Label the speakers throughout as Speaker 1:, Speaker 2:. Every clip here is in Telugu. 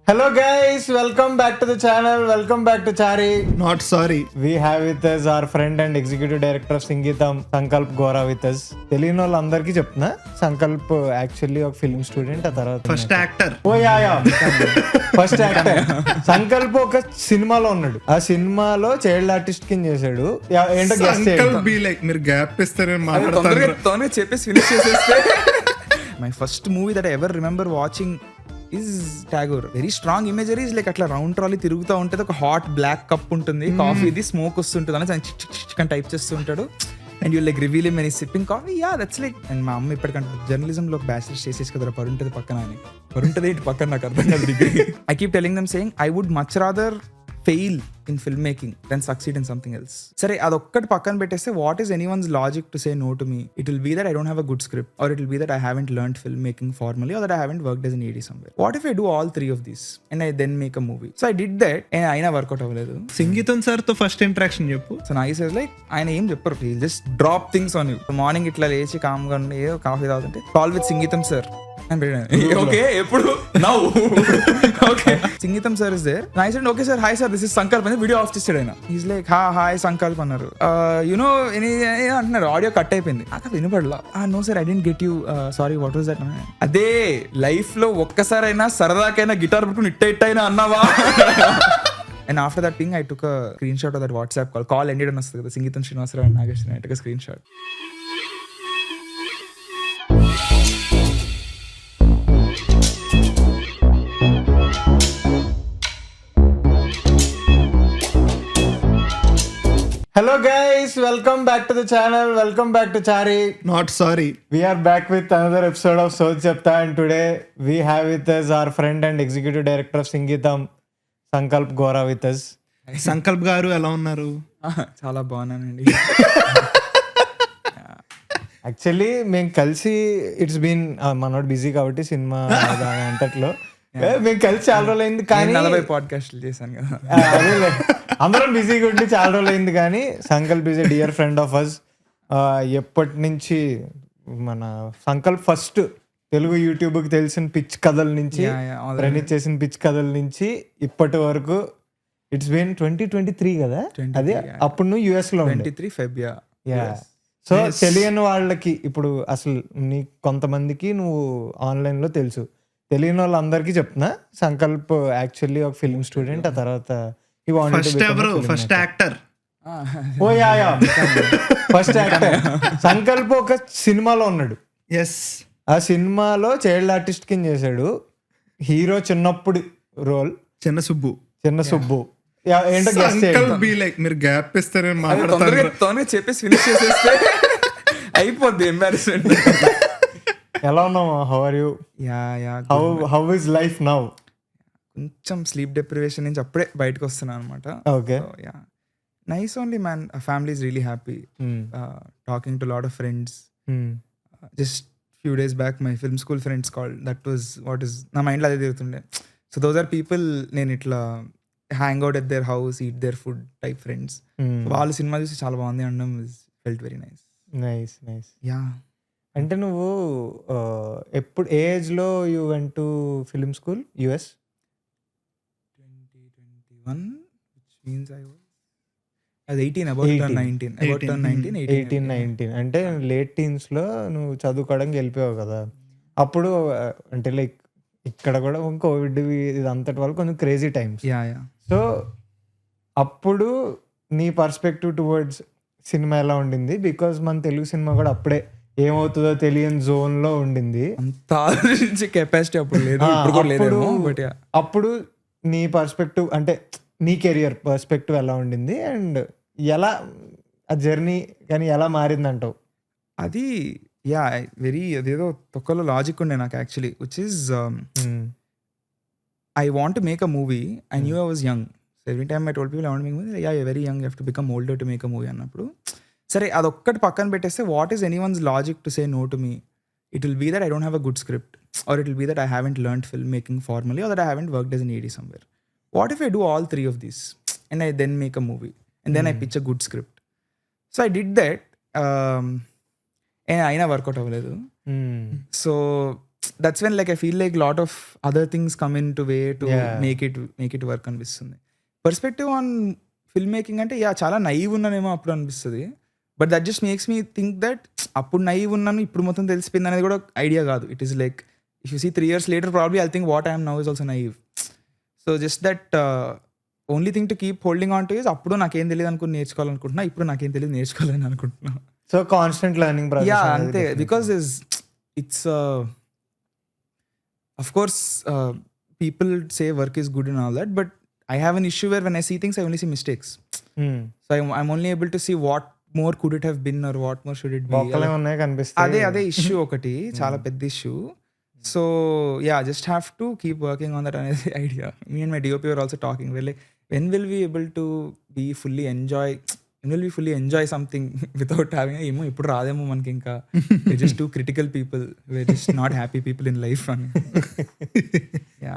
Speaker 1: Hello guys, welcome back to the channel. Welcome back to Chari.
Speaker 2: Not sorry.
Speaker 1: We have with us our friend and executive director of Singeetam, Sankalp Gora with us. తెలియని వాళ్ళందరికీ చెప్తున్నా, సంకల్ప్ యాక్చువల్లీ ఒక ఫిల్మ్ స్టూడెంట్. ఆ తర్వాత
Speaker 2: ఫస్ట్ యాక్టర్.
Speaker 1: ఓ యా ఫస్ట్ యాక్టర్. సంకల్ప్ ఒక సినిమాలో ఉన్నాడు. ఆ సినిమాలో చైల్డ్ ఆర్టిస్ట్ కింద చేశాడు. ఏంటో గెస్ట్ చేయండి.
Speaker 2: బి లైక్ మీరు గ్యాప్ ఇస్తారని మాట్లాడుతాను.
Speaker 3: చెప్పేసి ఫినిష్ చేసేస్తే my first movie that I ever remember watching is Tagore. Very strong imagery is like అట్లా రౌండ్ ట్రాలీ తిరుగుతూ ఉంటుంది, ఒక హాట్ బ్లాక్ కప్ ఉంటుంది, కాఫీ ఇది స్మోక్ వస్తుంటుంది అని చికెన్ టైప్ చేస్తుంటాడు and you like reveal him when he sipping coffee. Yeah that's like. And మా అమ్మ ఇప్పటికంటే జర్నలిజంలో ఒక బ్యాచిలర్స్ చేసేసి కదా పరుంటది పక్కన అని. పరుంటది ఏంటి పక్కన నాకు అర్థం కాదు degree. I keep telling them saying I would much rather fail in film making then succeed in something else. సరే అదొక్కటి పక్కన పెట్టేస్తే what is anyone's logic to say no to me? It will be that I don't have a good script, or it will be that I haven't learned film making formally, or that I haven't worked as an AD somewhere. What if I do all three of these and I then make a movie? So I did that and అయినా వర్కౌట్ అవ్వలేదు.
Speaker 2: సంగీతం సార్ తో ఫస్ట్ ఇంటరాక్షన్ చెప్పు.
Speaker 3: సో నైస్ ఇస్ లైక్ ఆయన ఏం చెప్పరు, just drop things on you. Morning ఇట్లా లేచి కామ్గా ఉండి ఏదో కాఫీ తాగుతుంటే call with Singeetam sir. Okay ఎప్పుడు now okay Singeetam sir is there. I said okay sir, hi sir, this is Sankalp అని వీడియో ఆఫ్ చేసాడు ఆయన. ఈజ్ లైక్ హాయ్ సంకల్ప్ అన్నారు. యునో అంటున్నారు, ఆడియో కట్ అయిపోయింది, నాకు వినపడలా. No sir I didn't get you, sorry what was that. అదే లైఫ్ లో ఒక్కసారైనా సరదాకైనా గిటార్ పట్టుకుని ఇట్టయినా అన్నావా? And after that thing, I took a screenshot of that WhatsApp call. Call ended on the Singeetam Srinivasarao and Nag Ashwin. I took a screenshot.
Speaker 1: Hello guys, welcome back to the channel. Welcome back to Chari.
Speaker 2: Not sorry.
Speaker 1: We are back with another episode of Sodhi Chebutha, and today we have with us our friend and executive director of Singeetam, Sankalp Gora with us.
Speaker 2: Sankalp గారు ఎలా ఉన్నారు?
Speaker 3: చాలా బాగున్నానండి.
Speaker 1: యాక్చువల్లీ మేము కలిసి ఇట్స్ బీన్ మనోడు బిజీ కాబట్టి సినిమా అంతట్లో మేము కలిసి చాలా రోజులు అయింది, కానీ
Speaker 3: 40 పాడ్కాస్ట్లు చేశాను కదా.
Speaker 1: అదే అందరం బిజీగా ఉండి చాలా రోజులు అయింది, కానీ Sankalp is a dear friend of us. ఎప్పటి నుంచి మన సంకల్ప్ ఫస్ట్ తెలుగు యూట్యూబ్కి తెలిసిన పిచ్ కథల నుంచి, ప్రణీత్ చేసిన పిచ్ కథల నుంచి ఇప్పటి వరకు ఇట్స్ బీన్ 2023 కదా. అదే అప్పుడు నువ్వు యుఎస్ లో
Speaker 3: 23 ఫెబ్రవరి.
Speaker 1: సో తెలియని వాళ్ళకి ఇప్పుడు అసలు నీ కొంతమందికి నువ్వు ఆన్లైన్ లో తెలుసు, తెలియని వాళ్ళందరికీ చెప్తున్నా, సంకల్ప్ యాక్చువల్లీ ఒక ఫిల్మ్ స్టూడెంట్. ఆ తర్వాత
Speaker 2: ఫస్ట్ యాక్టర్.
Speaker 1: ఓ యా ఫస్ట్ యాక్టర్. సంకల్ప్ ఒక సినిమాలో ఉన్నాడు.
Speaker 2: ఎస్.
Speaker 1: ఆ సినిమాలో చైల్డ్ ఆర్టిస్ట్ కింద చేశాడు. హీరో చిన్నప్పుడు రోల్
Speaker 2: చిన్న సుబ్బు.
Speaker 1: ఏంటో గెస్ట్ చేయండి.
Speaker 2: బి లైక్ మీరు గ్యాప్ ఇస్తారని మాట్లాడుతాను.
Speaker 3: చెప్పేసి ఫినిష్ చేసేస్తే అయిపోద్ది ఎంబారస్మెంట్.
Speaker 1: ఎలా ఉన్నావు? How are you? How is life now?
Speaker 3: కొంచెం స్లీప్ డిప్రివేషన్ నుంచి అప్పుడే బయటకు వస్తున్నాను అనమాట.
Speaker 1: Okay.
Speaker 3: Nice only man. Family is really happy. Talking to lot of friends. Just few days back my film school friends call. That was what is నా మైండ్లో అదే తిరుగుతుండే. సో దోస్ ఆర్ పీపుల్ నేను ఇట్లా hang out at their house, eat their food type friends. వాళ్ళు సినిమా చూసి చాలా బాగుంది అనడం felt very nice.
Speaker 1: Nice.
Speaker 3: Yeah.
Speaker 1: అంటే నువ్వు ఎప్పుడు ఏ ఏజ్ లో you went to film school US?
Speaker 3: 2021, which means I was 18, about 19.
Speaker 1: అంటే లేట్ టీన్స్ లో నువ్వు చదువుకోవడానికి వెళ్ళిపోయావు కదా. అప్పుడు అంటే లైక్ ఇక్కడ కూడా కోవిడ్ ఇది అంతటి వల్ల కొంచెం క్రేజీ టైమ్స్. సో అప్పుడు నీ పర్స్పెక్టివ్ టువర్డ్స్ సినిమా ఎలా ఉండింది? బికాస్ మన తెలుగు సినిమా కూడా అప్పుడే ఏమవుతుందో తెలియని జోన్ లో ఉండింది.
Speaker 3: కెపాసిటీ అప్పుడు లేదు.
Speaker 1: అప్పుడు నీ పర్స్పెక్టివ్ అంటే నీ కెరియర్ పర్స్పెక్టివ్ ఎలా ఉండింది అండ్ ఎలా ఆ జర్నీ కానీ ఎలా మారింది అంటావు?
Speaker 3: అది వెరీ అదేదో తొక్కలో లాజిక్ ఉండే నాకు actually, which is I want to make a movie. I knew I was young. So every time I told people I want make movie, very young, you have to become older to make a movie అన్నప్పుడు, సరే అదొక్కటి పక్కన పెట్టేస్తే what is anyone's logic to say no to me? It will be that I don't have a good script, or it will be that I haven't learned film making formally, or that I haven't worked as an AD somewhere. What if I do all three of these and I then make a movie and then I pitch a good script? So I did that అయినా వర్కౌట్ అవ్వలేదు. So that's when like I feel like lot of other things come into way to
Speaker 1: Yeah.
Speaker 3: make it work అనిపిస్తుంది. పర్స్పెక్టివ్ ఆన్ ఫిల్మ్ మేకింగ్ అంటే చాలా నైవ్ ఉన్నానేమో అప్పుడు అనిపిస్తుంది. But that just makes me think that అప్పుడు నైవ్ ఉన్నాను ఇప్పుడు మొత్తం తెలిసిపోయింది అనేది కూడా ఐడియా కాదు. It is like if you see 3 years later probably I'll think what I am now is also naive. So just that only thing to keep holding on to is అప్పుడు నాకేం తెలియదు అనుకుని నేర్చుకోవాలనుకుంటున్నా, ఇప్పుడు నాకేం తెలియదు నేర్చుకోవాలని అనుకుంటున్నా.
Speaker 1: So constant learning process.
Speaker 3: Yeah, అంతే. Because it's of course people say work is good and all that, but I have an issue where when I see things I only see mistakes. So I'm only able to see what more could it have been or what more should it be.
Speaker 1: బొక్కలే ఉన్నాయి కనిపిస్తాయి.
Speaker 3: అదే ఇష్యూ ఒకటి చాలా పెద్ద issue. So yeah just have to keep working on that అనేది idea. Me and my DOP were also talking, we're like when will we able to be fully enjoy something without having ఏమో ఇప్పుడు రాదేమో మనకి ఇంకా. we're just too critical people, we're just not happy people in life. Yeah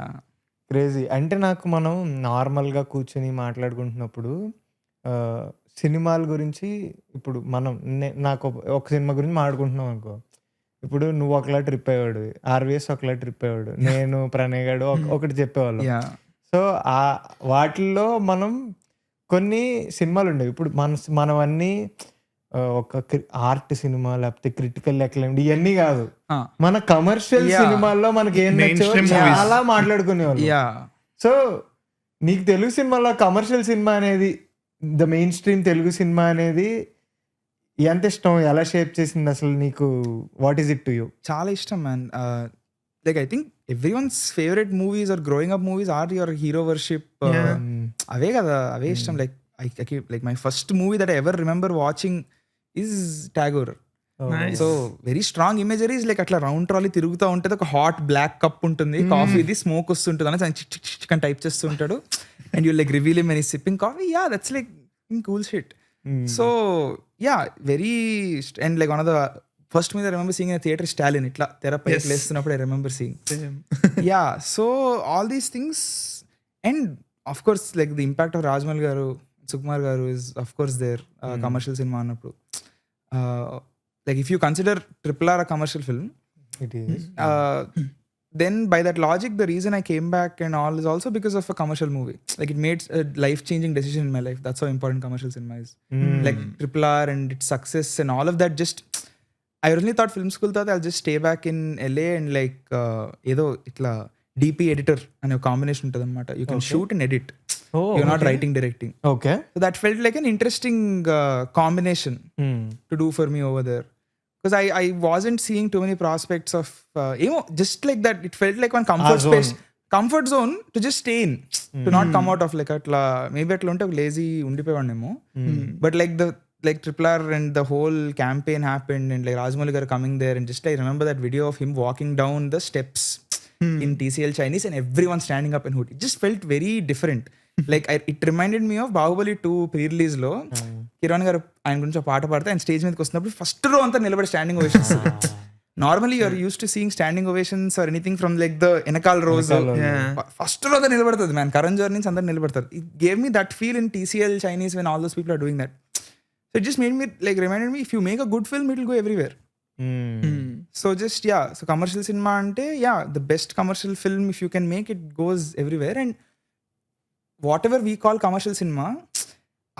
Speaker 1: crazy. అంటే నాకు మనం నార్మల్గా కూర్చొని మాట్లాడుకుంటున్నప్పుడు సినిమాల గురించి ఇప్పుడు మనం నాకు ఒక సినిమా గురించి మాట్లాడుకుంటున్నాం అనుకో, ఇప్పుడు నువ్వు ఒకలా ట్రిప్ అయ్యాడు, RVS ఒకలా ట్రిప్ అయ్యాడు, నేను ప్రణయ్ గాడు ఒకటి చెప్పేవాళ్ళం. సో వాటిల్లో మనం కొన్ని సినిమాలు ఉండేవి. ఇప్పుడు మనం అన్నీ ఒక ఆర్ట్ సినిమా లేకపోతే క్రిటికల్ ఎక్లెమ్ ఇవన్నీ కాదు, మన కమర్షియల్ సినిమాల్లో మనకి ఏం నచ్చావో చాలా మాట్లాడుకునేవాళ్ళు. సో నీకు తెలుగు సినిమాలో కమర్షియల్ సినిమా అనేది, the mainstream Telugu cinema అనేది ఎంత ఇష్టం, ఎలా షేప్ చేసింది అసలు నీకు? What is it to you?
Speaker 3: చాలా ఇష్టం man. Like I think everyone's favourite movies are growing up movies are your hero worship. అవే కదా, అవే ఇష్టం. Like my first movie that I ever remember watching is Tagore. So very strong imageries, like అట్లా రౌండ్ ట్రాలీ తిరుగుతూ ఉంటుంది, ఒక హాట్ బ్లాక్ కప్ ఉంటుంది, కాఫీది స్మోక్ వస్తుంటుంది అని చికెన్ టైప్ చేస్తూ ఉంటాడు, and you like reveal him when he's sipping coffee. Yeah that's like cool shit. So yeah very, and like one of the first మీద I remember seeing in theatre Stalin, ఇట్లా తెరపై లేస్తున్నప్పుడు I remember seeing. Yeah so all these things, and of course like the impact of Rajamouli garu, Sukumar garu is of course their commercial cinema అన్నప్పుడు. Like if you consider RRR a commercial film,
Speaker 1: It is.
Speaker 3: Then by that logic the reason I came back and all is also because of a commercial movie. Like it made a life-changing decision in my life. That's how important commercial cinema is. Like RRR and its success and all of that, just I originally thought film school thought I'll just stay back in LA and like ఏదో ఇట్లా DP editor అనే ఒక కాంబినేషన్ ఉంటుంది అనమాట. You can shoot and edit. You're not writing, directing.
Speaker 1: Okay.
Speaker 3: So that felt like an interesting combination to do for me over there. Because I wasn't seeing too many prospects of, just like that. It felt like one comfort zone to just stay in, to not come out of like atla, maybe atla unte lazy undipoyannemo. But like RRR and the whole campaign happened, and like Rajmouli garu coming there, and just I remember that video of him walking down the steps in TCL Chinese and everyone standing up in hood. It just felt very different. Like it reminded me of Bahubali 2 pre-release లో కిరణ్ గారు ఆయన గురించి పాట పాడితే ఆయన స్టేజ్ మీదకి వస్తున్నప్పుడు ఫస్ట్ రో అంతా నిలబడి standing ovations. Normally you're used to seeing standing ovations or anything from like the ఎనకాల్ రోజ్, ఫస్ట్ రో అంతా నిలబడుతుంది మ్యాన్. కరణ్ జోహర్ నుంచి అందరు నిలబడతారు. It gave me that feel in TCL Chinese when all those people are doing that. So it just made me like reminded me, if you make a good film it will go everywhere. So just so commercial cinema ante the best commercial film if you can make it goes everywhere. And whatever we call commercial cinema,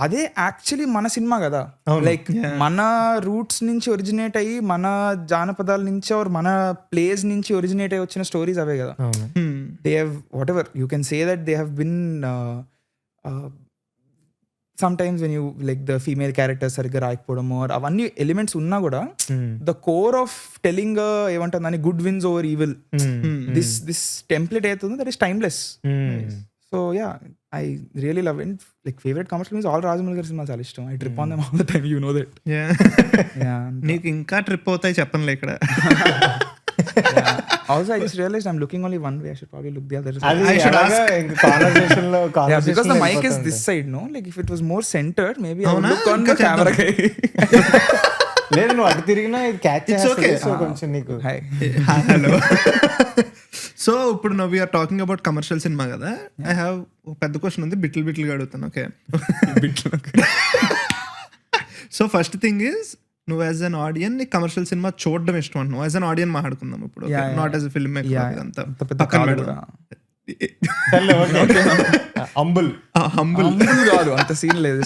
Speaker 3: అదే యాక్చువల్లీ మన సినిమా కదా. లైక్ మన రూట్స్ నుంచి ఒరిజినేట్ అయ్యి, మన జానపదాల నుంచి ఆర్ మన ప్లేస్ నుంచి ఒరిజినేట్ అయ్యి వచ్చిన స్టోరీస్ అవే కదా. They have what ever you can say that they have been sometimes when you like the female characters సరిగ్గా రాయకపోవడము అవన్నీ ఎలిమెంట్స్ ఉన్నా కూడా ద కోర్ ఆఫ్ టెలింగ్ ఏమంటుందని good wins over evil, this template అవుతుంది, that is timeless. So I really love it. Like favorite commercial movies all Rajmouli గారి సినిమా చాలా ఇష్టం. I trip on them all the time, you know that.
Speaker 2: నీకు ఇంకా ట్రిప్ అవుతాయి చెప్పనులే ఇక్కడ.
Speaker 3: Also I just realized I'm looking only one way. I should probably look the other
Speaker 1: side. I should ask conversation lo
Speaker 3: because the mic is this side, no? Like if it was more centered maybe I would look on the camera guy.
Speaker 1: లేదు నువ్వు అటు తిరిగినా ఇది క్యాచ్ చేస్తుంది. సో కొంచెం నీకు
Speaker 2: హలో. సో ఇప్పుడు now we're talking about commercial సినిమా కదా. ఐ హ్యావ్ పెద్ద క్వశ్చన్ ఉంది, బిట్లుగా అడుగుతాను. Okay. So first thing is, నువ్వు యాజ్ అన్ ఆడియన్ నీ కమర్షియల్ సినిమా చూడడం ఇష్టం అంటున్నావు. యాజ్ అన్ ఆడియన్ మాట్లాడుకుందాం ఇప్పుడు, నాట్ యాజ్ ఫిల్మ్ మేకర్. అంతా పక్కన పెడదాం.
Speaker 3: హంబుల్ కాదు, అంత సీన్ లేదు.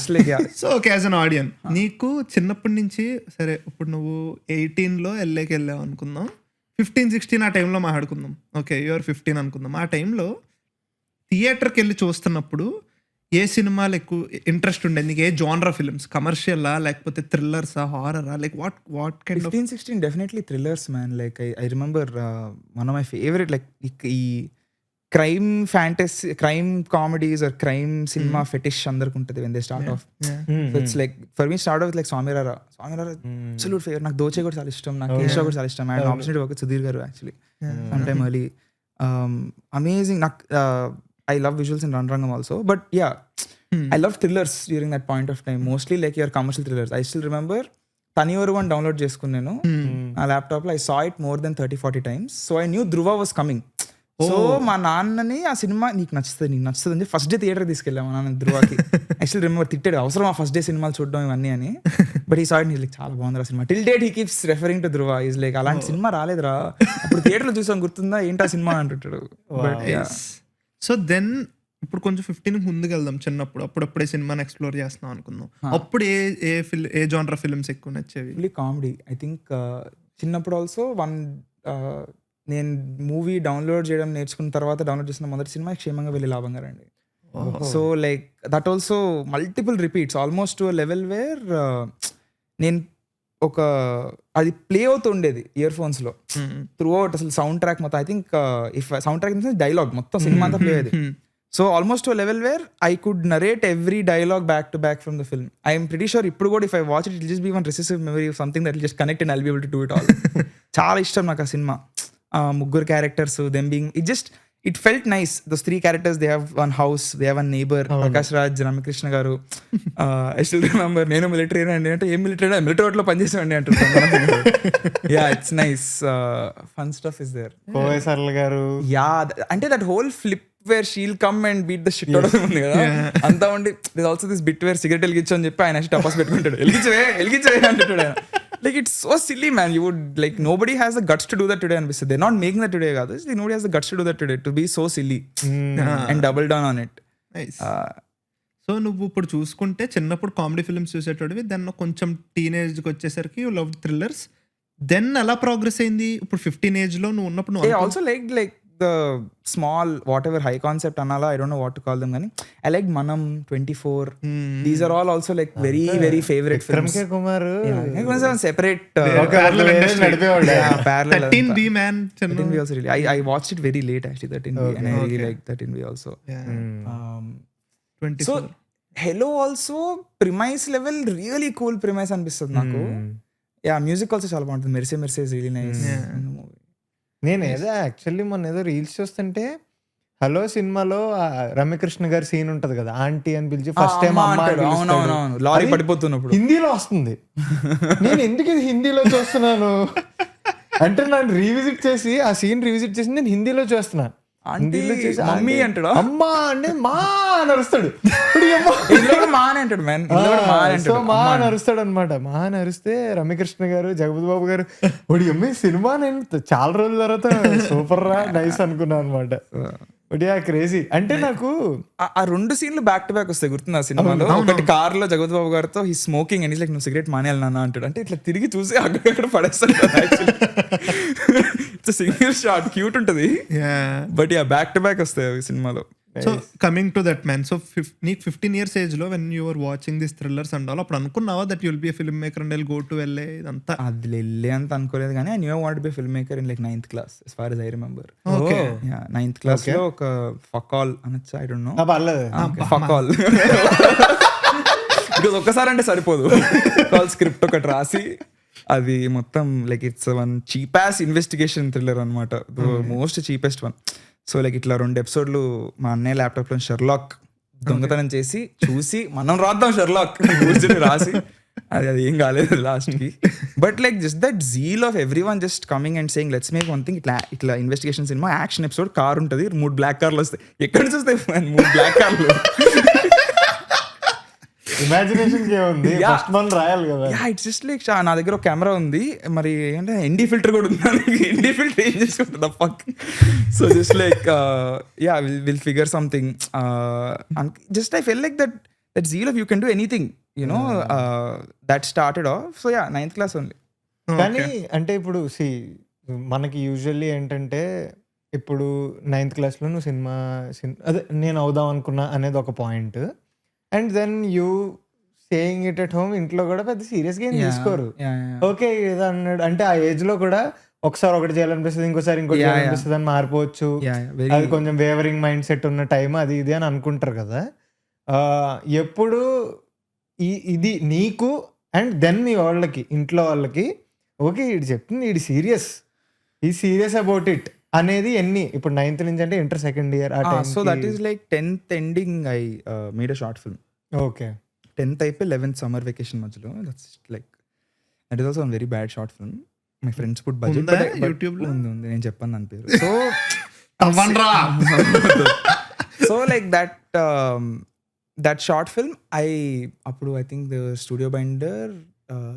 Speaker 2: సో ఓకే, యాజ్ అన్ ఆడియన్ నీకు చిన్నప్పటి నుంచి సరే, ఇప్పుడు నువ్వు 18లో LAకి వెళ్ళావు అనుకుందాం, 15-16 ఆ టైంలో మాట్లాడుకుందాం. ఓకే, యూఆర్ 15 అనుకుందాం. ఆ టైంలో థియేటర్కి వెళ్ళి చూస్తున్నప్పుడు ఏ సినిమాలు ఎక్కువ ఇంట్రెస్ట్ ఉండేది నీకు? ఏ జానర్ ఫిల్మ్స్, కమర్షియలా లేకపోతే థ్రిల్లర్సా, హారరా, like what kind of?
Speaker 3: 15-16 definitely thrillers man. Like I remember one of my favourite like ఈ crime fantasy, crime comedies or crime cinema fetish అందరికి ఉంటుంది when they start off. So it's like for me start off with like Swamy Ra Ra absolute favorite. నాకు దోచే కూడా చాలా ఇష్టం, నాకు కేశవ కూడా చాలా ఇష్టం. అండ్ ఆపర్చునిటీ వర్క్ సుధీర్ గారు యాక్చువల్లీ sometime early. Amazing. నాకు I love visuals in Ranrangam also, but yeah, I love thrillers during that point of time, mostly like your commercial thrillers. I still remember Tanivaru one download చేసుకున్నాను నా ల్యాప్టాప్ లో. I saw it more than 30-40 times, so I knew Dhruva was coming. So మా నాన్నని ఆ సినిమా నీకు నచ్చుతుంది అని ఫస్ట్ డే థియేటర్ తీసుకెళ్ళాము మా నాన్న ధృవాకి. యాక్చువల్లీ రిమెంబర్ తిట్టాడు, అవసరం ఆ ఫస్ట్ డే సినిమాలు చూడడం ఇవన్నీ అని. బట్ ఈ సారీ లైక్ చాలా బాగుంది ఆ cinema. Till date he keeps referring to Dhruva. Is like అలాంటి సినిమా రాలేదురా, అప్పుడు థియేటర్లో చూసాం గుర్తుందా, ఏంటి ఆ సినిమా అంటుంటాడు.
Speaker 2: సో దెన్ ఇప్పుడు కొంచెం 15 ముందుకు వెళ్దాం. చిన్నప్పుడు అప్పుడప్పుడే సినిమాని ఎక్స్ప్లోర్ చేస్తున్నాం అనుకుందాం. అప్పుడు ఏ జానర్ ఫిల్మ్స్ ఎక్కువ నచ్చేవి?
Speaker 3: కామెడీ. ఐ థింక్ చిన్నప్పుడు ఆల్సో నేను మూవీ డౌన్లోడ్ చేయడం నేర్చుకున్న తర్వాత డౌన్లోడ్ చేసిన మొదటి సినిమా క్షేమంగా వెళ్ళి లాభంగా రండి. So like that also multiple repeats almost to level where నేను అది ప్లే అవుతుండేది ఇయర్ ఫోన్స్ లో త్రూ అవుట్. అసలు సౌండ్ ట్రాక్ మొత్తం I think if soundtrack dialogue మొత్తం సినిమా అంతా ప్లే అయ్యేది. So almost to level where I could narrate every dialogue back to back from the film. I'm pretty sure ఇప్పుడు కూడా if I watch it just be one recessive memory of something that just connect and I'll be able to do it all. చాలా ఇష్టం నాకు ఆ సినిమా. ముగ్గురు characters, them being it felt nice. Those 3 characters, they have one house, they have one neighbor, Prakash Raj, Ramakrishna garu. I still remember నేను మిలిటరీ అంటే ఏం మిలిటరీ మిలిటరీ పని చేసేవాడిని అంటున్నాను. Yeah it's nice, fun stuff is there.
Speaker 1: కోవేసర్ల గారు,
Speaker 3: యా అంటే that whole flip where she'll come and beat the shit out ఉంది కదా అంతా ఉండి. This also this bit where cigarette వెలిగించు అని చెప్పి ఆయన టపాస్ పెట్టుకుంటాడు, వెలిగించవే అంటుంటాడు ఆయన. Like it's so silly man, you would like nobody has the guts to do that today and they're not making that today guys. Nobody has the guts to do that today, to be so silly and double down on it.
Speaker 2: Nice. So నువ్వు ఇప్పుడు చూసుకుంటే చిన్నప్పుడు కామెడీ ఫిల్మ్స్ చూసేటోడివి, దెన్ కొంచెం టీనేజ్కి వచ్చేసరికి యూ లవ్ థ్రిల్లర్స్. దెన్ ఎలా ప్రోగ్రెస్ అయింది? ఇప్పుడు 15 ఏజ్ లో నువ్వు ఉన్నప్పుడు
Speaker 3: నువ్వు also like the small whatever high concept anala, I don't know what to call them gani. I like Manam 24. These are all also like very very favorite films.
Speaker 1: Vikram K Kumar
Speaker 3: separate
Speaker 2: parallel industry.
Speaker 3: Yeah, parallel
Speaker 2: 13B man.
Speaker 3: 13B also really I watched it very late actually, 13B, and I really liked 13B also.
Speaker 2: 24.
Speaker 3: So Hello also premise level really cool premise అనిపిస్తుంది నాకు. Yeah, music also చాలా బాగుంటుంది. మెర్సే is really nice.
Speaker 1: నేను ఏదో యాక్చువల్లీ మొన్న ఏదో రీల్స్ చూస్తుంటే హలో సినిమాలో రమ్యకృష్ణ గారి సీన్ ఉంటది కదా, ఆంటీ అని పిలిచి ఫస్ట్ టైం
Speaker 3: లారీ పడిపోతున్నప్పుడు
Speaker 1: హిందీలో వస్తుంది. నేను ఎందుకు ఇది హిందీలో చూస్తున్నాను అంటే నన్ను రీవిజిట్ చేసి ఆ సీన్ రీవిజిట్ చేసి నేను హిందీలో చూస్తున్నాను.
Speaker 3: మమ్మీ అంటాడు,
Speaker 1: అమ్మా అంటే మా అని అరుస్తాడు, సో మా అని అరుస్తాడు అనమాట. మా అని అరిస్తే రమ్యకృష్ణ గారు, జగపతి బాబు గారు ఒడి అమ్మాయి సినిమా నేను చాలా రోజుల తర్వాత సూపర్ రా నైస్ అనుకున్నాను అనమాట. క్రేజీ అంటే నాకు
Speaker 3: ఆ 2 సీన్లు బ్యాక్ టు బ్యాక్ వస్తాయి గుర్తుంది ఆ సినిమాలో. ఒకటి కార్ లో జగపతి బాబు గారితో హీ స్మోకింగ్ అండ్ లైక్ నువ్వు సిగరెట్ మానేయాలి నాన్న అంటాడు. అంటే ఇట్లా తిరిగి చూసి అక్కడ పడేస్తాడు. ఇట్స్ సింగిల్ షాట్, క్యూట్ ఉంటది. But ya back to back వస్తాయి అవి సినిమాలో.
Speaker 2: So coming to that man, so నీకు 15 years ఏజ్ లో when you are watching this thrillers and all, అప్పుడు అనుకున్నావా that you'll be a filmmaker and will go to వెళ్ళే ఇదంతా?
Speaker 3: అది వెళ్ళే అంత అనుకోలేదు కానీ I knew want be film maker in like 9th class as far as I remember.
Speaker 2: Okay.
Speaker 3: Yeah, 9th class లో ఒక ఫకాల్ అనొచ్చా, I don't know. ఫకాల్ బికాజ్ ఒక్కసారి అంటే సరిపోదు. కాల్ స్క్రిప్ట్ ఒకటి రాసి అది మొత్తం like it's one cheap ass investigation thriller అనమాట, most cheapest one. So like ఇట్లా 2 episodes మా అన్నయ్య ల్యాప్టాప్ లో షెర్లాక్ దొంగతనం చేసి చూసి మనం రాద్దాం షెర్లాక్ కూర్చొని రాసి అది ఏం కాలేదు లాస్ట్ కి. But like just that zeal of every one just coming and saying let's make one thing. ఇట్లా investigation cinema, action episode, car ఉంటుంది, 3 black కార్లు వస్తాయి. ఎక్కడి నుంచి వస్తాయి 3 black కార్లు?
Speaker 1: ఇమాజినేషన్ కి ఉంది, ఫస్ట్ మనం రాయాలి కదా.
Speaker 3: యా ఇట్స్ జస్ట్ లైక్ నా దగ్గర ఒక కెమెరా ఉంది, మరి ఏంటంటే ఎన్డీ ఫిల్టర్ కూడా ఉంది, ఎన్డీ ఫిల్టర్ ఏం చేసుకుంటుంది fuck. So just like ya will figure something. Just I fell like that zeal of you can do anything, you know, that started off. So yeah, 9th class only.
Speaker 1: కానీ అంటే ఇప్పుడు మనకి యూజువల్లీ ఏంటంటే ఇప్పుడు 9th క్లాస్లో నువ్వు సినిమా అదే నేను అవుదాం అనుకున్నా అనేది ఒక point, and then you saying it at home, ఇంట్లో కూడా పెద్ద సీరియస్గా ఏం తీసుకోరు. ఓకే ఇది అన్నాడు అంటే ఆ ఏజ్ లో కూడా ఒకసారి ఒకటి చేయాలనిపిస్తుంది, ఇంకోసారి ఇంకోటి చేయాలనిపిస్తుంది అని మారిపోవచ్చు. అది కొంచెం వేవరింగ్ మైండ్ సెట్ ఉన్న టైం అది ఇది అని అనుకుంటారు కదా. ఎప్పుడు ఇది నీకు అండ్ దెన్ మీ వాళ్ళకి, ఇంట్లో వాళ్ళకి ఓకే ఇది చెప్తుంది ఇది సీరియస్ అబౌట్ ఇట్ అనేది ఎన్ని, ఇప్పుడు 9th నుంచి అంటే ఇంటర్ సెకండ్ ఇయర్ ఆ time.
Speaker 3: So that is like 10th ending I made a short film.
Speaker 1: Okay
Speaker 3: 10th అయిపోయి 11th సమ్మర్ వెకేషన్ మధ్యలో, that's like that is also very bad short film. My friends put budget YouTube లో ఉంది, నేను చెప్పాను దాని పేరు. So so like that short film అప్పుడు I think the StudioBinder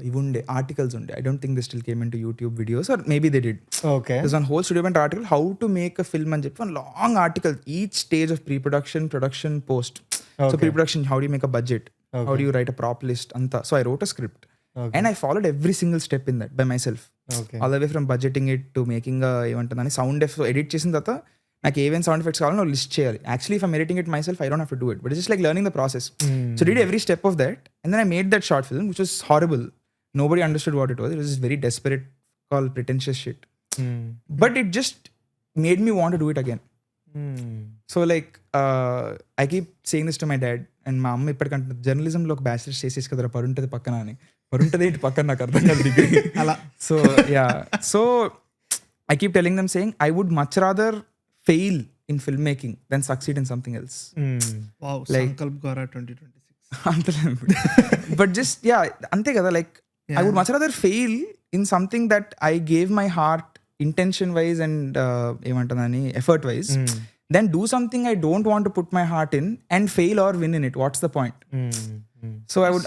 Speaker 3: ఇవి ఉండే ఆర్టికల్స్ ఉండే. I don't think they still came into YouTube videos, or maybe they did.
Speaker 1: Okay.
Speaker 3: There's one whole studio band article, how to make a film అని చెప్పి, one long article, each stage of pre-production, production, post. Okay. So pre-production, how do you make a budget? Okay. How do you write a prop list? Anta. So I wrote a script. Okay. And I followed every single step in that by myself.
Speaker 1: Okay.
Speaker 3: All the way from budgeting it to making a ఏమంటుందని సౌండ్ ఎఫెక్ట్స్ ఎడిట్ చేసిన తర్వాత నాకు ఏమేమి సౌండ్ ఎఫెక్ట్స్ కావాలో లిస్ట్ చేయాలి. Actually if I'm editing it myself I don't have to do it, but it's just like learning the process. So did every step of that, and then I made that short film which was horrible. Nobody understood what it was. It was just very desperate, called pretentious shit. But it just made me want to do it again. So like I keep saying this to my dad, and మా అమ్మ ఇప్పటికంటే జర్నలిజంలో ఒక బ్యాచిలర్స్ చేసేసి కదా పరుంటది పక్కన అని. పరుంటది ఏంటి పక్కన నాకు అర్థం కాదు డిగ్రీ అలా. So yeah, so I keep telling them saying I would much rather fail in filmmaking than succeed in something else.
Speaker 2: Wow, like Sankalp Gora
Speaker 3: 2026. But just yeah, ante kada, like I would much rather fail in something that I gave my heart intention wise and ఏమంటానని effort wise, then do something I don't want to put my heart in and fail or win in it. What's the point? So I would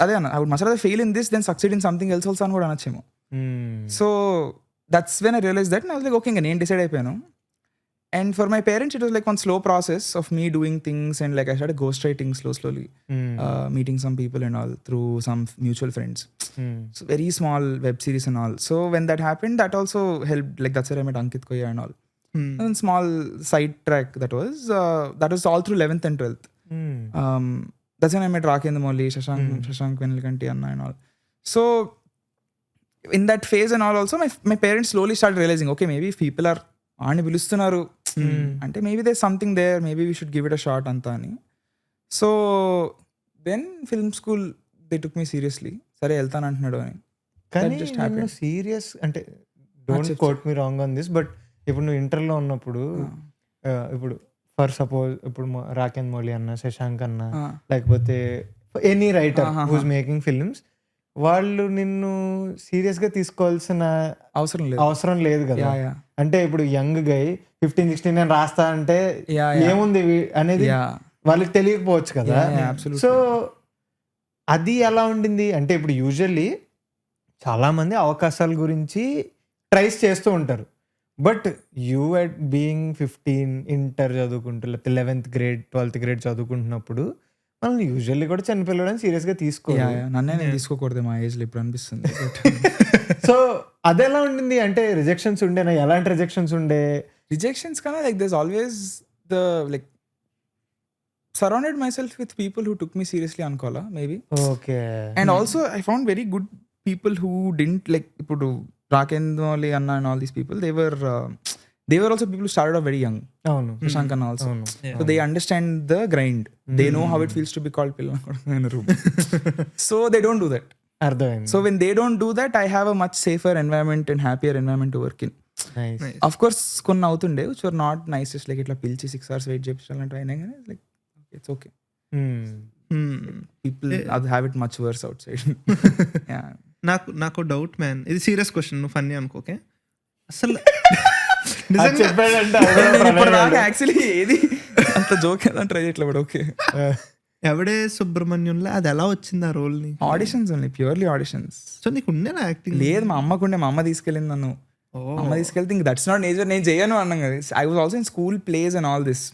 Speaker 3: much rather fail in this than succeed in something else also అని కూడా అనొచ్చేమో. So that's when I realized that, and I was like okay ఇంకా నేను డిసైడ్ అయిపోయాను. And for my parents it was like one slow process of me doing things, and like I started ghostwriting slowly, meeting some people and all through some mutual friends. So very small web series and all. So when that happened, that also helped, like that's where I met Ankit Koya and all. And small side track that was all through 11th and 12th. That's when I met Rakendra Molli, Shashank Venilkanti Anna and all. So in that phase and all also my parents slowly started realizing okay, maybe if people are ఆని పిలుస్తున్నారు అంటే maybe they something there, maybe we should give it a shot అంతా అని. So then film school they took me seriously, సరే వెళ్తాను అంటున్నాడు అని.
Speaker 1: కానీ సీరియస్ అంటే don't quote me wrong on this, but ఇప్పుడు నువ్వు ఇంటర్లో ఉన్నప్పుడు ఇప్పుడు ఫర్ సపోజ్ ఇప్పుడు రాకేంద్ర మౌళి అన్న, శశాంక్ అన్న, లేకపోతే any writer who's making films, వాళ్ళు నిన్ను సీరియస్ గా తీసుకోవాల్సిన అవసరం లేదు కదా. అంటే ఇప్పుడు యంగ్ గై 15-16 నేను రాస్తా అంటే ఏముంది అనేది వాళ్ళకి తెలియకపోవచ్చు కదా. సో అది ఎలా ఉండింది అంటే ఇప్పుడు యూజువల్లీ చాలా మంది అవకాశాల గురించి ట్రైస్ చేస్తూ ఉంటారు, but you at being 15 inter చదువుకుంటూ లేకపోతే 11th grade 12th grade చదువుకుంటున్నప్పుడు మనల్ని యూజువల్లీ కూడా చనిపోయాడని సీరియస్ గా
Speaker 3: నన్నే నేను తీసుకోకూడదు మా ఏజ్ లో ఇప్పుడు అనిపిస్తుంది.
Speaker 1: సో అది ఎలా ఉండింది అంటే రిజెక్షన్స్ ఉండేనా, ఎలాంటి రిజెక్షన్స్ ఉండే?
Speaker 3: రిజెక్షన్స్ కన్నా like there's always the like surrounded myself with people who took me seriously అనుకోవాలా maybe.
Speaker 1: Okay.
Speaker 3: And also I found very good people who didn't like ఇప్పుడు రాకేంద్ర మౌళి అన్న and all these people, they were also people who started off very young.
Speaker 1: అవును,
Speaker 3: Shashank Anna also. So they understand the grind. They know how it feels to be called pilla in a room. So they don't do that.
Speaker 1: అర్థమైంది.
Speaker 3: So when they don't do that, I have a much safer environment and happier environment to work in.
Speaker 1: Nice.
Speaker 3: Of course కొన్ని అవుతుండే which were not nice, just like ఇట్లా పిలిచి 6 hours వెయిట్ చేయించాలంటే అయినా కానీ like it's okay. People have it much worse outside. Yeah.
Speaker 2: నాకు డౌట్ మ్యాన్, ఇది సీరియస్ క్వశ్చన్, నువ్వు ఫన్నీ అనుకోకే. అసలు
Speaker 3: యాక్చువల్లీ ఏది అంత జోక్ ట్రై చేయట్లేదు. ఓకే
Speaker 2: ఎవడే సుబ్రహ్మణ్యంలో అది ఎలా వచ్చింది ఆ రోల్ ని?
Speaker 3: Auditions only, purely auditions.
Speaker 2: So నీకు ఉండే యాక్టింగ్?
Speaker 3: లేదు, మా అమ్మకుండే, మా అమ్మ తీసుకెళ్ళింది నన్ను. అమ్మ తీసుకెళ్తే ఇంక దట్స్ నాట్ నేచర్, నేను చేయను అన్నాం కదా. I was also in school place and all this.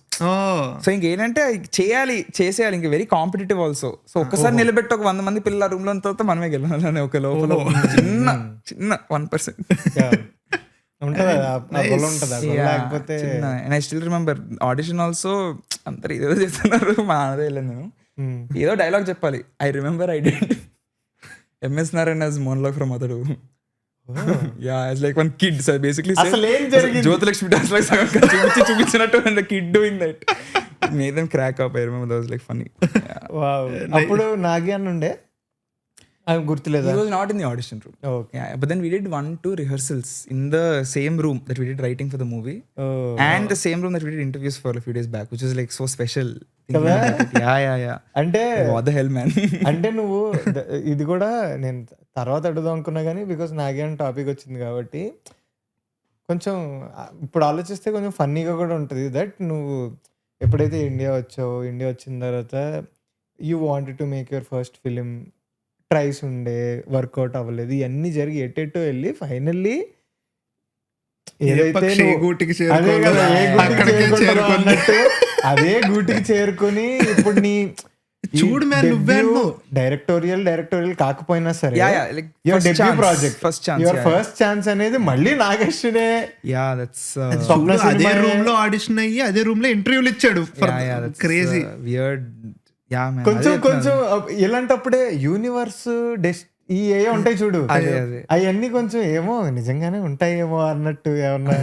Speaker 3: So ఇంకేంటంటే చేసేయాలి ఇంకా వెరీ కాంపిటేటివ్ ఆల్సో. సో ఒక్కసారి నిలబెట్టి ఒక 100 మంది పిల్లల రూమ్ లో తర్వాత మనమే గెలవాలని ఒక లోపల చిన్న 1%. I still remember audition also. అందరు ఏదో చేస్తున్నారు, మా అన్నదే వెళ్ళాను నేను. ఏదో డైలాగ్ చెప్పాలి. I remember I did MS Naraya's monologue from Atadu. Yeah, it's like one kid. So basically Jyotilakshmi does like చూపించినట్టు and the kid doing that made them crack up. I remember that was like funny.
Speaker 1: Wow. అప్పుడు నాగి అన్న ఉండే, అది గుర్తులేదా?
Speaker 3: He was not in the audition room.
Speaker 1: Okay.
Speaker 3: Yeah, but then we did 1-2 rehearsals in the same room that we did writing for the movie. And the same room that we did interviews for a few days back, which is like so special. Yeah.
Speaker 1: అంటే
Speaker 3: what the hell man.
Speaker 1: అంటే నువ్వు ఇది కూడా నేను తర్వాత అడుగుదాం అనుకున్నా కానీ బికాస్ నాగి అని టాపిక్ వచ్చింది కాబట్టి కొంచెం ఇప్పుడు ఆలోచిస్తే కొంచెం ఫన్నీగా కూడా ఉంటుంది. దట్ నువ్వు ఎప్పుడైతే ఇండియా వచ్చిన తర్వాత you wanted to make your first film, tries ఉండే, వర్కౌట్ అవ్వలేదు, ఇవన్నీ జరిగి ఎటెటో వెళ్ళి ఫైనల్లీ అదే గూటికి చేరుకుని ఇప్పుడు నీ
Speaker 2: చూడు
Speaker 1: డైరెక్టోరియల్ కాకపోయినా సరే your debut project, your first chance అనేది మళ్ళీ నాగ్ అశ్వినే.
Speaker 2: అదే రూమ్ లో ఆడిషన్ అయ్యి అదే రూమ్ లో ఇంటర్వ్యూలు ఇచ్చాడు. క్రేజీ
Speaker 1: కొంచెం ఇలాంటప్పుడే యూనివర్స్ ఈ ఏ ఉంటాయి చూడు, అవన్నీ కొంచెం ఏమో నిజంగానే ఉంటాయేమో అన్నట్టు ఏమన్నా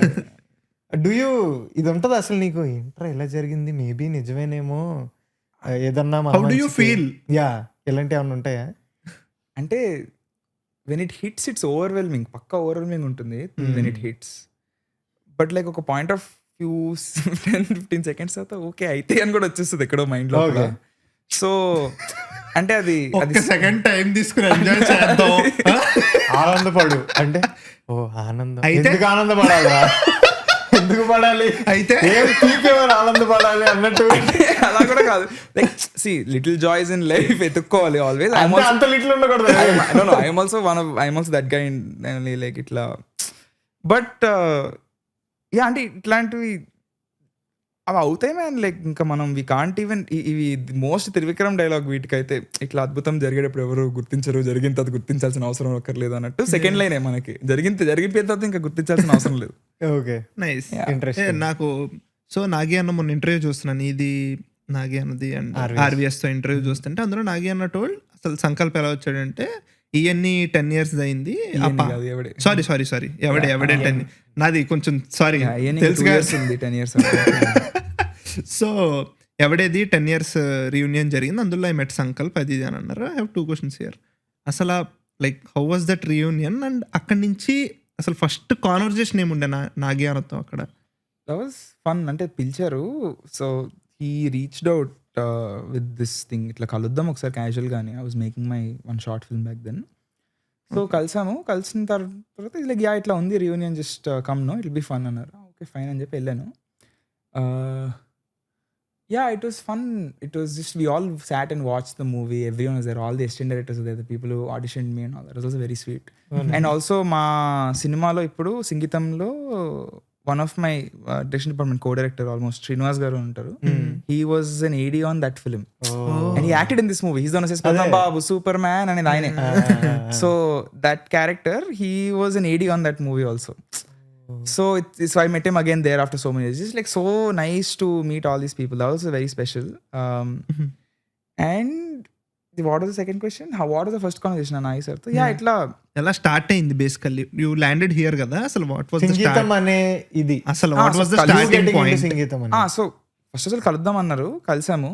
Speaker 1: ఇది ఉంటది అసలు నీకు ఏంట్రా ఇలా జరిగింది, మేబీ నిజమేనేమో ఏదన్నా ఇలాంటి ఏమన్నా ఉంటాయా?
Speaker 3: అంటే when it hits it's overwhelming, పక్కా ఓవర్వెల్మింగ్ ఉంటుంది when it hits. But like ఒక పాయింట్ ఆఫ్ ఫ్యూ 10-15 seconds తర్వాత ఓకే అయితే అని కూడా వచ్చేస్తుంది ఎక్కడో మైండ్ లో. సో అంటే అది
Speaker 2: సెకండ్ టైం తీసుకుని ఎంజాయ్ చేద్దాం,
Speaker 1: ఆనందపడు. అంటే ఎందుకు ఆనందపడాలా, ఎందుకు పడాలి, అయితే ఆనందపడాలి అన్నట్టు
Speaker 3: అలా కూడా కాదు. Like see little joys in life ఎత్తుక్కోవాలి ఆల్వేస్.
Speaker 1: అంత లిటిల్ ఉండకూడదు.
Speaker 3: I'm also that kind like ఇట్లా. బట్ యా అంటే ఇట్లాంటివి అవి అవుతాయి మ్యాన్. లైక్ ఇంకా మనం వి కాంట్ ఈవెన్ ఇవి మోస్ట్ త్రివిక్రమ్ డైలాగ్ వీటికైతే ఇట్లా అద్భుతం జరిగేటప్పుడు ఎవరు గుర్తించరు, జరిగిన తర్వాత గుర్తించాల్సిన అవసరం ఒక్కర్లేదు అన్నట్టు సెకండ్ లైనే మనకి జరిగిపోయిన తర్వాత ఇంకా గుర్తించాల్సిన అవసరం లేదు.
Speaker 1: Okay nice interesting.
Speaker 2: నాకు సో నాగి అన్న మొన్న ఇంటర్వ్యూ చూస్తున్నాను, ఇది నాగి అన్నది అండ్ RVS తో ఇంటర్వ్యూ చూస్తుంటే అందులో నాగి అన్న టోల్డ్ అసలు సంకల్ప్ ఎలా వచ్చాడంటే ఇవన్నీ 10 years అయింది. సారీ ఎవడే 10 నాది కొంచెం సారీ తెలుసు.
Speaker 3: 10 years.
Speaker 2: సో ఎవడేది 10 years రీయూనియన్ జరిగింది, అందులో ఐ మెట్ సంకల్ప్ అది అని అన్నారు. I have 2 questions here. అసలు like how was that reunion and అక్కడి నుంచి అసలు ఫస్ట్ కాన్వర్జేషన్ ఏముండే నాగి అన్నతో అక్కడ?
Speaker 3: That was fun. అంటే పిలిచారు, so he reached out with this thing, ఇట్లా కలుద్దాం ఒకసారి క్యాజువల్ గానే. I was making my 1 short film back then. సో కలిసిన తర్వాత లైక్ యా ఇట్లా ఉంది reunion, just come no it will be fun అన్నారు. ఓకే ఫైన్ అని చెప్పి వెళ్ళాను. Yeah, it was fun. It was just we all sat and watched the movie. Everyone was there. All the assistant directors were there. The people who auditioned me and all that. It was also very sweet. And also మా సినిమాలో ఇప్పుడు సింగీతంలో one of my direction department co-director almost Srinivas garu ఉంటారు. He was an AD on that film. And he acted in this movie. He's the one who says Padam Babu Superman and ఆయనే. So that character, he was an AD on that movie also. So I met him again there after so many years. Just like so nice to meet all these people. That was very special. And what was the second question? What was the first conversation? And I said, yeah, itla
Speaker 2: ela start ayindi basically. You landed here kada. Asalu what was the start?
Speaker 1: Singeetam ane idi.
Speaker 2: Asalu what was the starting point?
Speaker 1: Singeetam ane.
Speaker 3: So first అసలు కలుద్దాం అన్నారు, కలిసాము.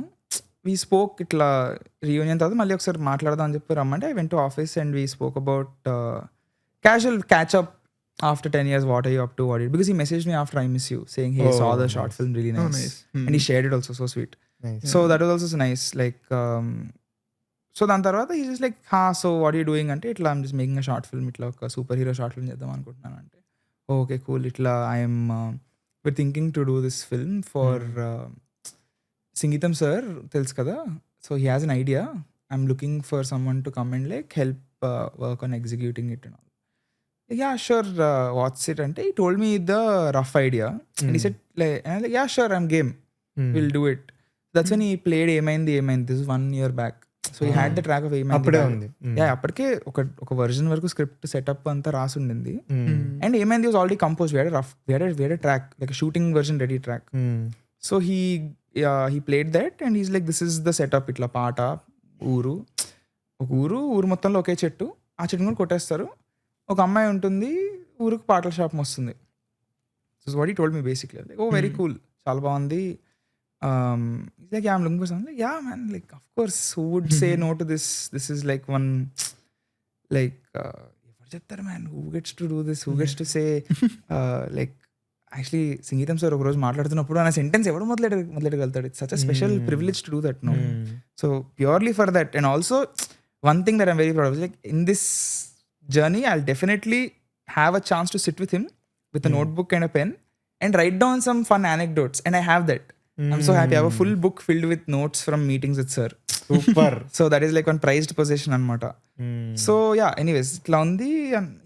Speaker 3: We spoke ఇట్లా రీయూనియన్ తర్వాత మళ్ళీ ఒకసారి మాట్లాడదాం అని చెప్పి రమ్మంటే I went to office and we spoke about casual catch up. After 10 years, what are you up to? Because he messaged me after I Miss You, saying, hey, saw the short film, really nice.
Speaker 2: Nice.
Speaker 3: And he shared it also, so sweet.
Speaker 1: Nice.
Speaker 3: So that was also so nice. Like, so దాని తర్వాత he's just like, so what are you doing? అంటే ఇట్లా I'm just making a short film, ఇట్లా ఒక సూపర్ హీరో షార్ట్ ఫిల్మ్ చేద్దాం అనుకుంటున్నాను అంటే, ఓకే కూల్, ఇట్లా we're thinking to do this film for Singeetam sir, తెలుసు కదా, so he has an idea, I'm looking for someone to come and like help work on executing it and all. Yeah, sure, what's it? And he told me the rough idea. And he said, like, and I was like, yeah, sure, I'm game. We'll do it. That's when he played Emaindi. This is 1 year back. So he had the track of Emaindi. Yeah, అప్పటికే ఒక వర్జన్ వరకు స్క్రిప్ట్ సెటప్ అంతా రాసి ఉండింది. And Emaindi was already composed. We had a track, like a shooting version ready track. So he played that and he's like, this is the setup. ఇట్లా పాట, ఊరు మొత్తంలో ఒకే చెట్టు, ఆ చెట్టు కూడా కొట్టేస్తారు, ఒక అమ్మాయి ఉంటుంది, ఊరికి పాటల షాప్ వస్తుంది. So what he told me basically, like oh very cool, చాలా బాగుంది. Like I'm looking for something. Yeah man, like of course who would say no to this is like one, like ఎవరు చెప్తారు man, who gets to do this, who gets to say like. Actually Singeetam sir ఒకరోజు మాట్లాడుతున్నప్పుడు ఆ సెంటెన్స్ ఎవడు మొదలెట్టగలుగుతాడు. It's such a special privilege to do that. No, so purely for that. And also one thing that I'm very proud of, like in this journey I'll definitely have a chance to sit with him with a notebook and a pen and write down some fun anecdotes, and I have that. I'm so happy. I have a full book filled with notes from meetings with sir.
Speaker 1: Super.
Speaker 3: So that is like one prized possession anamata. So yeah, anyways itla undi,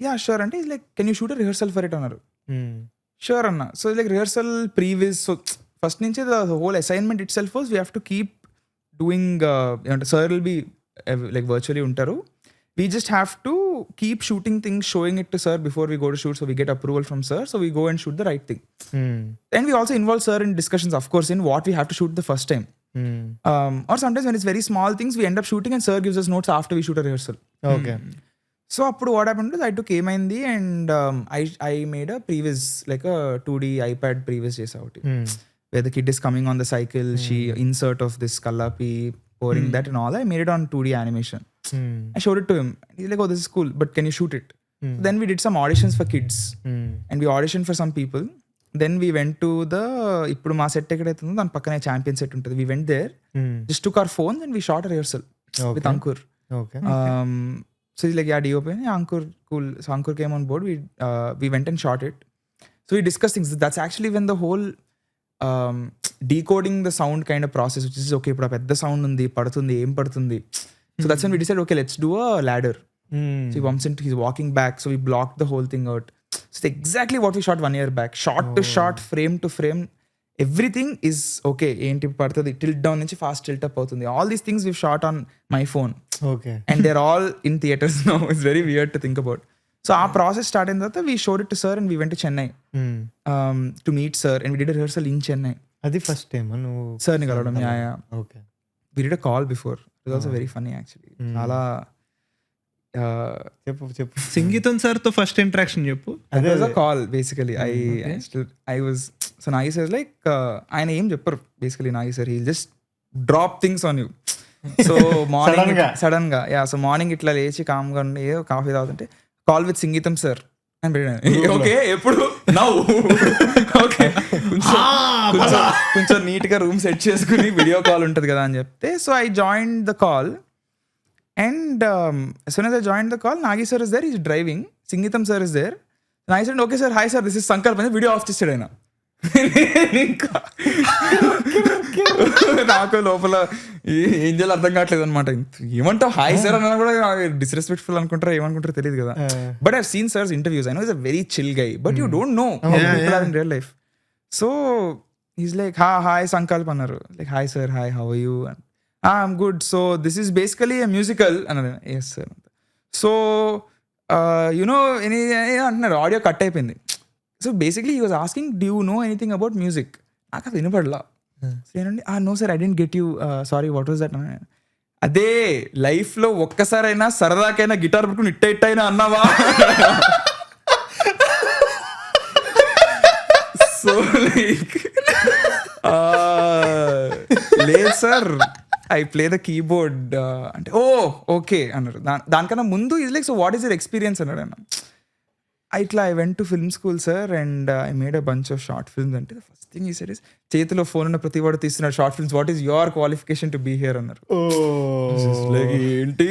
Speaker 3: yeah sure ante he's like, can you shoot a rehearsal for it annaru. Sure anna. So like rehearsal previs, so first nunche the whole assignment itself was we have to keep doing sir will be like virtually untaru, we just have to keep shooting things, showing it to sir before we go to shoot, so we get approval from sir, so we go and shoot the right thing. And we also involve sir in discussions, of course, in what we have to shoot the first time. Or sometimes when it's very small things, we end up shooting and sir gives us notes after we shoot a rehearsal.
Speaker 1: Okay.
Speaker 3: So appudu what happened is I took Emaindi and I made a previs, like a 2D iPad previs chesa outi, where the kid is coming on the cycle, she insert of this kallapi, pouring that and all. I made it on 2D animation. I showed it to him. He's like, oh, this is cool, but can you shoot it? Then we did some auditions for kids, and we auditioned for some people. Then we went to the, ఇప్పుడు మా సెట్ ఎక్కడైతుందో దాని పక్కనే ఛాంపియన్ సెట్ ఉంటుంది. We went there, just took our phones and we shot a rehearsal with Ankur.
Speaker 1: Okay.
Speaker 3: So he's like, yeah, DOP. Yeah, Ankur, cool. So Ankur came on board. We went and shot it. So we discussed things. That's actually when the whole decoding the sound kind of process, which is okay, ఇప్పుడు ఆ పెద్ద సౌండ్ ఉంది, పడుతుంది, ఏం పడుతుంది. So that's when we decided, okay, let's do a ladder. So he bumps into, he's walking back, so we blocked the whole thing out. So it's exactly what we shot 1 year back. Shot to shot, frame to frame, everything is okay. Enti padtadi, tilt down nunchi fast tilt up avutundi. All these things we've shot on my phone.
Speaker 1: Okay.
Speaker 3: And they're all in theaters now. It's very weird to think about. So our process started in that, we showed it to sir and we went to Chennai to meet sir, and we did a rehearsal in Chennai.
Speaker 1: అది ఫస్ట్ టైం నువ్వు
Speaker 3: Sir ni kaladam. Yeah.
Speaker 1: Okay.
Speaker 3: We did a call before. It was also very funny actually. Chala
Speaker 1: చెప్పు
Speaker 2: సంగీతం సార్ తో ఫస్ట్ ఇంటరాక్షన్ చెప్పు.
Speaker 3: That was a call basically. I was so Nagi sir is like ఆయన ఏం చెప్పరు basically. Nagi sir, he'll just drop things on you. So morning sudden ga yeah, so morning itla lechi calm ga unde coffee తాగుతుంటే call with Singeetam sir and okay ఎప్పుడు now okay కొంచెం నీట్ గా రూమ్ సెట్ చేసుకుని వీడియో కాల్ ఉంటుంది కదా అని చెప్తే, so I joined the call and as soon as I joined the call, Nagi sir is there, he's driving, Singeetam sir is there. Nagi said, okay sir, hi sir, this is Sankalp, and video of చేసాడు ఆయన. నాకు లోపల ఏం చేయాలి అర్థం కావట్లేదు అనమాట. ఏమంటావు హాయ్ సార్ అన్నా కూడా డిస్రెస్పెక్ట్ఫుల్ అనుకుంటారా ఏమనుకుంటారో తెలియదు కదా. But I seen sir's interviews, I know is a very chill guy, but you don't know people are in real life. So is like hi Sankalp అన్నారు. Like hi sir, hi how are you? I'm good. So this is basically a musical అన్నారు. Yes sir. So you know any అంటున్నారు. ఆడియో కట్ అయిపోయింది. So basically he was asking, do you know anything about music? నాకు అది వినపడలా. సేనండి no sir, I didn't get you, sorry what was that? అదే లైఫ్లో ఒక్కసారైనా సరదాకైనా గిటార్ పట్టుకుని ఇట్ట అయినా అన్నావా? సో లైక్ లేదు sir, I play the keyboard అంటే ఓ ఓకే అన్నారు. దానికన్నా ముందు is like, so what is your experience అన్నాడు అన్న. ఇట్లా I went to film school sir and I made a bunch of short films. అంటే the first thing he said is, చేతిలో ఫోన్ ఉన్న ప్రతి వాడు తీస్తున్నాడు short films, what is your qualification to be here అన్నారు. లైక్ ఏంటి,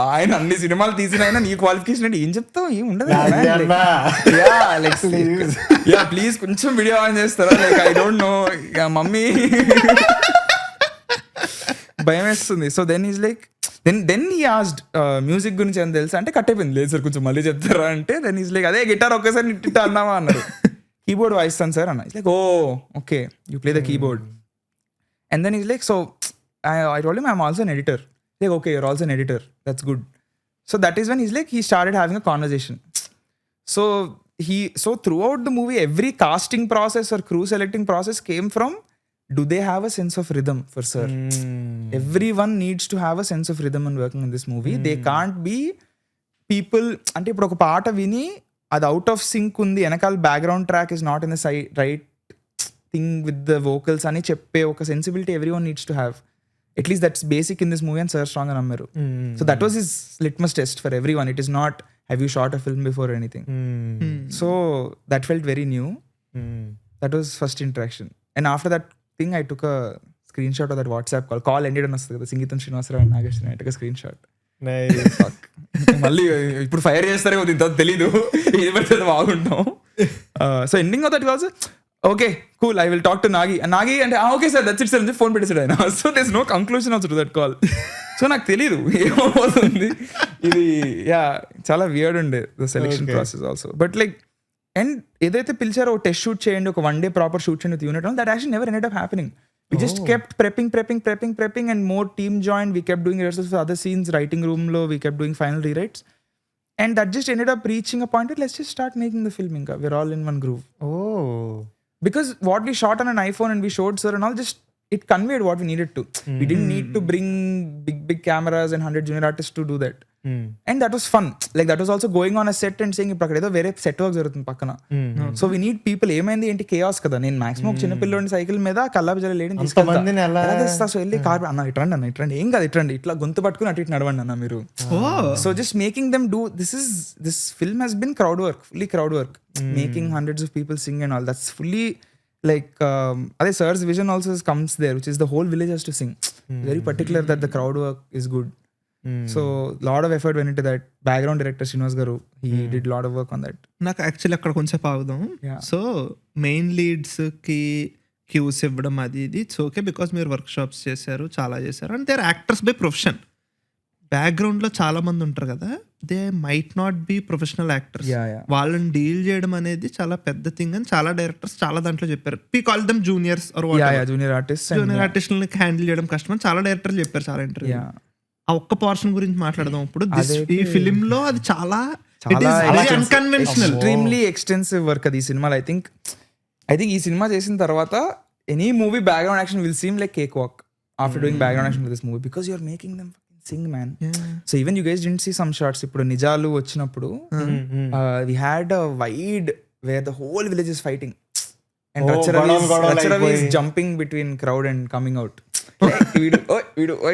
Speaker 3: ఆయన అన్ని సినిమాలు తీసిన ఆయన నీ క్వాలిఫికేషన్ అంటే ఏం చెప్తావు, ఏం ఉండదు. యా ప్లీజ్ కొంచెం వీడియో ఆన్ చేస్తారా, like I don't know mummy. భయం వేస్తుంది. So then is like then he asked music గురించి అని తెలుసా అంటే కట్టయిపోయింది, లేదు సార్ కొంచెం మళ్ళీ చెప్తారా అంటే దెన్ ఈజ్ లైక్ అదే గిటార్ ఒక్కసారి ఇట్లా అన్నావా అన్నారు. కీబోర్డ్ వాయిస్తాను సార్ అన్న. Like oh okay you play the keyboard. And then is like so I told him I'm also an editor. Like okay, you're also an editor, that's good. So that is when he's like he started having a conversation. So throughout the movie every casting process or crew selecting process came from do they have a sense of rhythm for sir. Everyone needs to have a sense of rhythm and working in this movie. They can't be people అంటే ఇప్పుడు ఒక పాట విని అది అవుట్ ఆఫ్ సింక్ ఉంది, వెనకాల background track is not in the right thing with the vocals అని చెప్పే ఒక sensibility everyone needs to have. At least that's basic in this movie and sir strong and ammeru. So that was his litmus test for everyone. It is not have you shot a film before or anything. So that felt very new. That was first interaction. And after that thing I took a screenshot of that WhatsApp call ended on the Singeetam and Nag Ashwin. I took a screenshot.
Speaker 1: Nice.
Speaker 3: మళ్ళీ ఇప్పుడు ఫైర్ చేస్తారేమో ఇంత తెలీదు, ఇది పడితే బాగుంటాం. So ending of that was okay cool I will talk to Nagi అంటే okay sir that's it sir అని ఫోన్ పెట్టేసాడు ఆయన. So there is no conclusion also to that call. సో నాకు తెలీదు ఏమవుతుంది ఇది. యా చాలా వియర్డ్ ఉండే the selection process also. But like and ఏదైతే పిలిచారో టెస్ట్ షూట్ చేయండి, ఒక 1 day ప్రాపర్ షూట్ చేయండి with unit, that actually never ended up happening. We just kept prepping and more team joined. We kept doing rehearsals for other scenes, writing room lo we kept doing final rewrites, and that just ended up reaching a point that let's just start making the film. Inka we're all in one groove. Because what we shot on an iPhone and we showed sir and all, just it conveyed what we needed to. We didn't need to bring big cameras and 100 junior artists to do that. And that was fun. Like that was also going on a set and saying ఇప్పుడు అక్కడ ఏదో వేరే సెట్ వర్క్ జరుగుతుంది పక్కన. So we need people. ఏమైంది ఏంటి కేయాస్ కదా. నేను మాక్సిమం చిన్న పిల్లోని సైకిల్ మీద కల్లాపు జల లేడీ తీసుకెళ్తా. సో వెళ్ళి కార్ అన్న ఇట్రండి ఏం కాదు ఇట్రండి ఇట్లా గొంతు పట్టుకుని అటు ఇటు నడవండి అన్న మీరు. So just making them do this film he's been crowd work, fully crowd work, making hundreds of people sing and all. That's fully like అదే sir's vision also comes there, which is the whole village has to sing. Very particular that the crowd work is good. So lot of effort went into that. Background director Srinivas garu, he did lot of work on that.
Speaker 2: నాకు యాక్చువల్లీ అక్కడ కొంచెం ఆగుదాం. సో మెయిన్ లీడ్స్ కి క్యూస్ ఇవ్వడం అది ఇది ఇట్స్ ఓకే బికాస్ మీరు వర్క్ షాప్స్ చేశారు, చాలా చేశారు and they are actors by profession. Background లో చాలా మంది ఉంటారు కదా, they might not be professional actors. వాళ్ళని డీల్ చేయడం అనేది చాలా పెద్ద థింగ్ అని చాలా డైరెక్టర్స్ చాలా దాంట్లో చెప్పారు. We call them juniors or
Speaker 3: junior
Speaker 2: ఆర్టిస్టులని హ్యాండిల్ చేయడం కష్టం అని చాలా డైరెక్టర్లు చెప్పారు చాలా ఇంటర్వ్యూ. ఆ ఒక్క పోర్షన్ గురించి మాట్లాడదాం ఇప్పుడు. ఈ ఫిలిం లో అది చాలా అన్కన్వెన్షనల్,
Speaker 3: ఎక్స్ట్రీమ్లీ ఎక్స్టెన్సివ్ వర్క్ అది ఈ సినిమాలో. ఐ థింక్ ఈ సినిమా చేసిన తర్వాత any movie background action will seem like cakewalk after doing background action for this movie because you are making them sing man. So even you guys didn't see some shots ఇప్పుడు నిజాలు వచ్చినప్పుడు we had a wide where the whole village is fighting and Racharavi is jumping between crowd and coming out like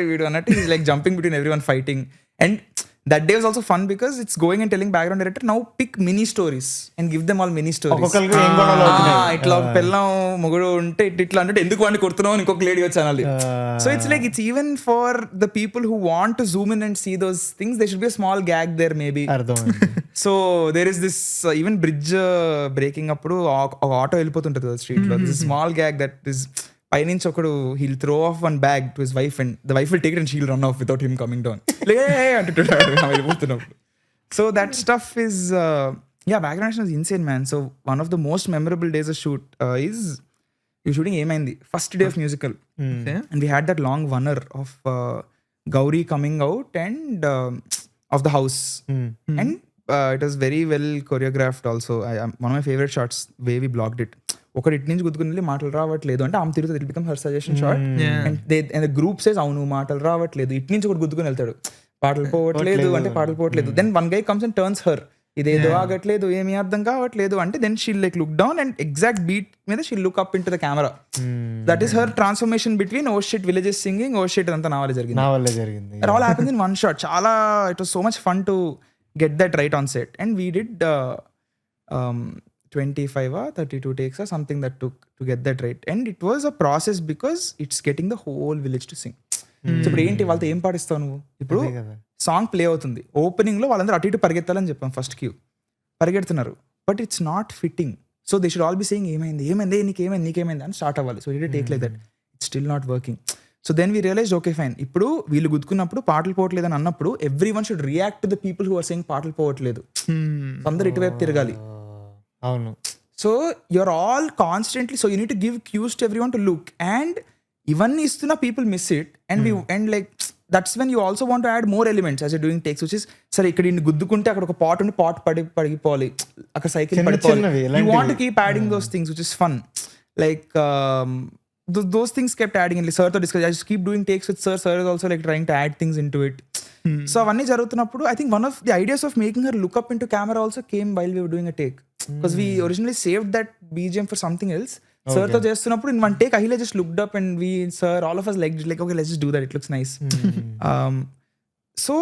Speaker 3: video annattu he's like jumping between everyone fighting. And that day was also fun because it's going and telling background director now pick mini stories and give them all mini stories. ఇట్లా పెళ్ళం మొగుడు ఉంటే ఇట్లా అంటే ఎందుకు వాడిని కొడుతున్నావు ఇంకొక లేడీ వచ్చానాలి. So it's like it's even for the people who want to zoom in and see those things they should be a small gag there maybe. So there is this even bridge breaking అప్పుడు ఒక ఆటో వెళ్ళిపోతుంటది కదా స్ట్రీట్ లో, this small gag that is పైనుంచి ఒకడు he'll throw off one bag to his wife and the wife will take it and she will run of without him coming down వెళ్ళిపోతున్నప్పుడు. So that stuff is background action is insane man. So one of the most memorable days of shoot is you shooting ఏమైంది first day of musical and we had that long oner of Gauri coming out and of the house and it was very well choreographed also. One of my favorite shots way we blocked it. ఒకటి ఇటు నుంచి గుద్దుకుని మాటలు రావట్లేదు అంటే ఆమె తిరుగుతుంది, it become her suggestion shot and group says అవును మాటలు రావట్లేదు, ఇటు నుంచి ఒకటి గుద్దుకుని వెళ్తాడు పాటలు పోవట్లేదు అంటే పాటలు పోవట్లేదు. Then one guy comes and turns her ఇదేదో ఆగట్లేదు ఏమీ అర్థం కావట్లేదు అంటే then she like look down and exact beat మీద she look up in to the camera. That is her transformation between oh shit villages singing oh shit అంతా నా వల్ల జరిగింది. It all happened in one shot. చాలా it was so much fun to get that right on set and we did 25 or 32 takes or something that took to get that right and it was a process because it's getting the whole village to sing. So ఇప్పుడు ఏంటి వాళ్ళతో ఏం పాటిస్తావు నువ్వు, ఇప్పుడు సాంగ్ ప్లే అవుతుంది ఓపెనింగ్ లో వాళ్ళందరూ అటు ఇటు పరిగెత్తాలని చెప్పాం ఫస్ట్ క్యూ పరిగెడుతున్నారు but it's not fitting. So they should all be saying ఏమైంది నీకేమైంది అని స్టార్ట్ అవ్వాలి. So it take like that it's still not working. So then we realize okay fine, ఇప్పుడు వీళ్ళు గుద్దుకున్నప్పుడు పాటలు పోవట్లేదు అని అన్నప్పుడు everyone should react to the people who are saying పాటలు పోవట్లేదు. అందరు ఇటువైపు తిరగాలి.
Speaker 1: అవును.
Speaker 3: So you're all constantly, so you need to give cues to every one to look, and ఇవన్నీ ఇస్తున్న people miss it, and like that's when you also want to add more elements as doing takes, which is సరే ఇక్కడ ఇన్ని గుద్దుకుంటే అక్కడ ఒక పాట్ ఉండి పాట్ పడిపోవాలి, అక్కడ సైకిల్ పడిపోవాలి. You want to keep adding those things which is fun. Like those things kept adding, and sir to discuss, I just keep doing takes with sir is also like trying to add things into it. So avanni jarugutunnappudu I think one of the ideas of making her look up into camera also came while we were doing a take, because we originally saved that BGM for something else. Sir to chestunnappudu in one take Ahila just looked up and we, sir, all of us like okay, let's just do that, it looks nice. So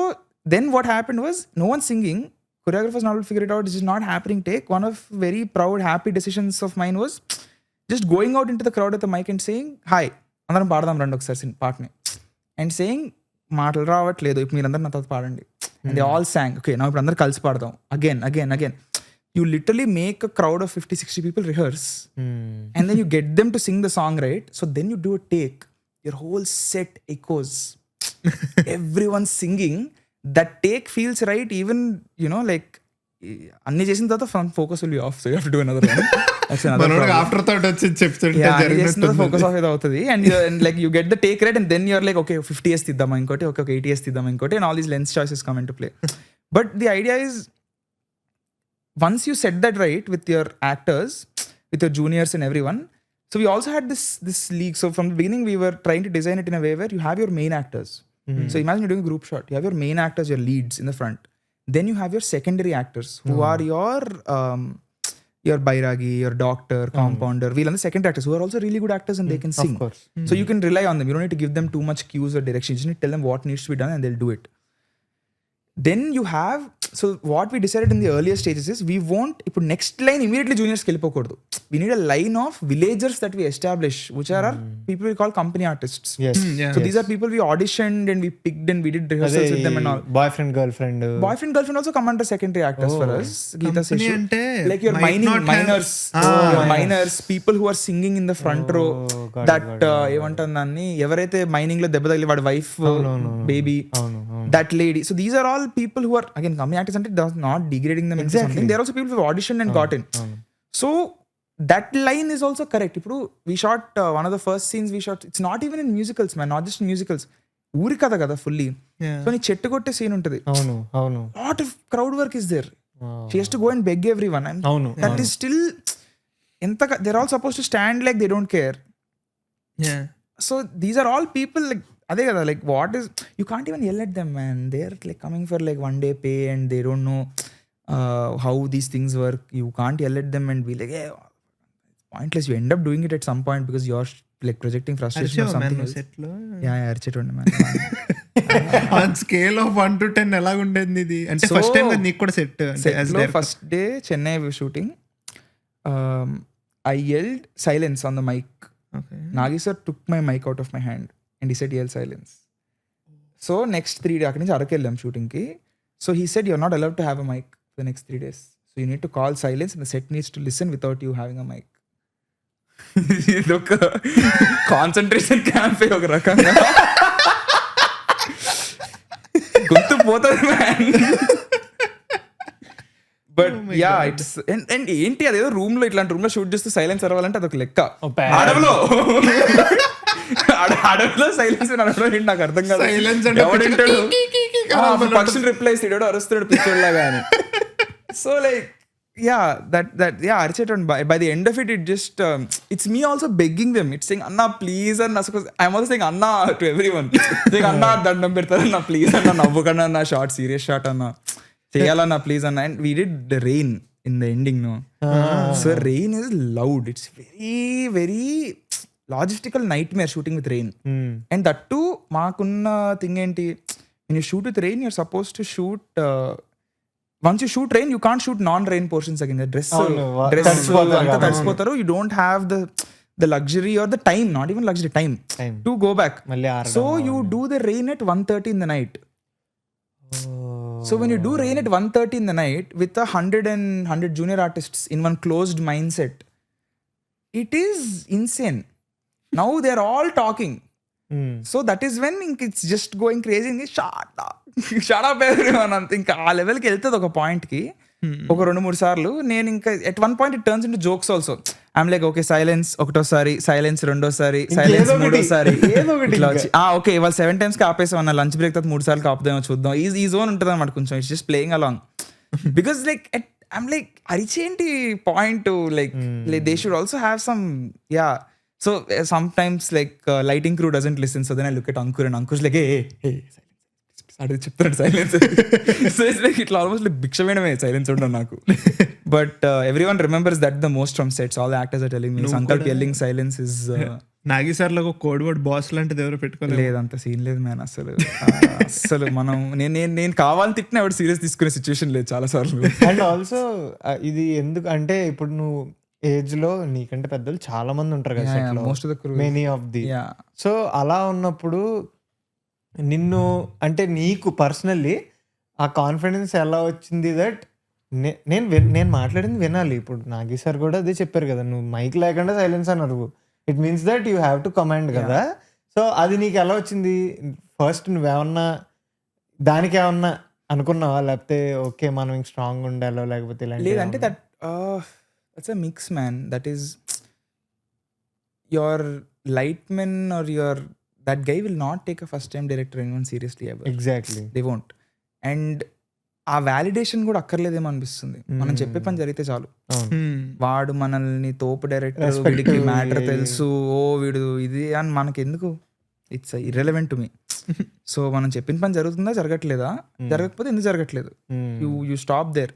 Speaker 3: then what happened was no one singing, choreographers not able to figure it out, this is not happening take. One of very proud happy decisions of mine was just going out into the crowd with the mic and saying, hi, అందరం పాడదాం రండి ఒకసారి పాటని, అండ్ సేయింగ్ మాటలు రావట్లేదు ఇప్పుడు మీరందరూ నాతో పాడండి, and they all song. Okay, నా ఇప్పుడు అందరూ కలిసి పాడదాం again. You literally make a crowd of 50-60 people rehearse, and then you get them to sing the song, right? So then you do a take, your whole set echoes, everyone singing, that take feels right, even, you know, like అన్ని చేసిన తర్వాత front focus will be off, so you have to do another one.
Speaker 2: Afterthought వచ్చి చెప్తుంటే
Speaker 3: ఫోకస్ ఆఫ్ అవుతుంది, and like you get the take right, and then you're like okay 50s తీద్దామా ఇంకోటి, ఓకే 80s తీద్దామా ఇంకోటి, and all these lens choices come into play. But the idea is once you set that right with your actors, with your juniors and everyone, so we also had this league. So from the beginning we were trying to design it in a way where you have your main actors. So imagine you're doing a group shot, you have your main actors, your leads in the front, then you have your secondary actors who are your bairagi, your doctor, compounder, we'll the secondary actors who are also really good actors and they can sing.
Speaker 1: Of course.
Speaker 3: So you can rely on them, you don't need to give them too much cues or direction, you just need to tell them what needs to be done and they'll do it. Then you have, so what we decided in the earlier stages is we won't, ఇప్పుడు నెక్స్ట్ లైన్ ఇమీడియట్లీ జూనియర్స్కి వెళ్ళిపోకూడదు. We need a line of villagers that we establish, which are our people we call company artists.
Speaker 1: Yes.
Speaker 3: So these are people we auditioned and we picked and we did rehearsals with them and all.
Speaker 1: Boyfriend girlfriend also come under secondary actors for us. Geetha
Speaker 2: Company ante
Speaker 3: like your miners, people who are singing in the front row, that ఏమంటారు దాన్ని, ఎవరైతే మైనింగ్ లో దెబ్బ తగిలి వాడి wife baby, that lady. So these are all people who are again company actors, and not degrading them into something. They are also people who have auditioned and got in. So that line is also correct. Ippudu we shot one of the first scenes we shot, it's not even in musicals man, not just in musicals, ఊరి కథ కదా fully. So నీ చెట్టు కొట్టే సీన్ ఉంటది, అవును lot of crowd work is there. She has to go and beg everyone, and that is still enta, they're all supposed to stand like they don't care. So these are all people like అదే కదా, like what is, you can't even yell at them man, they're like coming for like one day pay and they don't know how these things work. You can't yell at them and be like, hey, pointless. You end up doing it at some point because you're like projecting frustration or something else. అరిచేటోండి man.
Speaker 2: On scale of 1 to 10 ఎలా ఉండేది ఇది అంటే ఫస్ట్ టైం నీకు కూడా సెట్ అంటే
Speaker 3: first day Chennai shooting, I yelled silence on the mic.
Speaker 2: Okay.
Speaker 3: Nagi sir took my mic out of my hand and he said yell silence. So next 3 days అక్కడి నుంచి అరకు వెళ్ళాం షూటింగ్ కి. So he said you're not allowed to have a mic for the next 3 days. So you need to call silence and the set needs to listen without you having a mic. ఇదొక కాన్సంట్రేషన్ క్యాంప్ ఒక రకంగా గుర్తు పోతుంది man. But yeah it's and ఏంటి అదేదో రూమ్ లో ఇట్లాంటి రూమ్ లో షూట్ చేస్తూ సైలెన్స్ అరవాలంటే అదొక లెక్క. అడవిలో సైలెన్స్ అడవడం నాకు అర్థం కాదు. ఎవడంటాడు పక్షులు రిప్లై ఇస్తాడు అరుస్తాడు పిచ్చోళ్ళగా అని. సో లైక్ అరిచేటండి. By the end of it, it's me also begging them. It's saying, Anna, please, Anna. I'm also saying Anna to everyone. Saying, Anna, dandam pedtara, Anna, please, Anna, navvukana, Anna, short, serious shot, Anna. Cheyalana, please, Anna. And we did the rain in the ending, no? So rain is loud. It's very, very logistical nightmare shooting with rain. And that too, maakunna thing enti, when you shoot with rain, you're supposed to shoot... once you shoot rain, you can't shoot non-rain portions again. The dress anta tadisipotaru. You don't have the luxury or the time, not even luxury, time to go back. So you do the rain at 1:30 in the night. So when you do rain at 1:30 in the night with 100 junior artists in one closed mindset, it is insane. Now they're all talking. So that is when ఇంక it's just going crazy short up everyone అంత ఇంకా ఆ లెవెల్కి వెళ్తుంది ఒక పాయింట్కి. ఒక 2-3 సార్లు నేను ఇంకా at one point it turns into jokes also. I'm like okay silence ఒకటోసారి, సైలెన్స్ రెండోసారి, సైలెన్స్ మూడోసారి, ఇట్లా వచ్చి ఓకే ఇవాళ 7 times ఆపేసాం అన్న, లంచ్ బ్రేక్ తర్వాత 3 సార్లు ఆపుదామో చూద్దాం, ఈ జోన్ ఉంటుంది అనమాట కొంచెం. It's just playing along because like I'm like అరిచేంటి point like they should also have some so sometimes like lighting crew doesn't listen, so then I look at Ankur and Ankur's like hey అడిగి చెప్తాడు సైలెన్స్. సో ఇట్స్ లైక్ ఇట్లా ఆల్మోస్ట్ లైక్ భిక్ష వేయడమే సైలెన్స్ ఉండడం నాకు. But everyone remembers that the most from sets. All the actors are telling me Sankalp yelling silence is
Speaker 2: నాగి సార్ లో కోడ్ వర్డ్ బాస్ లాంటిది ఎవరు పెట్టుకోలేదు.
Speaker 3: లేదు అంత సీన్ లేదు మ్యాన్ అసలు మనం నేను కావాలని తిట్టిన ఎవరు సీరియస్ తీసుకునే సిచ్యువేషన్ లేదు చాలా సార్లు.
Speaker 1: అండ్ ఆల్సో ఇది ఎందుకు అంటే ఇప్పుడు నువ్వు ఏజ్ లో నీకంటే పెద్దలు చాలా మంది ఉంటారు కదా set లో,
Speaker 3: most of the crew,
Speaker 1: many of the. So అలా ఉన్నప్పుడు నిన్ను అంటే నీకు పర్సనల్లీ ఆ కాన్ఫిడెన్స్ ఎలా వచ్చింది దట్ నేను మాట్లాడింది వినాలి. ఇప్పుడు నాగి సార్ కూడా అదే చెప్పారు కదా, నువ్వు మైక్ లేకుండా సైలెన్స్ అన్నారు, it means that you have to command కదా. సో అది నీకు ఎలా వచ్చింది? ఫస్ట్ నువ్వేమన్నా దానికి ఏమన్నా అనుకున్నావా, లేకపోతే ఓకే మనం ఇంక స్ట్రాంగ్ ఉండాలో లేకపోతే
Speaker 3: లేదంటే that's a mix man. That is your lightman or that guy will not take a first time director anyone seriously ever.
Speaker 1: Exactly.
Speaker 3: They won't. And ఆ వ్యాలిడేషన్ కూడా అక్కర్లేదేమో అనిపిస్తుంది. మనం చెప్పే పని జరిగితే చాలు, వాడు మనల్ని తోపు డైరెక్టర్, వీడికి మ్యాటర్ తెలుసు, వీడు ఇది అని మనకి ఎందుకు, it's irrelevant to me. So మనం చెప్పిన పని జరుగుతుందా జరగట్లేదా, జరగకపోతే ఎందుకు జరగట్లేదు, you stop there.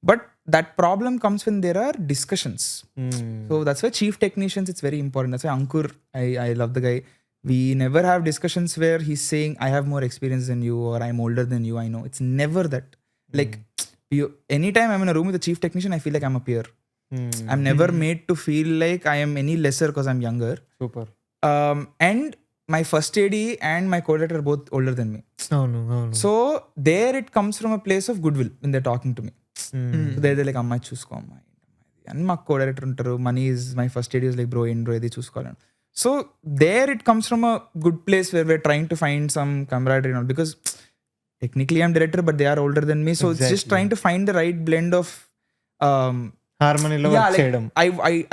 Speaker 3: But that problem comes when there are discussions. So that's why chief technicians, it's very important. That's why Ankur, I love the guy. We never have discussions where he's saying I have more experience than you or I'm older than you, I know. It's never that. Like anytime I'm in a room with a chief technician, I feel like I'm a peer. I'm never made to feel like I am any lesser because I'm younger.
Speaker 1: Super.
Speaker 3: And my first AD and my co-director are both older than me. So there it comes from a place of goodwill when they're talking to me. So they're like అమ్మాయి చూసుకో అమ్మాయి అని. మాకు కో డైరెక్టర్ ఉంటారు, Mani is my first AD is like bro ఇది చూసుకోవాలని. So there it comes from a good place where where trying to find some camaraderie and all, because technically I'm director but they are older than me, so it's just trying to find the right blend of
Speaker 1: harmony lo work cheyadam.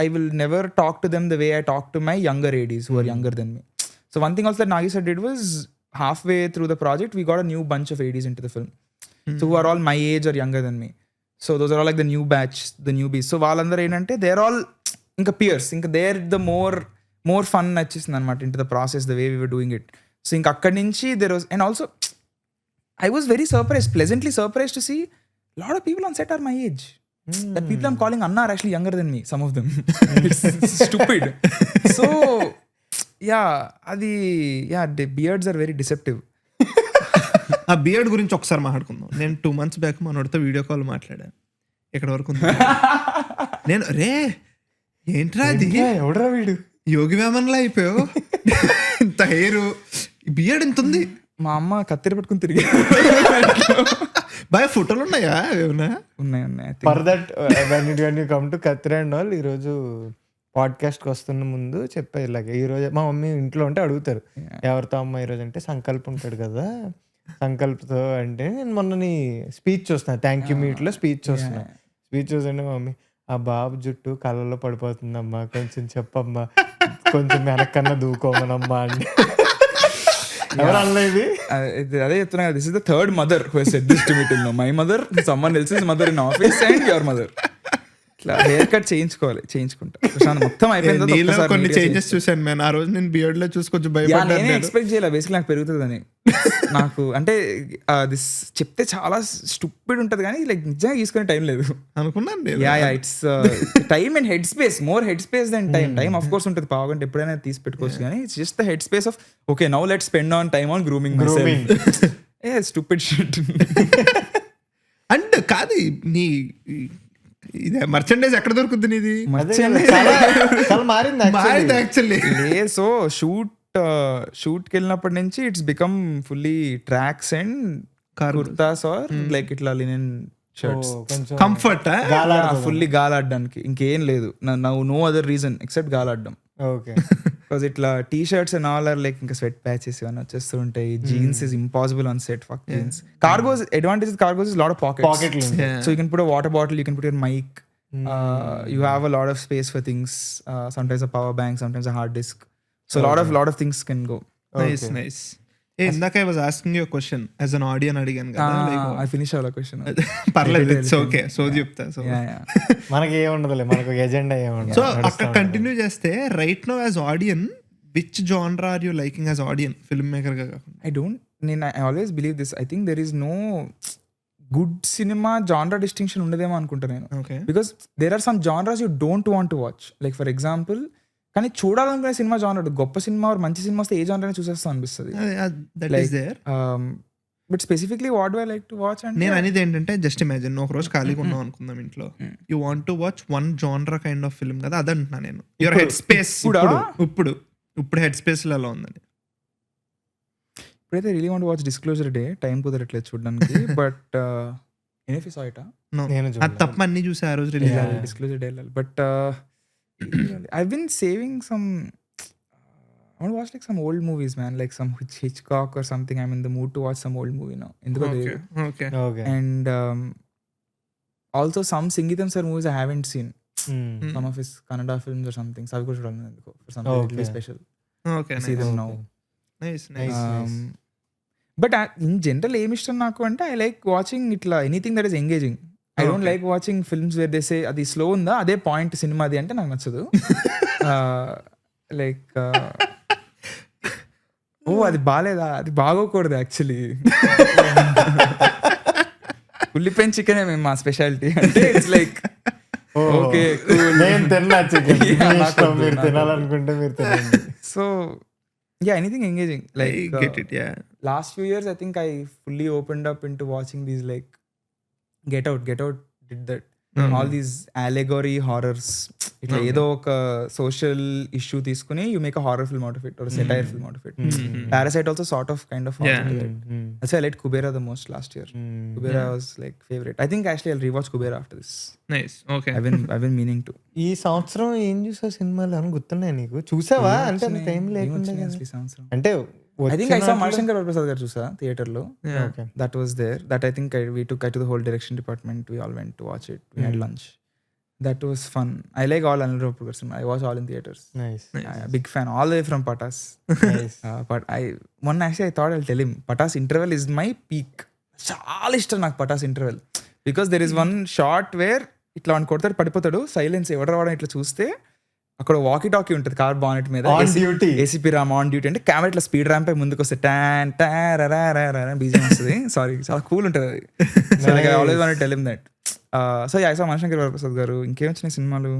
Speaker 3: I will never talk to them the way I talk to my younger ADs who are younger than me. So one thing also that Nagi sir did was halfway through the project we got a new bunch of ADs into the film, so who are all my age or younger than me. So those are all like the new batch, the newbies. So వాళ్ళందరూ ఏంటంటే they're all ఇంకా peers, ఇంకా they're the more fun వచ్చేసింది అనమాట into the process, the way we were doing it. So ఇంకా అక్కడి నుంచి there was, and also I was very surprised, pleasantly surprised to see a lot of people on set are my age. That people I'm calling Anna are actually younger than me, some of them. It's stupid. So అది the beards are very deceptive.
Speaker 2: ఆ బియర్డ్ గురించి ఒకసారి మాట్లాడుకుందాం. నేను 2 months బ్యాక్ మనోడితో వీడియో కాల్ మాట్లాడాను. ఇక్కడ వరకు నేను రే ఏంట్రా అది,
Speaker 1: ఎవడరా వీడు,
Speaker 2: యోగి వేమన్లా అయిపోయావు, ఇంత హెయిర్, బియర్డ్ ఇంత ఉంది.
Speaker 3: మా అమ్మ కత్తెర పట్టుకుని తిరిగి
Speaker 2: బాగా ఫోటోలు ఉన్నాయా?
Speaker 3: ఉన్నాయి.
Speaker 1: For that when you come to Kathalu and all, ఈరోజు పాడ్కాస్ట్కి వస్తున్న ముందు చెప్పే ఇలాగే, ఈరోజు మా మమ్మీ ఇంట్లో ఉంటే అడుగుతారు ఎవరితో అమ్మ ఈరోజు అంటే సంకల్ప్ ఉంటాడు కదా, సంకల్ప్తో అంటే నేను మొన్న నీ స్పీచ్ చూస్తున్నా, థ్యాంక్ యూ మీట్లో స్పీచ్ చూస్తున్నా. స్పీచ్ చూసండి మమ్మీ ఆ బాబు జుట్టు కళ్ళలో పడిపోతుందమ్మా, కొంచెం చెప్పమ్మా, కొంచెం వెనక్కన్నా దూకోమనమ్మా అని. ఎవరు అనలేదు?
Speaker 3: అదే చెప్తున్నా, this is the third mother who has said this to me till now. My mother, someone else's mother in office and your mother. ఇట్లా హెయిర్ కట్ చేయించుకుంటా మొత్తం అయిపోయింది.
Speaker 2: కొన్ని చేంజెస్ చూసాను నేను ఆ రోజు, నేను బియర్డ్ లో చూసి కొంచెం భయపడ్డాను.
Speaker 3: నేను ఎక్స్పెక్ట్ చేయలేదు బేసిక్లీ నాకు పెరుగుతుందని. నాకు అంటే దిస్ చెప్తే చాలా స్టూపిడ్ ఉంటుంది కానీ లైక్ నిజంగా తీసుకునే టైం లేదు
Speaker 2: అనుకున్నాను.
Speaker 3: It's time and head space, more head space then time of course ఉంటుంది, పావుగంట ఎప్పుడైనా తీసి పెట్టుకోవచ్చు, కానీ it's just the head space of okay now let's spend on time on grooming stupid shit.
Speaker 2: And కాదు నీ ఇదే మర్చెండైజ్ ఎక్కడ దొరుకుద్ది నీది?
Speaker 1: చాలా మారింది
Speaker 2: యాక్చువల్లీ.
Speaker 3: సో షూట్కి వెళ్ళినప్పటి నుంచి it's become fully tracks and kurtas are like ఇట్లా లినెన్ షర్ట్స్,
Speaker 2: కంఫర్ట్
Speaker 3: ఫుల్లీ గాలాడడానికి ఇంకేం లేదు, నో అదర్ రీజన్ ఎక్సెప్ట్ గాలాడడం.
Speaker 1: ఓకే.
Speaker 3: బికాజ్ ఇట్లా T shirts and all are like ఇంకా స్వెట్ ప్యాచెస్ ఇవన్నీ వచ్చేస్తూ ఉంటాయి. Jeans is impossible on set. Fuck jeans. Cargos advantage cargos is lot of pockets.
Speaker 1: పాకెట్లు ఉంటాయి.
Speaker 3: So you can put a water bottle, you can put your mic. You have a lot of space for things. Sometimes a power bank, sometimes a hard disk. So lot of things can go.
Speaker 2: Nice. ఇందాక I was asking you question as an audience అడిగాను కదా.
Speaker 3: I finished all the question.
Speaker 2: పర్లేదు, ఇట్స్ ఓకే. సోది చెప్తా. సో
Speaker 1: మనకి ఏముండదులే, మనకు ఎజెండా ఏముండదు.
Speaker 2: సో అక్కడ కంటిన్యూ చేస్తే right no as audience which genre are you liking as audience, filmmaker గా కాకుండా?
Speaker 3: I always believe this. I think there is no good cinema genre distinction ఉండదేమో అనుకుంటా నేను.
Speaker 2: Okay.
Speaker 3: Because there are some genres you don't want to watch. Like for example, కానీ చూడాలనుకునే సినిమా జానర్, గొప్ప సినిమా మంచి సినిమా వస్తే ఏ జానర్ చూసేస్తా అనిపిస్తుంది.
Speaker 2: That is there.
Speaker 3: But specifically what do I like to watch అంటే
Speaker 2: నేను అనేది ఏంటంటే జస్ట్ ఇమాజిన్ ఒక రోజు ఖాళీగా ఉన్నాం అనుకుందాం ఇంట్లో. You want to watch one genre kind of film కదా, అదంటున్నా నేను. యువర్ హెడ్ స్పేస్ ఇప్పుడు హెడ్ స్పేస్ లలో ఉందని.
Speaker 3: ఇప్పుడైతే really want watch disclosure day, time కుదరట్లేదు చూడడానికి. బట్ ఎనీఫ్ సాw it.
Speaker 2: అది తప్ప అన్ని చూసి ఆ రోజు రిలీజ్ అయ్యాలి.
Speaker 3: డిస్క్లోజర్ డే వెళ్ళాలి. But I've been saving some. I want to watch like some old movies, man. Like some Hitchcock or something. I'm in the mood to watch some old movie now.
Speaker 2: Okay.
Speaker 3: And also some Singeetam sir movies I haven't seen. Some of his Kannada films or something. So I've got to run for something really special.
Speaker 2: Okay.
Speaker 3: See them now.
Speaker 2: Nice.
Speaker 3: But in general, ఏమి ఇష్టం నాకు అంటే I like watching itla anything that is engaging. I don't like watching films where they say అది స్లో ఉందా అదే పాయింట్ సినిమాది అంటే నాకు నచ్చదు. లైక్ అది బాగాలేదా, అది బాగోకూడదు యాక్చువల్లీ. ఉల్లిపాయ చికెన్ మేము మా స్పెషాలిటీ అంటే ఇట్స్ లైక్ ఓకే
Speaker 1: నేను తిన్నా చికెన్, మీరు తినాలనుకుంటే మీరు తినండి.
Speaker 3: So yeah, anything engaging. Like
Speaker 2: get it. Yeah.
Speaker 3: Last few years I think I fully opened up into watching these like Get Out did that. All these allegory horrors. ఇట్లా ఏదో ఒక సోషల్ ఇష్యూ తీసుకుని you make a horror film out of it or satire film out of it. Parasite also sort of kind of that's why I liked Kubera the most last year. Kubera was like favorite. I think actually I'll rewatch Kubera after this.
Speaker 2: Nice. Okay.
Speaker 3: I've been meaning to.
Speaker 1: ఈ సంవత్సరం ఏం చూసావు సినిమాలు అని గుర్తున్నాయి నీకు? చూసావా అంటే అంత టైం లేకుండా అంటే
Speaker 3: I think I saw Shankar Prasad garu chusa theater lo.
Speaker 1: Okay.
Speaker 3: That was there. That I think we took to the whole direction department. We all went to watch it. We had lunch. That was fun. I like all Anil Raupurkar cinema. I watch all in theaters.
Speaker 1: Nice.
Speaker 3: Big fan all the way from Patas.
Speaker 1: Nice.
Speaker 3: But I thought I'll tell him Patas interval is my peak. Chaala ishtam నాకు Patas interval. Because there is one shot where ఇట్లా అని కొడతాడు పడిపోతాడు, సైలెన్స్ ఎవడ రావడం ఇట్లా చూస్తే అక్కడ వాకీ టాకీ ఉంటుంది కార్ బానెట్ మీద, ఏసీపీ రామ్ ఆన్ డ్యూటీ అంటే కెమెరా ఇట్లా స్పీడ్ ర్యాంప్ అయి ముందుకు వస్తే టాన్ బీజం వస్తుంది. సారీ, చాలా కూల్ ఉంటుంది అది. So like I always want to tell him that. So I saw Manishankar Prasad గారు. ఇంకేం వచ్చినాయి సినిమాలు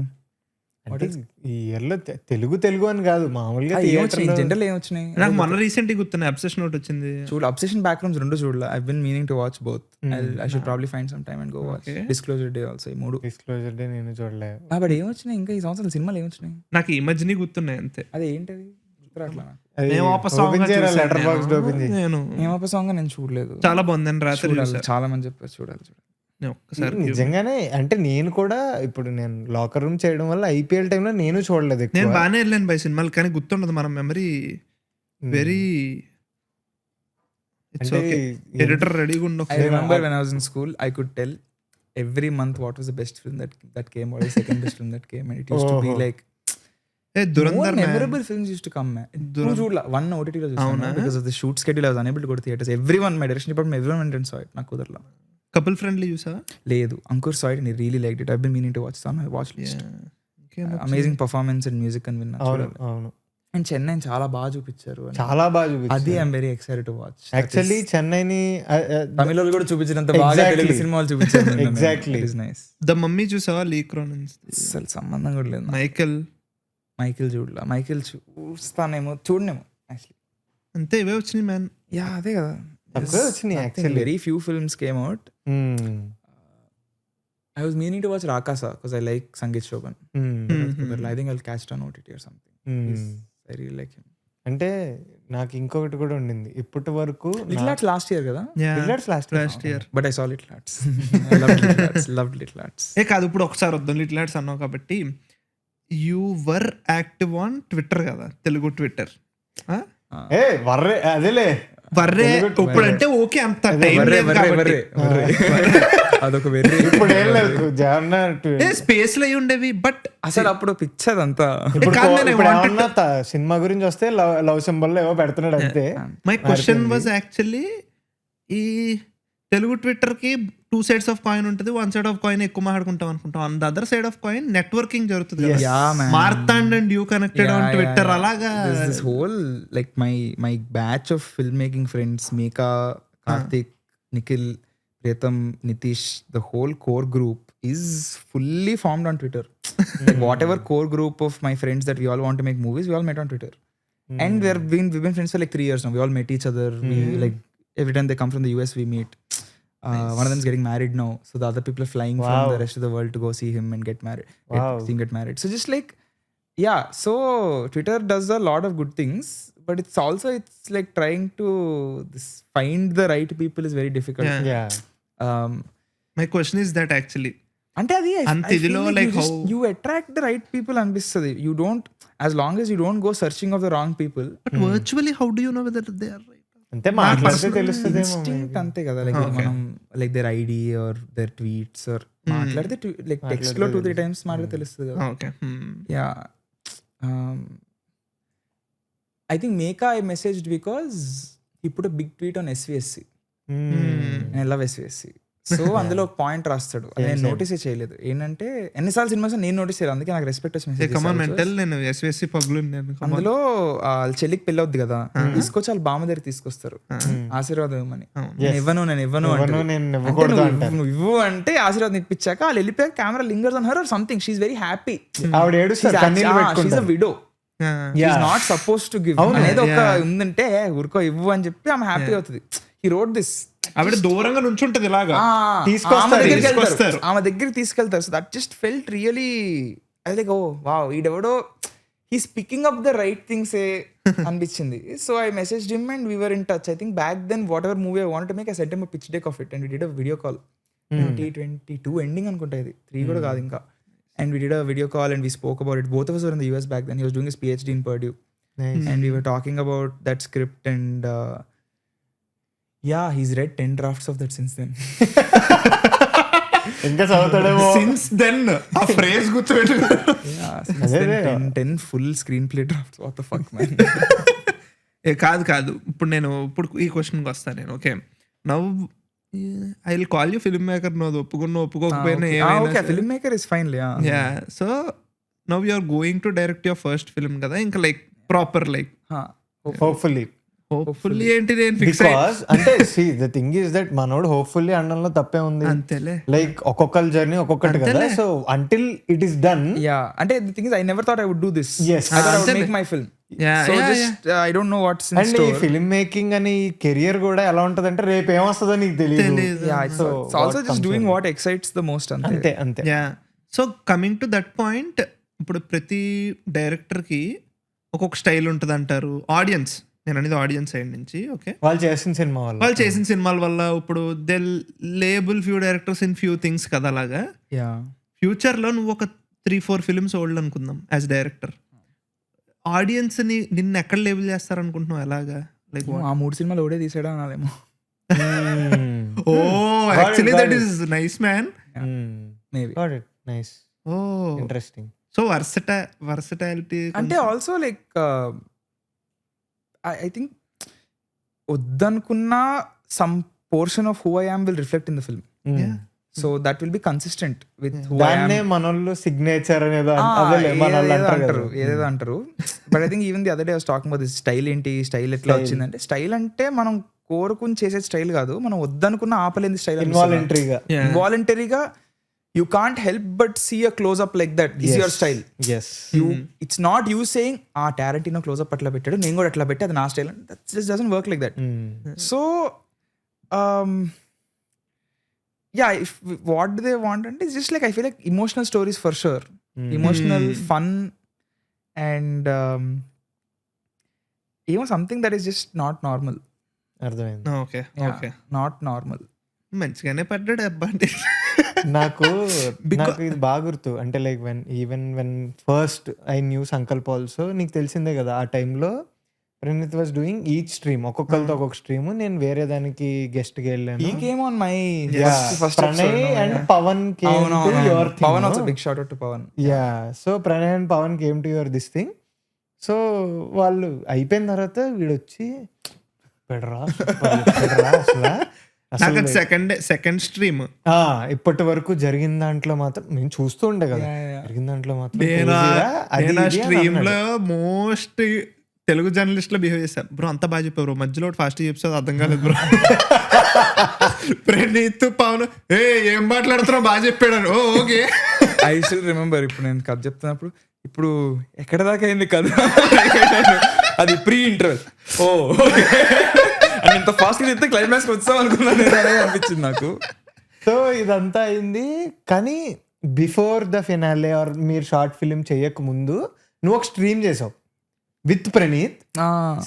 Speaker 1: ఈ ఇయర్లో? తెలుగు అని కాదు, మామూలుగా
Speaker 3: జనరల్ ఏం వచ్చినాయి?
Speaker 2: నాకు మొన్న రీసెంట్ గా గుర్తున్నా అబ్సెషన్ ఒకటి వచ్చింది.
Speaker 3: చూడు, అబ్సెషన్ బ్యాక్ రూమ్స్ రెండు చూడలే. I been meaning to watch both. I should probably find some time and go watch disclosure day also. ఈ మూడు.
Speaker 1: డిస్క్లోజర్ డే నేను చూడలేదు.
Speaker 3: బట్ ఏం వచ్చినాయి ఇంకా ఈ సంవత్సరం సినిమాలు ఏం వచ్చినాయి?
Speaker 2: నాకు ఈ మధ్యనే గుర్తున్నాయి అంతే.
Speaker 3: అదే ఏంటది గుర్తురాట్లా.
Speaker 1: లెటర్ బాక్స్ ఓపెన్ చేసి
Speaker 3: ఏమప్ప సాంగ్ నేను చూడలేదు.
Speaker 2: చాలా బాగుందని రాత్రి
Speaker 3: చాలా మంది చెప్పారు చూడాలి.
Speaker 1: నిజంగానే అంటే నేను కూడా ఇప్పుడు నేను లాకర్ రూమ్ చేయడం వల్ల ఐపీఎల్ టైంలో నేను చూడలేదు.
Speaker 2: నేను బాగానే వెళ్ళాను బై సినిమాలు, కానీ గుర్తుండదు. మన మెమరీ వెరీ ఎడిటర్ రెడీగా ఉండవు.
Speaker 3: I remember when I was in school, I could tell every month what was the best film that came, what was the second best film that came, and it used to be like
Speaker 2: Dhurandhar
Speaker 3: memorable films used to come. Two చూడలా, one OTT లో చూసాను. Because of the shoot schedule I was unable to go to theaters. Everyone, my direction department, everyone went and saw it. నాకు కుదరలా.
Speaker 2: కపుల్ ఫ్రెండ్లీ చూసా?
Speaker 3: లేదు, Ankur saw it and he really liked it. I've been meaning to watch it on my watch list. Amazing performance and music and విన్నా.
Speaker 1: అవును.
Speaker 3: అండ్ చెన్నై చాలా బాగా చూపించారు.
Speaker 1: చాలా బాగా చూపించారు.
Speaker 3: అది I'm very excited to watch.
Speaker 1: Actually చెన్నైని
Speaker 3: తమిళ కూడా చూపించినంత బాగా తెలుగు సినిమాలు చూపించారు.
Speaker 1: ఎగ్జాక్ట్లీ.
Speaker 2: నైస్. ద మమ్మీ చూసావా? లీ క్రోనన్స్.
Speaker 3: అసలు సంబంధం కూడా లేదు.
Speaker 2: మైకెల్
Speaker 3: చూడలా. మైకెల్ చూస్తానేమో, చూడనేమో యాక్చువల్లీ.
Speaker 2: అంతే, ఇవే వచ్చినాయి మ్యాన్.
Speaker 3: యా అదే కదా,
Speaker 1: very
Speaker 3: few films came out. I was meaning to watch Rakasa because I like Sangeet Shoban. I think I'll catch it on OTT or something. I really like him.
Speaker 1: అంటే నాకు ఇంకొకటి కూడా ఉండింది ఇప్పటి వరకు.
Speaker 3: Little Arts last year కదా?
Speaker 2: Last year.
Speaker 3: But I saw Little Arts. I loved Little Arts. Loved Little Arts.
Speaker 2: కాదు, ఇప్పుడు ఒకసారి వద్దాం. లిటిల్ ఆర్ట్స్ అన్నావు కాబట్టి you were active on Twitter కదా, తెలుగు ట్విట్టర్.
Speaker 1: ఏ వర్రే అదేలే
Speaker 2: వర్రే ఇప్పుడు అంటే ఓకే, అంత టైం లేదు కాబట్టి
Speaker 3: అదొక వెర్రి.
Speaker 1: ఇప్పుడు ఏం లేదు
Speaker 2: స్పేస్ లో ఉండేవి. బట్
Speaker 3: అసలు అప్పుడు పిచ్చదంతా.
Speaker 1: ఇప్పుడు ఏమన్నా సినిమా గురించి వస్తే లవ్ సింబల్ ఏవో పెడుతున్నాడు అంతే.
Speaker 2: మై క్వశ్చన్ వాజ్ యాక్చువల్లీ, ఈ తెలుగు ట్విట్టర్ కి 2 sides ఆఫ్ కాయిన్ ఉంటుంది. 1 side ఆఫ్ కాయిన్ ఎక్కువ మాట్లాడుకుంటాం అనుకుంటాం, on the other side of coin networking జరుగుతుంది. Martand and you connected on Twitter. అలాగా
Speaker 3: this whole like my batch of film making friends, Meka, Karthik, Nikhil, Pritam, Nitish, the whole core group is fully formed on Twitter. Like whatever core group of my friends that we all want to make movies, we all met on Twitter. And we've been friends for like 3 years now. We all met each other. We like every time they come from the US, we meet. One of them is getting married now, so the other people are flying from the rest of the world to go see him and get married. Get married. So just like, yeah. So Twitter does a lot of good things, but it's like trying to find the right people is very difficult.
Speaker 2: My question is that actually,
Speaker 3: అంటే అది
Speaker 2: అంత ఇదిలో like how
Speaker 3: you attract the right people అనిపిస్తుంది. You don't, as long as you don't go searching of the wrong people.
Speaker 2: But virtually how do you know whether they are right?
Speaker 1: అంటే మాట్లాడితే తెలుస్తుంది
Speaker 3: అంతే కదా. లైక్ మనం like there ID or there tweets or మాట్లాడితే లైక్ టెక్స్ట్ లో 2-3 times మాట్లాడితే తెలుస్తుంది కదా.
Speaker 2: Okay,
Speaker 3: ya. I think Meka I messaged because he put a big tweet on SVSC. I love SVSC. So అందులో ఒక పాయింట్ రాస్తాడు, నేను నోటీసే చేయలేదు. ఏంటంటే ఎన్నిసార్లు సినిమాస్ నేను నోటీస్ చేయలేదు, అందుకే నాకు రెస్పెక్ట్
Speaker 2: వచ్చింది.
Speaker 3: అందులో చెల్లికి పెళ్ళి అవుద్ది కదా, తీసుకొచ్చి వాళ్ళ బామ్మ దగ్గర తీసుకొస్తారు ఆశీర్వాదం ఇవ్వమని. నేను ఇవ్వను నువ్వు ఇవ్వు అంటే ఆశీర్వాదం ఇప్పించాక వాళ్ళు వెళ్ళిపోయాక camera lingers on her or something. She is very happy. She is a widow. Not suppose to give అనేది ఒక ఉందంటే ఊరుకో ఇవ్వు అని చెప్పి ఆమె హ్యాపీ అవుతుంది. He wrote this.
Speaker 2: ఆవిడ దూరంగా నుంచి ఉంటది ఇలాగా,
Speaker 3: ఆమె దగ్గరికి తీసుకెళ్తారు. So that just felt really I like, oh wow, ఈడెవడో he's picking up the right things అనిపించింది. So I messaged him and we were in touch. I think back then whatever movie I wanted to make, I sent him a pitch deck of it and we did a video call. 2022 ending అనుకుంటా, ఇది 3 కూడా కాదు ఇంకా. And we did a video call and we spoke about it. Both of us were in the US back then. He was doing his PhD in Purdue. Nice. And we were talking about that script and yeah, he's read 10 drafts of that since then.
Speaker 1: ఇంకా చదువుతాడేమో.
Speaker 2: Since then ఆ phrase గుర్తుపెట్టు.
Speaker 3: Yeah, since then 10 full screenplay drafts. What the fuck, man.
Speaker 2: కాదు ఇప్పుడు ఈ క్వశ్చన్కి వస్తాను నేను. Okay, now I will call you filmmaker. No, ఒప్పుకోకపోయినా
Speaker 3: okay, filmmaker is fine.
Speaker 2: Yeah. So now you are going to direct your first film కదా, ఇంకా like proper like
Speaker 1: hopefully
Speaker 2: ఏంటి నేను ఫిక్స్
Speaker 1: బికాజ్ అంటే see the thing is that మనోడు hopefully అనడంలో తప్పే ఉంది.
Speaker 2: అంతేలే,
Speaker 1: లైక్ ఒక్కొక్కరి జర్నీ ఒక్కొక్కటి కదా. So until it is done,
Speaker 3: అంటే the thing is I never thought I would do this.
Speaker 1: Yes,
Speaker 3: I thought I would make my film. So just I don't know what's in store.
Speaker 1: And film making అని కెరియర్ కూడా ఎలా ఉంటదంటే రేపు ఏమొస్తుందో నీకు తెలియదు.
Speaker 3: It's also just doing what excites the most.
Speaker 1: అంతే.
Speaker 2: So coming to that point, ఇప్పుడు ప్రతి డైరెక్టర్ కి ఒక్కొక్క స్టైల్ ఉంటుంది అంటారు. ఆడియన్స్, నేను అనేది ఆడియన్స్ సైడ్ నుంచి. ఓకే,
Speaker 1: వాళ్ళు చేసిన సినిమాల వల్ల ఇప్పుడు they label few directors in few things కదా. అలాగా ఫ్యూచర్ లో నువ్వు ఒక 3-4 ఫిల్మ్స్ ఓల్డ్ అనుకుందాం యాజ్ డైరెక్టర్, ఆడియన్స్ ని నిన్ను ఎక్కడ లేబుల్ చేస్తారు అనుకుంటున్నావు? ఎలాగా లైక్
Speaker 3: ఆ 3 సినిమాలు ఓడే తీసాడా అనాలేమో.
Speaker 2: Oh actually that is nice man.
Speaker 3: Maybe
Speaker 1: got it. Nice.
Speaker 2: Oh
Speaker 1: interesting.
Speaker 2: So versatility
Speaker 3: అంటే ఆల్సో లైక్ ఐ థింక్ వద్దనుకున్న some portion of who I am will reflect in the film. So that will be consistent with
Speaker 1: మనోళ్ళు సిగ్నేచర్ అనేది
Speaker 3: ఏదేదో అంటారు. But I think even the other day I was talking about this style ఏంటి, స్టైల్ ఎట్లా వచ్చిందంటే, స్టైల్ అంటే మనం కోరుకుని చేసే స్టైల్ కాదు, మనం వద్దనుకున్న ఆపలేని style. ఇన్వాలంటరీగా you can't help but see a close up like that. Is your style.
Speaker 1: Yes.
Speaker 3: It's not you saying Tarantino close up atla pettadu nenu kuda atla petti adi na style. That just doesn't work like that. So yeah, if what do they want, and it's just like I feel like emotional stories for sure. Emotional, fun, and something that is just not normal.
Speaker 1: అర్థమైంది.
Speaker 2: Okay,
Speaker 3: not normal.
Speaker 2: మంచిగానే పడ్డాడు అబ్బాయి.
Speaker 1: నాకు ఇది బాగా గుర్తు. అంటే like when first I knew Sankalp also, నీకు తెలిసిందే కదా ఆ టైంలో Praneeth was doing each stream, ఒక్కొక్కరితో ఒక్కొక్క స్ట్రీమ్. నేను వేరే దానికి గెస్ట్ కి వెళ్ళాను.
Speaker 3: He came on my first
Speaker 1: Pranay
Speaker 3: episode.
Speaker 1: And Pawan came to your thing.
Speaker 3: Pawan also big shout out to Pawan.
Speaker 1: So Pranay and Pawan came to your this thing. So వాళ్ళు అయిపోయిన తర్వాత వీడొచ్చి పెడరా
Speaker 2: నాకు సెకండ్ స్ట్రీమ్
Speaker 1: ఇప్పటి వరకు జరిగిన దాంట్లో మాత్రం నేను చూస్తూ ఉండే కదా, జరిగిన దాంట్లో మాత్రం
Speaker 2: స్ట్రీమ్ లో మోస్ట్ తెలుగు జర్నలిస్ట్ లో బిహేవ్ చేశాను. బ్రో అంతా బాగా చెప్పారు బ్రో, మధ్యలో ఫాస్ట్ చెప్తే అర్థం కాలేదు బ్రో. ప్రణీత్ పవన్ ఏం మాట్లాడుతున్నావు బాగా చెప్పాడు. Okay
Speaker 3: I still remember. ఇప్పుడు నేను కథ చెప్తున్నప్పుడు ఇప్పుడు ఎక్కడ దాకా అయింది కథ, అది ప్రీ ఇంటర్వెల్. ఇంత ఫాస్ట్ చెప్తే క్లైమాక్స్ వచ్చాం అనుకున్నాను అనిపించింది నాకు.
Speaker 1: సో ఇదంతా అయింది, కానీ బిఫోర్ ద ఫినాలే ఆర్ మీరు షార్ట్ ఫిలిం చేయక ముందు నువ్వు ఒక స్ట్రీమ్ చేసావు with Praneeth,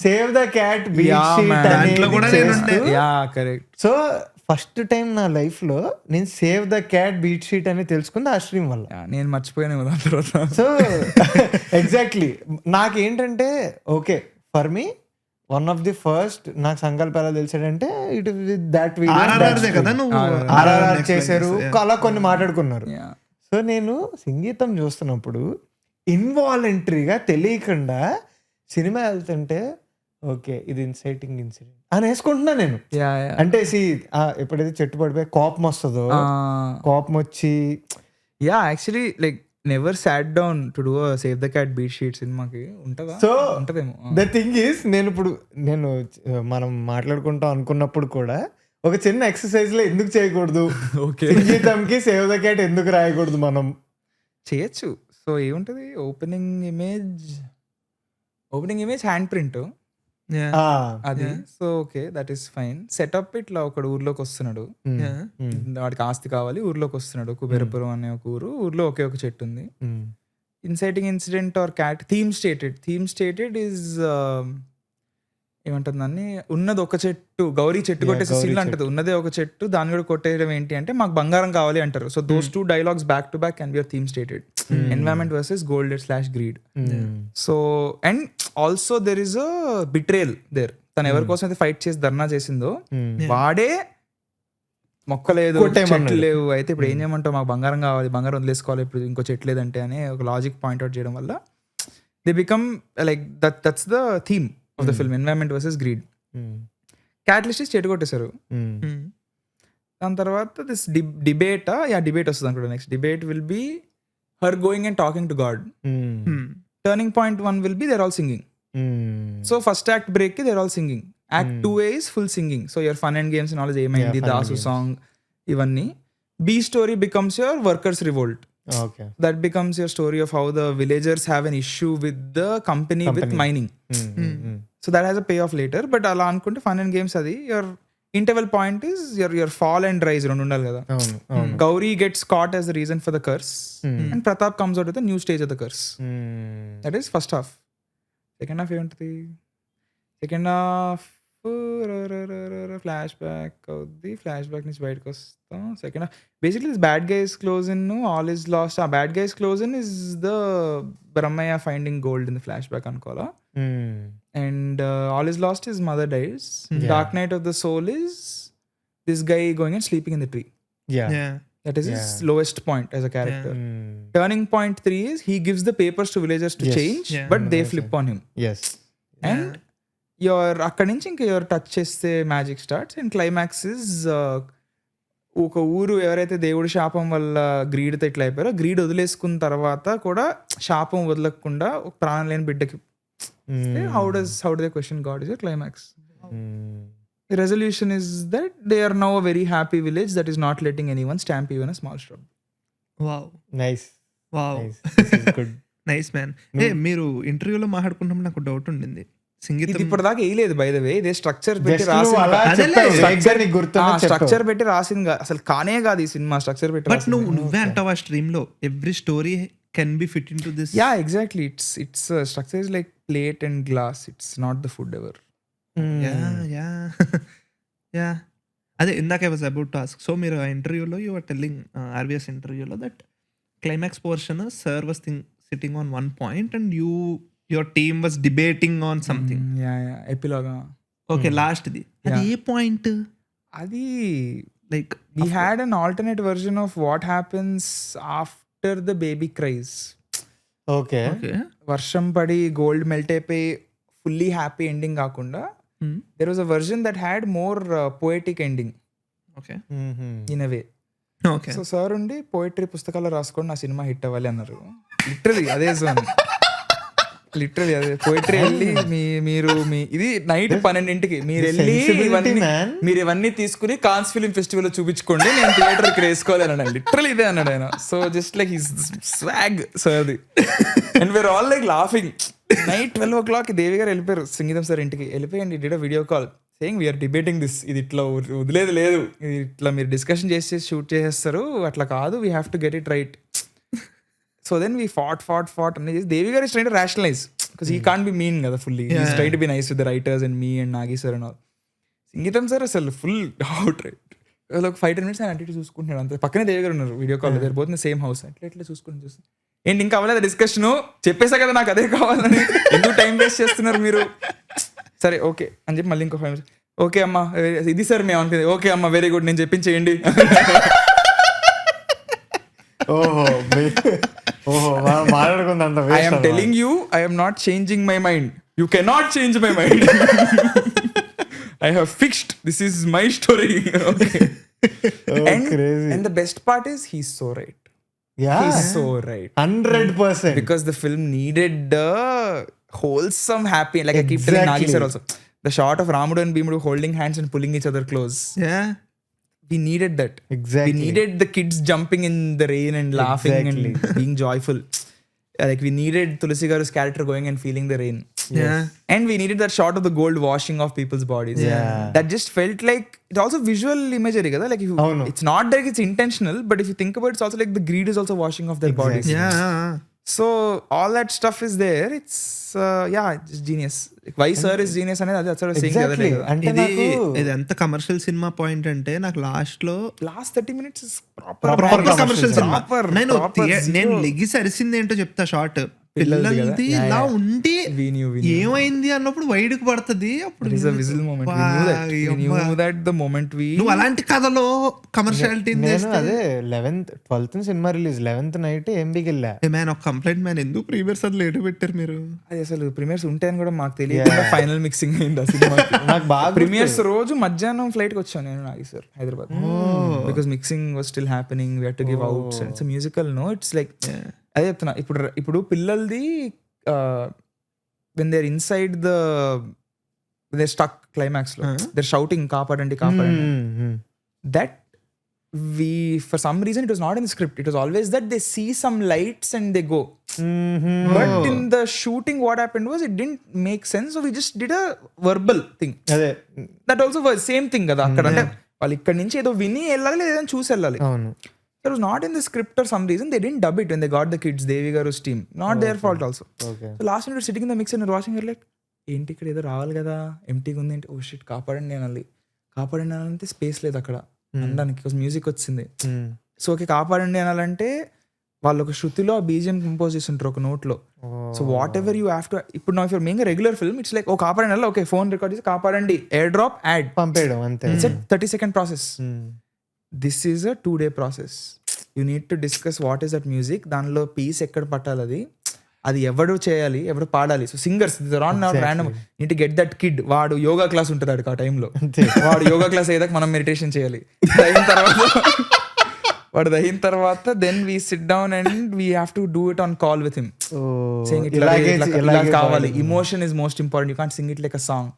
Speaker 1: save the cat
Speaker 3: correct.
Speaker 1: So first time నా లైఫ్ లో నేను save the cat beat sheet అని తెలుసుకుంది ఆ స్ట్రీమ్ వల్ల.
Speaker 3: నేను మర్చిపోయాను దాని తర్వాత.
Speaker 1: సో ఎగ్జాక్ట్లీ నాకేంటంటే okay for me one of the first నాకు సంకల్ప ఎలా తెలిసాడంటే ఇట్ విత్ దాట్ ఆర్ఆర్ఆర్ చేశారు, అలా కొన్ని మాట్లాడుకున్నారు. సో నేను సంగీతం చూస్తున్నప్పుడు ఇన్వాలంటరీగా తెలియకుండా సినిమా వెళ్తుంటే ఓకే ఇది ఇన్సైటింగ్ ఇన్సిడెంట్ అని వేసుకుంటున్నా నేను. అంటే ఎప్పుడైతే చెట్టు పడిపోయి కోపం వస్తుందో, కోపం వచ్చి
Speaker 3: actually like never sat down to do save the cat beat sheet సినిమాకి ఉంటుందా?
Speaker 1: సో
Speaker 3: ఉంటదేమో.
Speaker 1: ద థింగ్ ఈస్ నేను మనం మాట్లాడుకుంటాం అనుకున్నప్పుడు కూడా ఒక చిన్న ఎక్సర్సైజ్ లో ఎందుకు చేయకూడదు, సంగీతంకి సేవ్ ద క్యాట్ ఎందుకు రాయకూడదు, మనం
Speaker 3: చేయొచ్చు. సో ఏముంటది, ఓపెనింగ్ ఇమేజ్ హ్యాండ్ ప్రింట్ అది. So okay that is fine. Setup ఇట్లా ఒకడు ఊర్లోకి వస్తున్నాడు, వాడికి ఆస్తి కావాలి, ఊర్లోకి వస్తున్నాడు. కుబేరపురం అనే ఒక ఊర్లో ఒకే ఒక చెట్టు ఉంది. Inciting incident or cat theme stated is ఏమంటుంది దాన్ని, ఉన్నది ఒక చెట్టు, గౌరీ చెట్టు కొట్టేసి సీల్ అంటది, ఉన్నదే ఒక చెట్టు, దాన్ని కూడా కొట్టేయడం ఏంటి అంటే మాకు బంగారం కావాలి అంటారు. So those two dialogues back to back can be your theme stated. Environment versus gold greed. So and also there is a betrayal there. తను ఎవరి కోసం అయితే ఫైట్ చేసి ధర్నా చేసిందో వాడే మొక్కలేదు, చెట్లు లేవు, అయితే ఇప్పుడు ఏం చేయమంటావు, మాకు బంగారం కావాలి, బంగారం వదిలేసుకోవాలి, ఇప్పుడు ఇంకో చెట్టు లేదంటే అనే ఒక లాజిక్ పాయింట్అవుట్ చేయడం వల్ల they become like that's the theme of the film, environment versus greed. Catalyst చెట్టు కొట్టేశారు. దాని తర్వాత దిస్ డిబేట్ వస్తుంది అనుకుంటా. Next debate will be her going and talking to God. Turning point 1 will be there all singing. So first act break కి there all singing. Act 2 is full singing. So your fun and games knowledge ఏమైంది, దాసు సాంగ్, ఇవన్నీ. B story becomes your workers revolt. That becomes your story of how the villagers have an issue with the company. With mining. So that has a payoff later. But ala anukunte fun and games adi your interval point is your fall and rise rendu undali kada. Gauri gets caught as the reason for the curse, and Pratap comes out with a new stage of the curse. That is first half. Second half evuntadi, second half flashback అవుద్ది. ఫ్లాష్బ్యాక్ నుంచి బయటకు వస్తాం. Second basically this bad guys close in, all is lost. ఆ bad guys close in is the Brahmayya finding gold in the flash back అనుకోవాలా. And all is lost is mother dies. Dark night of the soul is this guy going and sleeping in the tree. That is his lowest point as a character. Turning point 3 is he gives the papers to villagers to change, but they flip on him. And అక్కడి నుంచి ఇంకా యువర్ టచ్ చేస్తే magic starts. And climax is ఒక ఊరు ఎవరైతే దేవుడి శాపం వల్ల గ్రీడ్తో ఇట్లా అయిపోయారో, గ్రీడ్ వదిలేసుకున్న తర్వాత కూడా శాపం వదలకుండా ఒక ప్రాణం లేని బిడ్డకి how do they question God is your climax. The resolution is that they are now a very happy village that is not letting anyone stamp even a small shrub.
Speaker 2: Wow.
Speaker 1: Nice.
Speaker 2: This is good. Nice man. మీరు ఇంటర్వ్యూలో మాట్లాడుకుంటున్నప్పుడు నాకు డౌట్ ఉండింది.
Speaker 3: సంగీతం ఇప్పటిదాకా వేయలేదు బై ద వే. ఇదే స్ట్రక్చర్ పెట్టి రాసింది అసలు కానే కాదు ఈ సినిమా. స్ట్రక్చర్ పెట్టి
Speaker 2: నువ్వే అంటావు ఆ స్ట్రీమ్ లో every story can be fit in to this.
Speaker 3: Yeah exactly. It's structure is like plate and glass. It's not the food ever.
Speaker 2: అదే ఇందాక I was about to ask. So మీరు ఆ ఇంటర్వ్యూలో యూ ఆర్ టెల్లింగ్ ఆర్వీఎస్ ఇంటర్వ్యూలో that climax portion sir was sitting on one point and your team was debating on something.
Speaker 3: Epilogue
Speaker 2: okay, లాస్ట్ది అది ఏ పాయింట్?
Speaker 3: అది
Speaker 2: like
Speaker 3: we had an alternate version of what happens after the baby cries.
Speaker 1: Okay
Speaker 2: okay
Speaker 3: వర్షం పడి గోల్డ్ మెల్ట్ అయిపోయి ఫుల్లీ హ్యాపీ ఎండింగ్ కాకుండా there was a version that had more poetic ending
Speaker 2: okay
Speaker 3: in a way.
Speaker 2: Okay
Speaker 3: so sir ఉండి పోయిటరీ పుస్తకాలు రాసుకోండి నా సినిమా హిట్ అవ్వాలి అన్నారు. లిటరలీ అదే జోన్, లిటరలీ అదే పోయిటరీ వెళ్ళి మీరు ఇది నైట్ 12ంటికి మీరు వెళ్ళి మీరు ఇవన్నీ తీసుకుని కాన్స్ ఫిలిం ఫెస్టివల్ లో చూపించుకోండి, నేను థియేటర్కి వేసుకోవాలి అన్నాడు. లిటరలీ ఇదే అన్నాడు ఆయన. So just like his swag సార్ది and we're all like laughing. Night 12 o'clock Devi garu వెళ్ళిపోయారు సంగీతం సార్ ఇంటికి. వెళ్ళిపోయండి did video call saying we're debating this, ఇది ఇట్లా వదిలేదు లేదు, ఇది ఇట్లా మీరు డిస్కషన్ చేసి షూట్ చేసేస్తారు, అట్లా కాదు, we have to get it right. So then we fought అన్ని చేసి దేవి గారు is trying to rationalize because he can't be mean కదా fully. He's trying to be nice with the writers and me and Nagi sir and all. సంగీతం సార్ అసలు ఫుల్ అవుట్ రైట్. ఒక 5-10 minutes ఆయన అటు చూసుకుంటున్నాడు అంతే. పక్కనే దేవి గారు ఉన్నారు video call, they're both in the same house. ఎట్లా చూసుకుంటూ ఏంటి ఇంకా అవ్వలేదు డిస్కషన్, చెప్పేసా కదా నాకు అదే కావాలని, ఎందుకు టైం వేస్ట్ చేస్తున్నారు మీరు, సరే ఓకే అని చెప్పి మళ్ళీ ఇంకో 5 minutes ఓకే అమ్మా ఇది సార్ మేము అనుకుంది, ఓకే అమ్మా వెరీ గుడ్ నేను చెప్పించేయండి. I am telling you, I am not changing my mind. You cannot change my mind. I have fixed. This is my story. Okay. And the best part is he's so right.
Speaker 1: Yeah.
Speaker 3: He's so right.
Speaker 1: 100%.
Speaker 3: Because the film needed the wholesome happy. Like I keep telling Nagi sir also. The shot of Ramudu and Bhimudu holding hands and pulling each other close.
Speaker 2: Yeah.
Speaker 3: We needed that.
Speaker 1: Exactly.
Speaker 3: We needed the kids jumping in the rain and laughing and being joyful. Like we needed Tulsi Garu's character going and feeling the rain.
Speaker 2: Yeah.
Speaker 3: And we needed that shot of the gold washing off people's bodies.
Speaker 1: Yeah.
Speaker 3: That just felt like it's also visual imagery kada. Like if you, it's not that it's intentional, but if you think about it, it's also like the greed is also washing off their bodies.
Speaker 2: Yeah.
Speaker 3: So all that stuff is there. It's just genius. Like, why sir is genius అనేది అది అసలు saying the other day.
Speaker 1: అంటే
Speaker 2: ఇది ఎంత కమర్షియల్ సినిమా పాయింట్ అంటే నాకు last
Speaker 3: 30 minutes is
Speaker 1: Proper
Speaker 2: commercial cinema.
Speaker 3: proper
Speaker 2: నేను లెగిసి అరిసింది ఏంటో చెప్తా. షార్ట్ పిల్లలది ఇలా ఉండి ఏమైంది అన్నప్పుడు వైడ్కి పడుతుంది. అప్పుడు
Speaker 3: there is a whistle moment. We knew that the moment we
Speaker 2: నువ్వు అలాంటి కథలో కమర్షియాలిటీ
Speaker 1: నేను అదే 12th cinema release 11th night ఎంబీకి వెళ్ళా.
Speaker 2: మ్యాన్ ఒక కంప్లైంట్ మ్యాన్, ఎందుకు ప్రీమియర్స్ అది లేట్ పెట్టారు మీరు?
Speaker 3: అది అసలు ప్రీమియర్స్ ఉంటాయని కూడా మాకు తెలియదు. ఫైనల్ మిక్సింగ్ అయింది ఆ సినిమా.
Speaker 1: నాకు బాగా
Speaker 3: ప్రీమియర్స్ రోజు మధ్యాహ్నం ఫ్లైట్ కి వచ్చాను నేను Nagi sir Hyderabad. Because mixing was still happening, we had to give outs and it's musical no. It's like అదే చెప్తున్నా, ఇప్పుడు పిల్లలది when they're inside the they stuck climax లో దేర్ షౌటింగ్ కాపాడండి కాపాడండి, that we for some reason it was not in the script, it was always that they see some lights and they go. But in the shooting what happened was it didn't make sense, so we just did a verbal thing.
Speaker 1: అదే
Speaker 3: That also was same thing కదా అక్కడ. అంటే వాళ్ళు ఇక్కడ నుంచి ఏదో విని వెళ్ళాలి లేదా చూసి వెళ్ళాలి.
Speaker 1: అవును.
Speaker 3: It was not in the script or some reason they didn't dub it when they got the kids, Devi Garu's team, not their fault also.
Speaker 1: Okay.
Speaker 3: So last minute sitting in the mix and watching her like ఏంటి ఇక్కడ ఏదో రావాలి కదా ఎంటీగా ఉంది ఏంటి, ఓ షిట్ కాపాడండి అనాలి. కాపాడండి అనాలంటే స్పేస్ లేదు అక్కడ అనడానికి, మ్యూజిక్ వచ్చింది. సో ఓకే కాపాడండి అనాలంటే వాళ్ళు ఒక శృతిలో ఆ బీజిఎం కంపోజ్ చేస్తుంటారు ఒక నోట్ లో. So whatever you have to, ఇప్పుడు నా for making regular film it's like oh కాపాడండి అలా ఓకే ఫోన్ రికార్డ్ చేసి కాపాడండి ఎయిర్ డ్రాప్ యాడ్
Speaker 1: పంపేయడం అంతే.
Speaker 3: It's 30-second process. This is a 2-day process. You need to discuss what is that music, దానిలో పీస్ ఎక్కడ పట్టాలి, అది ఎవడు చేయాలి ఎవడు పాడాలి. So singers random need get that kid, వాడు యోగా క్లాస్ ఉంటుంది ఆ టైంలో, వాడు యోగా క్లాస్ అయ్యేదాకా మనం మెడిటేషన్ చేయాలి. అయిన తర్వాత then we sit down and we have to do it on call with him, saying ఇట్లా కావాలి. Emotion is most important, you can't sing it like a song.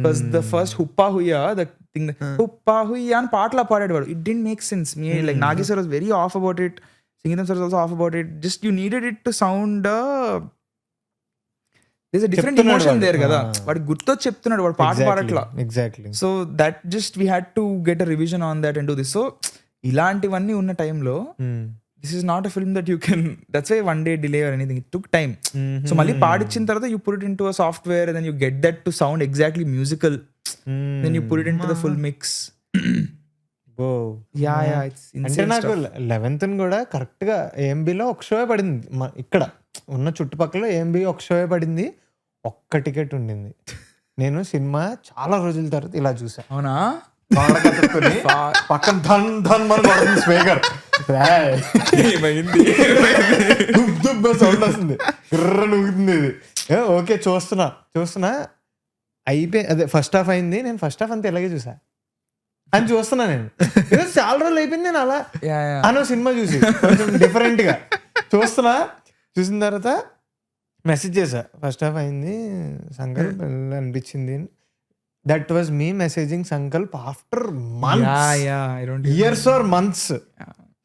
Speaker 3: Because the first హుప్పా హుయ్యా ద థింగ్, హుప్పా హుయ్యా అని పాటలా పాడేవాడు. It didn't make sense. Me like Nagi sir was very off about it, Singeetam sir is also off about it. Just you needed it to sound there's a different emotion there kada. Vaadu gutto cheptunnadu, vaadu paata paadatla.
Speaker 1: Exactly.
Speaker 3: So that just we had to get a revision on that and do this. So ilantivanni unna time lo this is not a film that you can, that's why one day delay or anything, it took time. So malli paadichin tarvata you put it into a software and then you get that to sound exactly musical, then you put it into the full mix.
Speaker 1: అంటే నాకు 11th కూడా కరెక్ట్ గా ఏఎంబిలో ఒక షో పడింది. ఇక్కడ ఉన్న చుట్టుపక్కల ఏఎంబి ఒక షో పడింది. ఒక్క టికెట్ ఉండింది. నేను సినిమా చాలా రోజుల తర్వాత ఇలా చూసా.
Speaker 3: అవునా?
Speaker 1: పక్కన ధన్ ధన్ మన స్పీకర్ సౌండ్ వస్తుంది, ఊగుతుంది ఇది. ఓకే చూస్తున్నా అయిపోయి అదే ఫస్ట్ హాఫ్ అయింది. నేను ఫస్ట్ హాఫ్ అంతా ఇలాగే చూసా అని చూస్తున్నా. నేను చాలా రోజులు అయిపోయింది నేను అలా అనో సినిమా చూసి కొంచెం డిఫరెంట్ గా చూసిన తర్వాత మెసేజ్ చేసా, ఫస్ట్ హాఫ్ అయింది సంకల్ప్ అనిపించింది. That was me messaging Sankalp after years or months.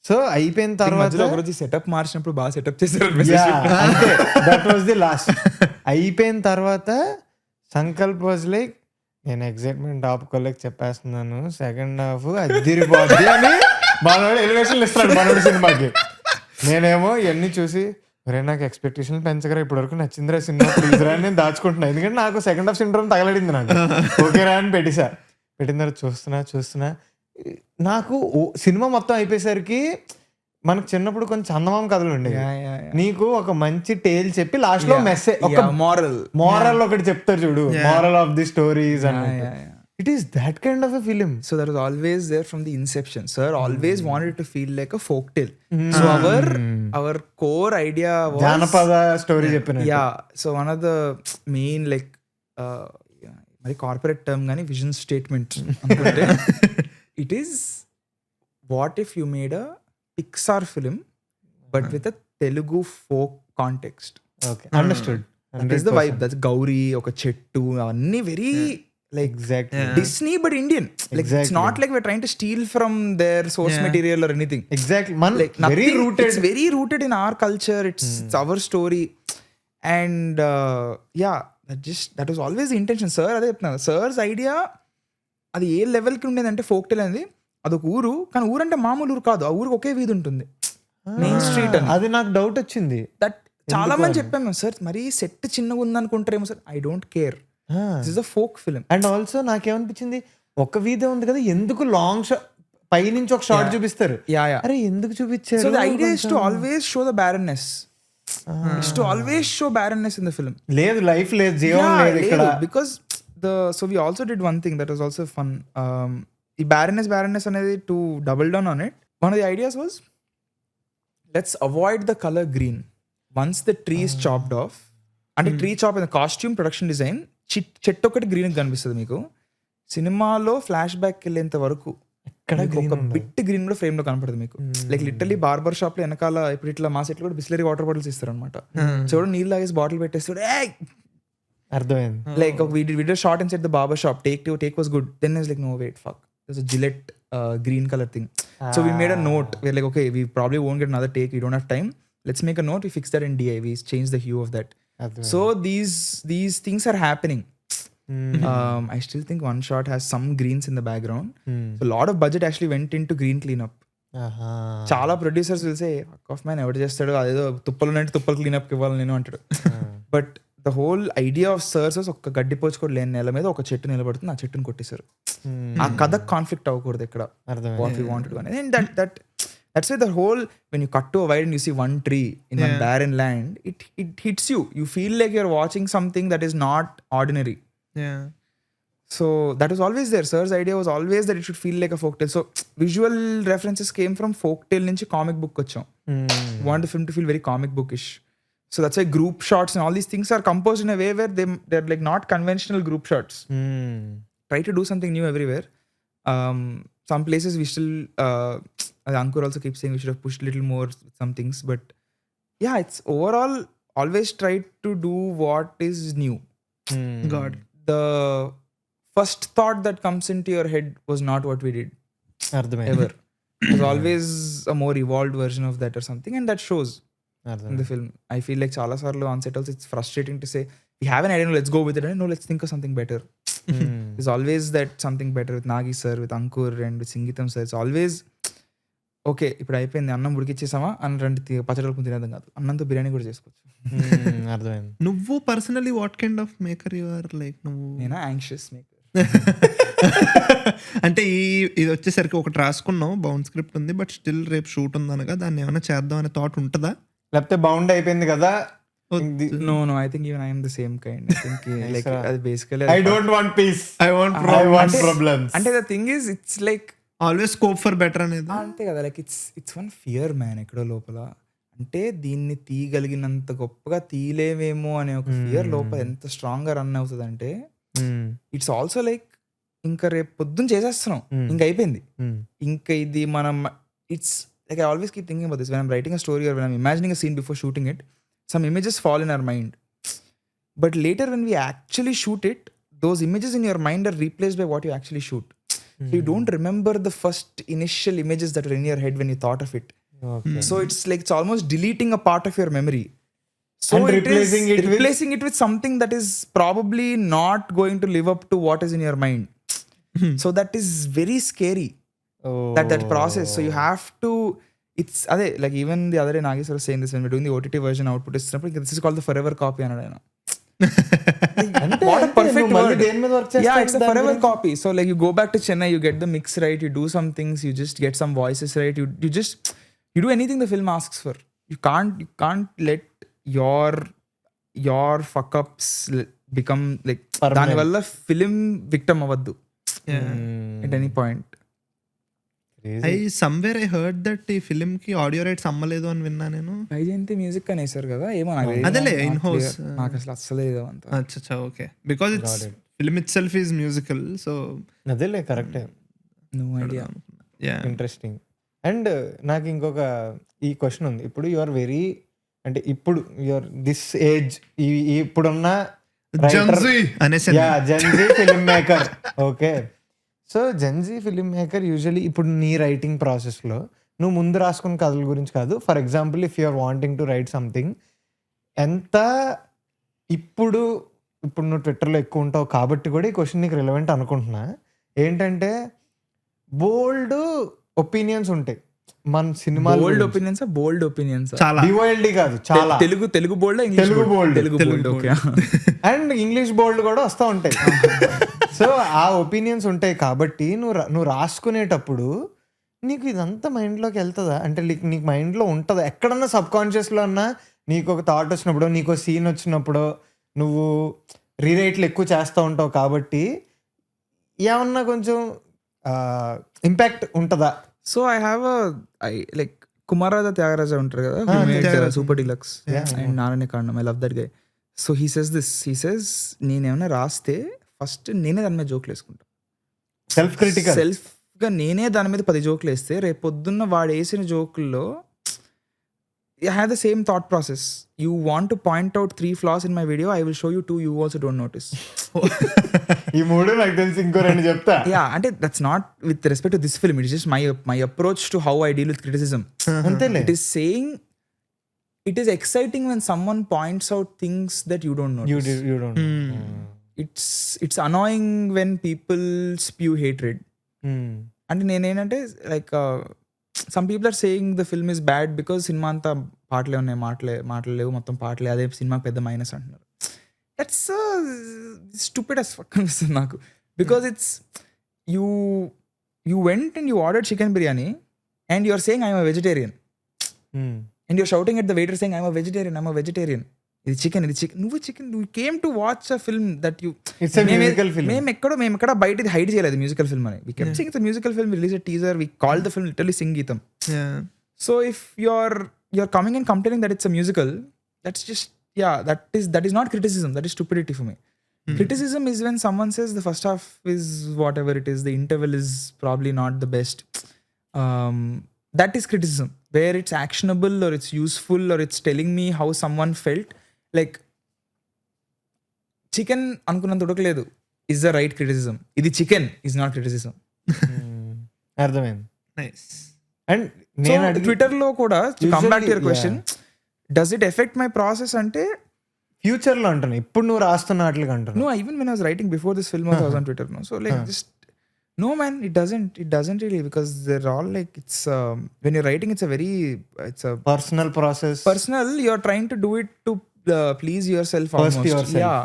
Speaker 1: So అయిపోయిన తర్వాత
Speaker 3: సెటప్ మార్చినప్పుడు బాగా సెటప్ చేశారు.
Speaker 1: That was the last. అయిపోయిన తర్వాత సంకల్ప్ వాజ్ లైక్, నేను ఎగ్జైట్మెంట్ ఆపుకోలేక చెప్పేస్తున్నాను, సెకండ్ హాఫ్ అదిరిపోద్ది అని మనోడు ఎలివేషన్లు ఇస్తాడు మనోడు సినిమాకి. నేనేమో ఇవన్నీ చూసి మరే నాకు ఎక్స్పెక్టేషన్ పెంచగరా, ఇప్పటి వరకు నచ్చిందిరా సినిమా ప్లీజ్ రా అని నేను దాచుకుంటున్నా. ఎందుకంటే నాకు సెకండ్ హాఫ్ సిండ్రోమ్ తగలడింది. నాకు ఓకే రా అని పెట్టిన తర్వాత చూస్తున్నా నాకు సినిమా మొత్తం అయిపోయేసరికి మనకు చిన్నప్పుడు కొంచెం చందమామ కథలు ఉండేవి. నీకు ఒక మంచి టేల్ చెప్పి లాస్ట్ లో మెసేజ్, ఒక మోరల్ ఒకటి చెప్తారు చూడు, మోరల్ ఆఫ్ ది స్టోరీస్ అన్నట్టు. It is that kind of a film.
Speaker 3: So that was always there from the inception. Sir always wanted to feel like a folktale. So our core idea was
Speaker 1: Janapada story cheppinattu.
Speaker 3: Yeah. So one of the main like very corporate term gani vision statement anukunte it is, what if you made a Pixar film but with a Telugu folk context.
Speaker 1: Okay, understood.
Speaker 3: That is the vibe. That's Gauri, oka chettu, avanni very like
Speaker 1: exactly
Speaker 3: Disney but Indian. Like exactly. It's not like we're trying to steal from their source material or anything.
Speaker 1: Exactly.
Speaker 3: Like very rooted. It's very rooted in our culture. It's our story. And that was always the intention. Sir ade cheptana. Sir's idea అది ఏ లెవెల్కి ఉండేదంటే ఫోక్ టెల్ అనేది అదొక ఊరు, కానీ ఊరు అంటే మామూలు ఊరు కాదు, ఆ ఊరికి ఒకే వీధి ఉంటుంది, మెయిన్ స్ట్రీట్ అని.
Speaker 1: అది నాకు డౌట్ వచ్చింది.
Speaker 3: దట్ చాలా మంది చెప్పాము సార్, మరి సెట్ చిన్నగా ఉందనుకుంటారేమో sir. I don't care, this is a folk film.
Speaker 1: And also నాకేమనిపించింది, ఒక వీధి ఉంది కదా, ఎందుకు లాంగ్ షాట్ పై నుంచి ఒక షాట్ చూపిస్తారు, అరే ఎందుకు చూపించారు?
Speaker 3: So the idea is to always show the barrenness, is to always show barrenness in the film.
Speaker 1: లేదు, లైఫ్ లేదు, జీవం లేదు ఇక్కడ.
Speaker 3: Because so we also did one thing that was also fun. The barrenness అనేది, to double down on it, one of the ideas was, let's avoid the color green once the tree is chopped off. అంటే tree chop in the costume production design చెట్టు ఒకటి గ్రీన్ కనిపిస్తుంది మీకు. సినిమాలో ఫ్లాష్ బ్యాక్ వెళ్ళేంత వరకు ఒక బిట్ గ్రీన్ కూడా ఫ్రేమ్ లో కనపడుతుంది మీకు. లైక్ లిటరలీ బార్బర్ షాప్ లో వెనకాల ఇప్పుడు ఇట్లా మా సెట్ లో కూడా బిస్లరీ వాటర్ బాటిల్స్ ఇస్తారు అనమాట. చూడ నీళ్ళు తాగేసి బాటిల్ పెట్టేస్తాడు,
Speaker 1: అర్థమైంది.
Speaker 3: Like we did a shot inside the barber shop. Take was good. Then I was like, no wait, fuck. There's a Gillette green color thing. So we made a note. We're like, okay, we probably won't get another take. We don't have time. Let's make a note. We fix that in DI. We change the hue of that. So these things are happening. I still think one shot has some greens in the background. So a lot of budget actually went into green cleanup. చాలా producers will say, of man ఎవరు చేస్తాడు, అదేదో తుప్పలు అంటే తుప్పలు క్లీనప్ ఇవ్వాలి నేను అంటాడు. But the whole idea of సర్స్ ఒక గడ్డిపోచు కూడా లేని నెల మీద ఒక చెట్టు నిలబడుతుంది, ఆ చెట్టుని కొట్టేశారు. ఆ కథ కాన్ఫ్లిక్ట్ అవ్వకూడదు ఇక్కడ, వాట్ వి వాంటెడ్ అనేది. And that's why the whole when you cut to a wide and you see one tree in one barren land, it hits you. You feel like you're watching something that is not ordinary. So that was always there. Sir's idea was always that it should feel like a folktale. So visual references came from folktale నుంచి comic book వచ్చాం. Want the film to feel very comic bookish. So that's why group shots and all these things are composed in a way where they're like not conventional group shots. Try to do something new everywhere. Some places we still Ankur also keeps saying we should have pushed a little more with some things, but yeah, it's overall always try to do what is new. God, the first thought that comes into your head was not what we did ever. It was always a more evolved version of that or something, and that shows in the film. I feel like chala sarlu on set also it's frustrating to say we have an idea, no, let's go with it, and no, let's think of something better. There's always that something better with Nagi sir, with Ankur and with Singeetam sir. It's always okay, ఇప్పుడు అయిపోయింది, అన్నం ఉడికిచ్చేసామా అని రెండు పచ్చడి తినేద్దాం కాదు, అన్నంతో బిర్యానీ కూడా చేసుకోవచ్చు.
Speaker 1: అర్థమైంది.
Speaker 2: నువ్వు personally what kind of maker you are? Like నువ్వు?
Speaker 3: నేనా యాంగ్షియస్ మేకర్.
Speaker 2: అంటే ఇది వచ్చేసరికి ఒకటి రాసుకున్నాం, బౌండ్ స్క్రిప్ట్ ఉంది, బట్ స్టిల్ రేపు షూట్ ఉంది అనగా దాన్ని ఏమైనా చేద్దాం అనే థాట్ ఉంటుందా?
Speaker 1: లేకపోతే బౌండ్ అయిపోయింది కదా?
Speaker 3: No, I think even I am the same kind. I think like అది basically
Speaker 1: I don't want peace,
Speaker 2: I want
Speaker 1: problems.
Speaker 3: అంటే the thing is it's like
Speaker 2: always scope for better అనేది.
Speaker 3: అంతే కదా, like it's one fear man ఎక్కడో లోపల. అంటే దీన్ని తీయగలిగినంత గొప్పగా తీయలేమేమో అనే ఒక ఫియర్ లోపల ఎంత స్ట్రాంగ్ గా రన్ అవుతుంది అంటే ఇట్స్ ఆల్సో లైక్ ఇంకా రేపు పొద్దున్న చేసేస్తున్నాం, ఇంకా అయిపోయింది, ఇంకా ఇది మనం it's like I always keep thinking about this when I'm writing a story or when I'm imagining a scene before shooting it. Some images fall in our mind, but later when we actually shoot it, those images in your mind are replaced by what you actually shoot. So you don't remember the first initial images that were in your head when you thought of it.
Speaker 1: Okay.
Speaker 3: So it's like it's almost deleting a part of your memory. So
Speaker 1: And replacing
Speaker 3: it with something that is probably not going to live up to what is in your mind. So that is very scary. That process. So you have to. It's అదే like even the other day Nageswara saying this when we doing the OTT version output ఇస్తున్నప్పుడు this is called the forever copy అన్నాడు ఆయన. What a perfect word. Yeah, it's a forever copy. So like you go back to Chennai, you get the mix right, you do some things, you just get some voices right, you do anything the film asks for. You can't let your fuck ups become like దాని వల్ల ఫిలిం విక్టమ్ అవ్వద్దు at any point.
Speaker 2: Somewhere I heard that ఈ ఫిల్మ్ కి ఆడియో రైట్స్ అమ్మలేదు అని విన్నా నేను.
Speaker 3: వైజయంతి మ్యూజిక్ అనేసారు కదా, ఏమో
Speaker 2: అదేలే ఇన్ హౌస్
Speaker 3: నాకు అసలు అస్సలేదు అంత.
Speaker 2: అచ్చా okay, because it's film it self is musical. So
Speaker 1: అదేలే కరెక్టే.
Speaker 3: No idea.
Speaker 1: ఇంట్రెస్టింగ్. అండ్ నాకు ఇంకొక ఈ క్వశ్చన్ ఉంది. ఇప్పుడు యు ఆర్ వెరీ అంటే ఇప్పుడు యువర్ దిస్ ఏజ్ ఇప్పుడున్న
Speaker 2: Gen Z
Speaker 1: film maker. Okay, so Gen Z film maker usually ఇప్పుడు నీ రైటింగ్ ప్రాసెస్లో నువ్వు ముందు రాసుకున్న కథల గురించి కాదు, for example if you are wanting to write something, ఎంత ఇప్పుడు నువ్వు ట్విట్టర్లో ఎక్కువ ఉంటావు కాబట్టి కూడా ఈ క్వశ్చన్ నీకు రిలవెంట్ అనుకుంటున్నా. ఏంటంటే బోల్డ్ ఒపీనియన్స్ ఉంటాయి మన సినిమా.
Speaker 3: బోల్డ్ ఒపీనియన్స్
Speaker 2: చాలా
Speaker 1: డివైల్డ్ కాదు, చాలా
Speaker 3: తెలుగు బోల్డ్,
Speaker 1: తెలుగు బోల్డ్ అండ్ ఇంగ్లీష్ బోల్డ్ కూడా వస్తూ ఉంటాయి. సో ఆ ఒపీనియన్స్ ఉంటాయి కాబట్టి నువ్వు రాసుకునేటప్పుడు నీకు ఇదంతా మైండ్లోకి వెళ్తుందా? అంటే నీకు మైండ్లో ఉంటుందా? ఎక్కడన్నా సబ్ కాన్షియస్లో అన్నా నీకు ఒక థాట్ వచ్చినప్పుడు, నీకు సీన్ వచ్చినప్పుడు నువ్వు రీరైట్లు ఎక్కువ చేస్తూ ఉంటావు కాబట్టి ఏమన్నా కొంచెం ఇంపాక్ట్ ఉంటుందా?
Speaker 3: So I have like Kumararaja Thyagaraja ఉంటారు కదా, super deluxe and Aaranya Kaandam, I love that guy. So he says నేనేమన్నా రాస్తే ఫస్ట్ నేనే దాని మీద జోకులు వేసుకుంటా, సెల్ఫ్గా నేనే దాని మీద 10 జోకులు వేస్తే రేపు పొద్దున్న వాడు వేసిన జోకుల్లో I have the same thought process. You want to point out 3 flaws in my video, I will show you 2 you also don't notice.
Speaker 1: ఈ మూడు నాకు తెలిసి ఇంకో 2 చెప్తా.
Speaker 3: Yeah, అంటే that's not with respect to this film, it is just my approach to how I deal with criticism.
Speaker 1: అంతేలే.
Speaker 3: It is saying it is exciting when someone points out things that you don't notice.
Speaker 1: You don't.
Speaker 3: It's annoying when people spew hatred. అంటే నేనేంటంటే like some people are saying the film is bad because cinema అంతా పాటలే ఉన్నాయి, మాటలు లేవు, మొత్తం పాటలే, అదే సినిమా పెద్ద మైనస్ అంటున్నారు. దట్స్ స్టూపిడ్ as fuck అనిపిస్తుంది నాకు. Because it's you went and you ordered chicken biryani and you are saying I am a vegetarian and you are shouting at the waiter saying I am a vegetarian. ఇది చికెన్ నువ్వు came to watch a film that you
Speaker 1: it's a musical film.
Speaker 3: మేము ఎక్కడ బయట ఇది హైడ్ చేయలేదు మ్యూజికల్ ఫిల్మ్ అని. We kept saying it's a musical film, we release a teaser, we called the film literally Singeetham. So if you are coming and complaining that it's a musical, that's just that is not criticism, that is stupidity for me. Criticism is when someone says the first half is whatever it is, the interval is probably not the best. That is criticism, where it's actionable or it's useful or it's telling me how someone felt. Like chicken అనుకున్నంత ఉడకలేదు ఇస్ ద రైట్ క్రిటిసిజం. ఇది చికెన్ ఇస్ నాట్ క్రిటిసిజం.
Speaker 1: అర్థమైంది.
Speaker 2: నైస్.
Speaker 1: అండ్ నేను
Speaker 3: ట్విట్టర్లో కూడా come back to your question, does it affect my process అంటే
Speaker 1: ఫ్యూచర్లో అంటున్నా, ఇప్పుడు నువ్వు రాస్తున్న వాటికి అంటున్నా.
Speaker 3: No, even when I was writing before this film I was on Twitter. No, so like just no man, it doesn't really, because they're all like it's when you're writing it's a personal process. You're trying to do it to please yourself
Speaker 1: First
Speaker 3: almost.
Speaker 1: yourself.
Speaker 3: Yeah.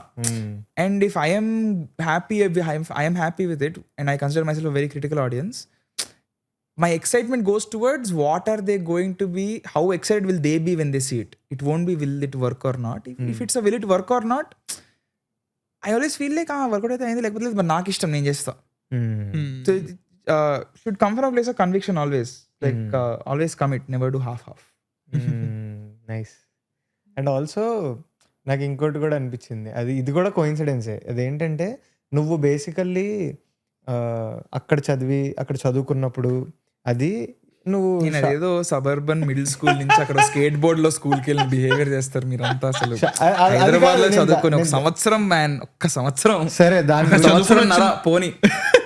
Speaker 3: And if I am happy with it, and I consider myself a very critical audience, my excitement goes towards what are they going to be, how excited will they be when they see it. It won't be will it work or not. If it's a will it work or not, I always feel like work out అయితే అయింది, లేకపోతే లేదు, నాకు ఇష్టం, నేను చేస్తా. So it should come from a place of conviction always. Like always commit, never do half.
Speaker 1: Nice. And also నాకు ఇంకోటి కూడా అనిపించింది, ఇది కూడా కోఇన్సిడెన్సే. అదేంటంటే నువ్వు బేసికల్లీ అక్కడ చదువుకున్నప్పుడు అది నువ్వు
Speaker 3: ఏదో సబర్బన్ మిడిల్ స్కూల్ నుంచి అక్కడ స్కేట్ బోర్డ్ లో స్కూల్ కి వెళ్ళి బిహేవియర్ చేస్తారు మీరంతా. అసలు హైదరాబాద్ లో చదువుకుని ఒక సంవత్సరం ఒక్క సంవత్సరం,
Speaker 1: సరే దాని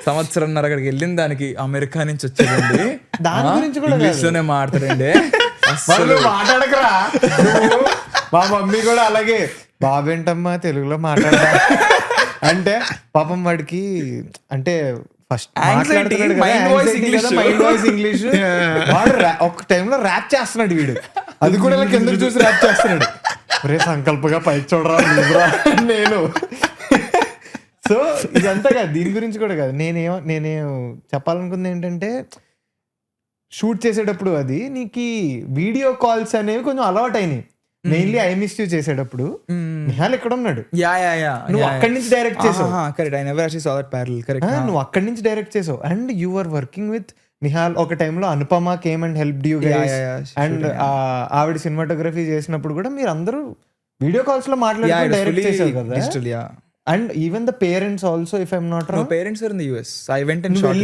Speaker 3: సంవత్సరంన్నర అక్కడికి వెళ్ళిన దానికి అమెరికా నుంచి వచ్చేదండి,
Speaker 1: దాని గురించి కూడా
Speaker 3: ఇంగ్లీష్ లోనే మాట్లాడండి.
Speaker 1: మాట్లాడకరా. మా మమ్మీ కూడా అలాగే, బాబేంటమ్మా తెలుగులో మాట్లాడదా అంటే పాపం వాడికి అంటే ఫస్ట్ మైండ్ వాయిస్ ఇంగ్లీష్. వాడు ఒక టైంలో ర్యాప్ చేస్తున్నాడు వీడు, అది కూడా ఇలా కింద చూసి ర్యాప్ చేస్తున్నాడు. రే సంకల్పగా పైకి చూడరా నేను. సో ఇదంతా కాదు, దీని గురించి కూడా కాదు. నేనే చెప్పాలనుకుంది ఏంటంటే, షూట్ చేసేటప్పుడు అది నీకు వీడియో కాల్స్ అనేవి కొంచెం అలవాటు అయినాయి. మెయిన్లీ ఐ మిస్ యూ చేసేటప్పుడు నిహాల్ ఎక్కడ ఉన్నాడు, నువ్వు అక్కడి నుంచి డైరెక్ట్ చేసావు. నువ్వు అక్కడి నుంచి డైరెక్ట్ చేసావు and you are working with Nihal. ఒక టైంలో Anupama came and help you guys. And ఆవిడ సినిమాటోగ్రఫీ చేసినప్పుడు కూడా మీరు అందరూ వీడియో కాల్స్ లో మాట్లాడుతూ డైరెక్ట్ చేసావు కదా. And even the parents also, if I'm not wrong,
Speaker 3: parents are in the US. I went and shot.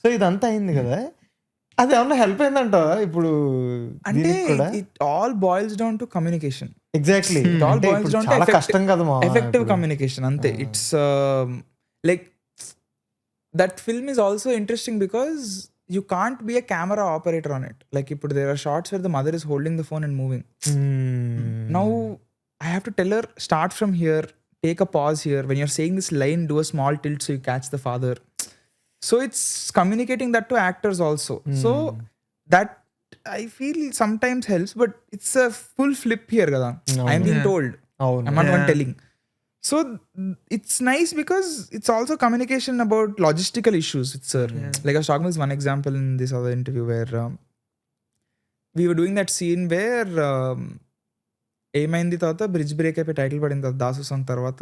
Speaker 1: So ఇదంతా అయింది కదా, అది ఏమన్నా హెల్ప్ అయిందంటావా ఇప్పుడు?
Speaker 3: అంటే it all boils down to communication.
Speaker 1: Exactly, చాలా కష్టం కదా
Speaker 3: ఎఫెక్టివ్ కమ్యూనికేషన్ అంతే. It's like that film is also interesting because you can't be a camera operator on it. Like ఇప్పుడు there are shots where the mother is holding the phone and moving. Now I have to tell her, start from here, take a pause here, when you're saying this line do a small tilt so you catch the father. So it's communicating that to actors also. So that I feel sometimes helps, but it's a full flip here kada. I'm being told, I'm not one telling. So it's nice because it's also communication about logistical issues with sir. Like I was talking about one example in this other interview where we were doing that scene where ఏమైంది తర్వాత బ్రిడ్జ్ బ్రేక్ అయిపోయి టైటిల్ పడిన తర్వాత దాసు సాంగ్ తర్వాత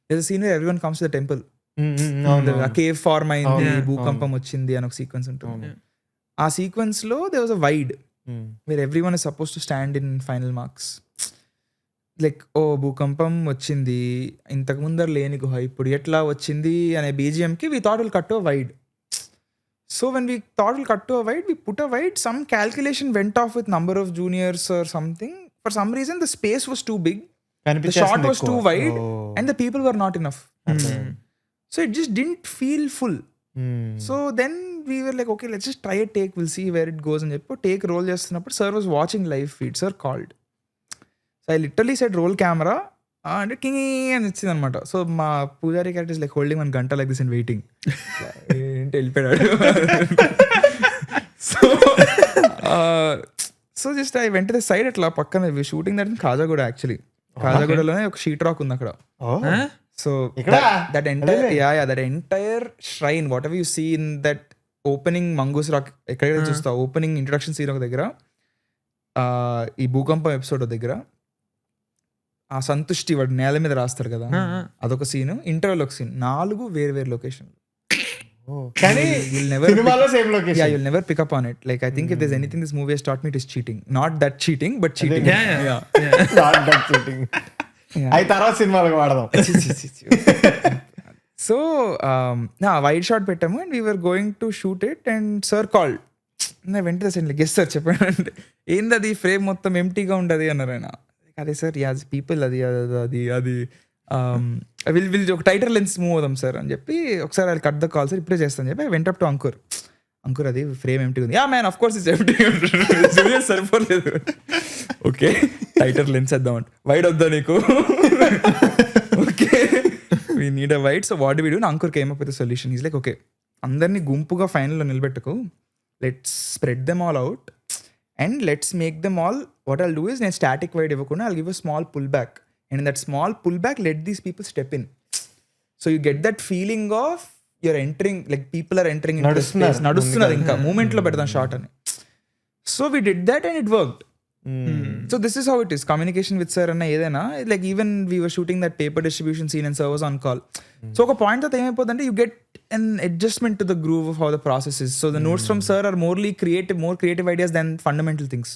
Speaker 3: there's a scene where everyone comes to the temple. ఆ కేవ్ ఫార్మ్ అయింది, భూకంపం వచ్చింది అని ఒక సీక్వెన్స్ ఉంటుంది. ఆ సీక్వెన్స్ లో there was a wide where everyone is supposed to stand in final marks. Like ఓ భూకంపం వచ్చింది, ఇంతకు ముందర లేని గుహ ఇప్పుడు ఎట్లా వచ్చింది అనే బీజిఎంకి we thought will cut to a wide. So when we thought will cut to a wide, we put a wide, some calculation went off with number of juniors or something. For some reason the space was too big, the shot was too wide and the people were not enough. So it just didn't feel full. So then we were like okay let's just try a take, will see where it goes అని చెప్పి టేక్ రోల్ చేస్తున్నప్పుడు sir was watching live feed. Sir called, I literally said roll camera and king అని వచ్చింది అనమాట. సో మా పూజారి క్యారెక్టర్ ఇస్ లైక్ హోల్డింగ్ 1 గంట లైక్ దిస్ అండ్ వెయిటింగ్. ఏంటి వెళ్ళిపోయాడు. So just I went the side అట్లా పక్కన shooting that in Khajaguda. Actually కాజాగూడలోనే ఒక షీట్ రాక్ ఉంది అక్కడ. So that entire shrine, whatever you see in that opening mongoose rock, ఎక్కడైతే చూస్తావు ఓపెనింగ్ ఇంట్రడక్షన్ సీన్ ఒక దగ్గర, ఈ భూకంపం ఎపిసోడ్ దగ్గర ఆ సంతుష్టి వాడు నేల మీద రాస్తారు కదా, అదొక సీన్. ఇంటర్వెల్ ఒక సీన్, 4 వేరు location. You'll never pick up on it. Like I think if there's anything this movie has taught me, it is cheating. Not that cheating, but cheating.
Speaker 1: Not that cheating. I తర్వాత సినిమాలకు వాడదాం.
Speaker 3: సో వైడ్ షాట్ పెట్టాము and we were going to shoot it and sir called. నేను వెంటనే సెండ్ గెస్ సార్ చెప్పాను అంటే, ఏంది అది ఫ్రేమ్ మొత్తం ఎంటీగా ఉండదు అన్నారు ఆయన. అదే సార్ యాజ్ పీపుల్ అది విల్ ఒక టైటర్ లెన్స్ మూవ్ అవుదాం సార్ అని చెప్పి, ఒకసారి అది కట్ ద కాల్ సార్ ఇప్పుడే చేస్తాను చెప్పి వెంట అప్ టు అంకుర్ అది ఫ్రేమ్ ఎంటీ ఉంది. Man of course it's empty సరిపోలేదు. ఓకే టైటర్ లెన్స్ వేద్దామంట, వైడ్ వద్దా నీకు? Okay we need a wide. So what we do, Ankur came up with solution. Is like okay అందరినీ గుంపుగా ఫైనల్లో నిలబెట్టుకో, let's spread them all out and let's make them all, what I'll do is నేను static wide ఇవ్వకుండా I'll give a small pullback, and in that small pullback let these people step in, so you get that feeling of you're entering, like people are entering into the space, నడుస్తున్నారు ఇంకా మూమెంట్ లో పెడదాం షార్ట్ అని. So we did that and it worked. So this is how it is communication with sir అన్న ఏదైనా, like even we were shooting that paper distribution scene and sir was on call. So ఒక పాయింట్ తర్వాత ఏమైపోతుందంటే you get an adjustment to the groove of how the process is. So the notes from sir are more creative ideas than fundamental things.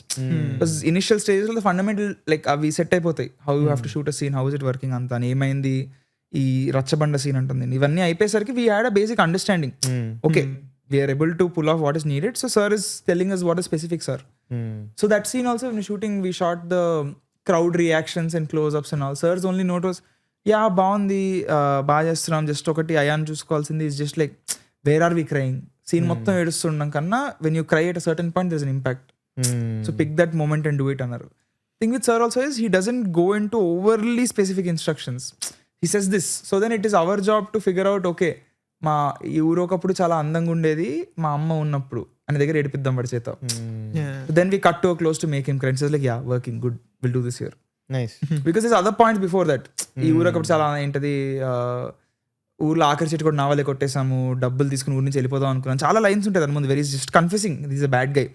Speaker 3: Because initial stages లో the fundamental like అవి సెట్ అయిపోతాయి, how you have to shoot a scene, how is it working అంతా, ఏమైంది ఈ రచ్చబండ సీన్ అంటుంది, ఇవన్నీ అయిపోయేసరికి we had a basic understanding. Okay, we are able to pull off what is needed, so sir is telling us what the specifics are. So that scene also when shooting we shot the crowd reactions and close-ups and all. Sir's only note was yeah బాగుంది, బాగా చేస్తున్నాం, జస్ట్ ఒకటి అయాన్ చూసుకోవాల్సింది is just like where are we crying, scene మొత్తం ఏడుస్తుండడం కన్నా when you cry at a certain point there's an impact. So pick that moment and do it అన్నారు. Thing with sir also is he doesn't go into overly specific instructions, he says this, so then it is our job to figure out okay మా ఈ ఊరు ఒకప్పుడు చాలా అందంగా ఉండేది మా అమ్మ ఉన్నప్పుడు అని దగ్గర ఏడిపిద్దాం వాడి చేత. Then we cut to close to make him cry, like ya working good, will do this here.
Speaker 1: Nice.
Speaker 3: Because this other points before that, ఈ ఊరు ఒకప్పుడు చాలా ఏంటది ఊర్లో ఆఖరి చెట్టు కూడా నావలే కొట్టేసాము, డబ్బులు తీసుకుని ఊరి నుంచి వెళ్ళిపోదాం అనుకున్నాను, చాలా లైన్స్ ఉంటాయి దాని ముందు, very just confusing, this a bad guy,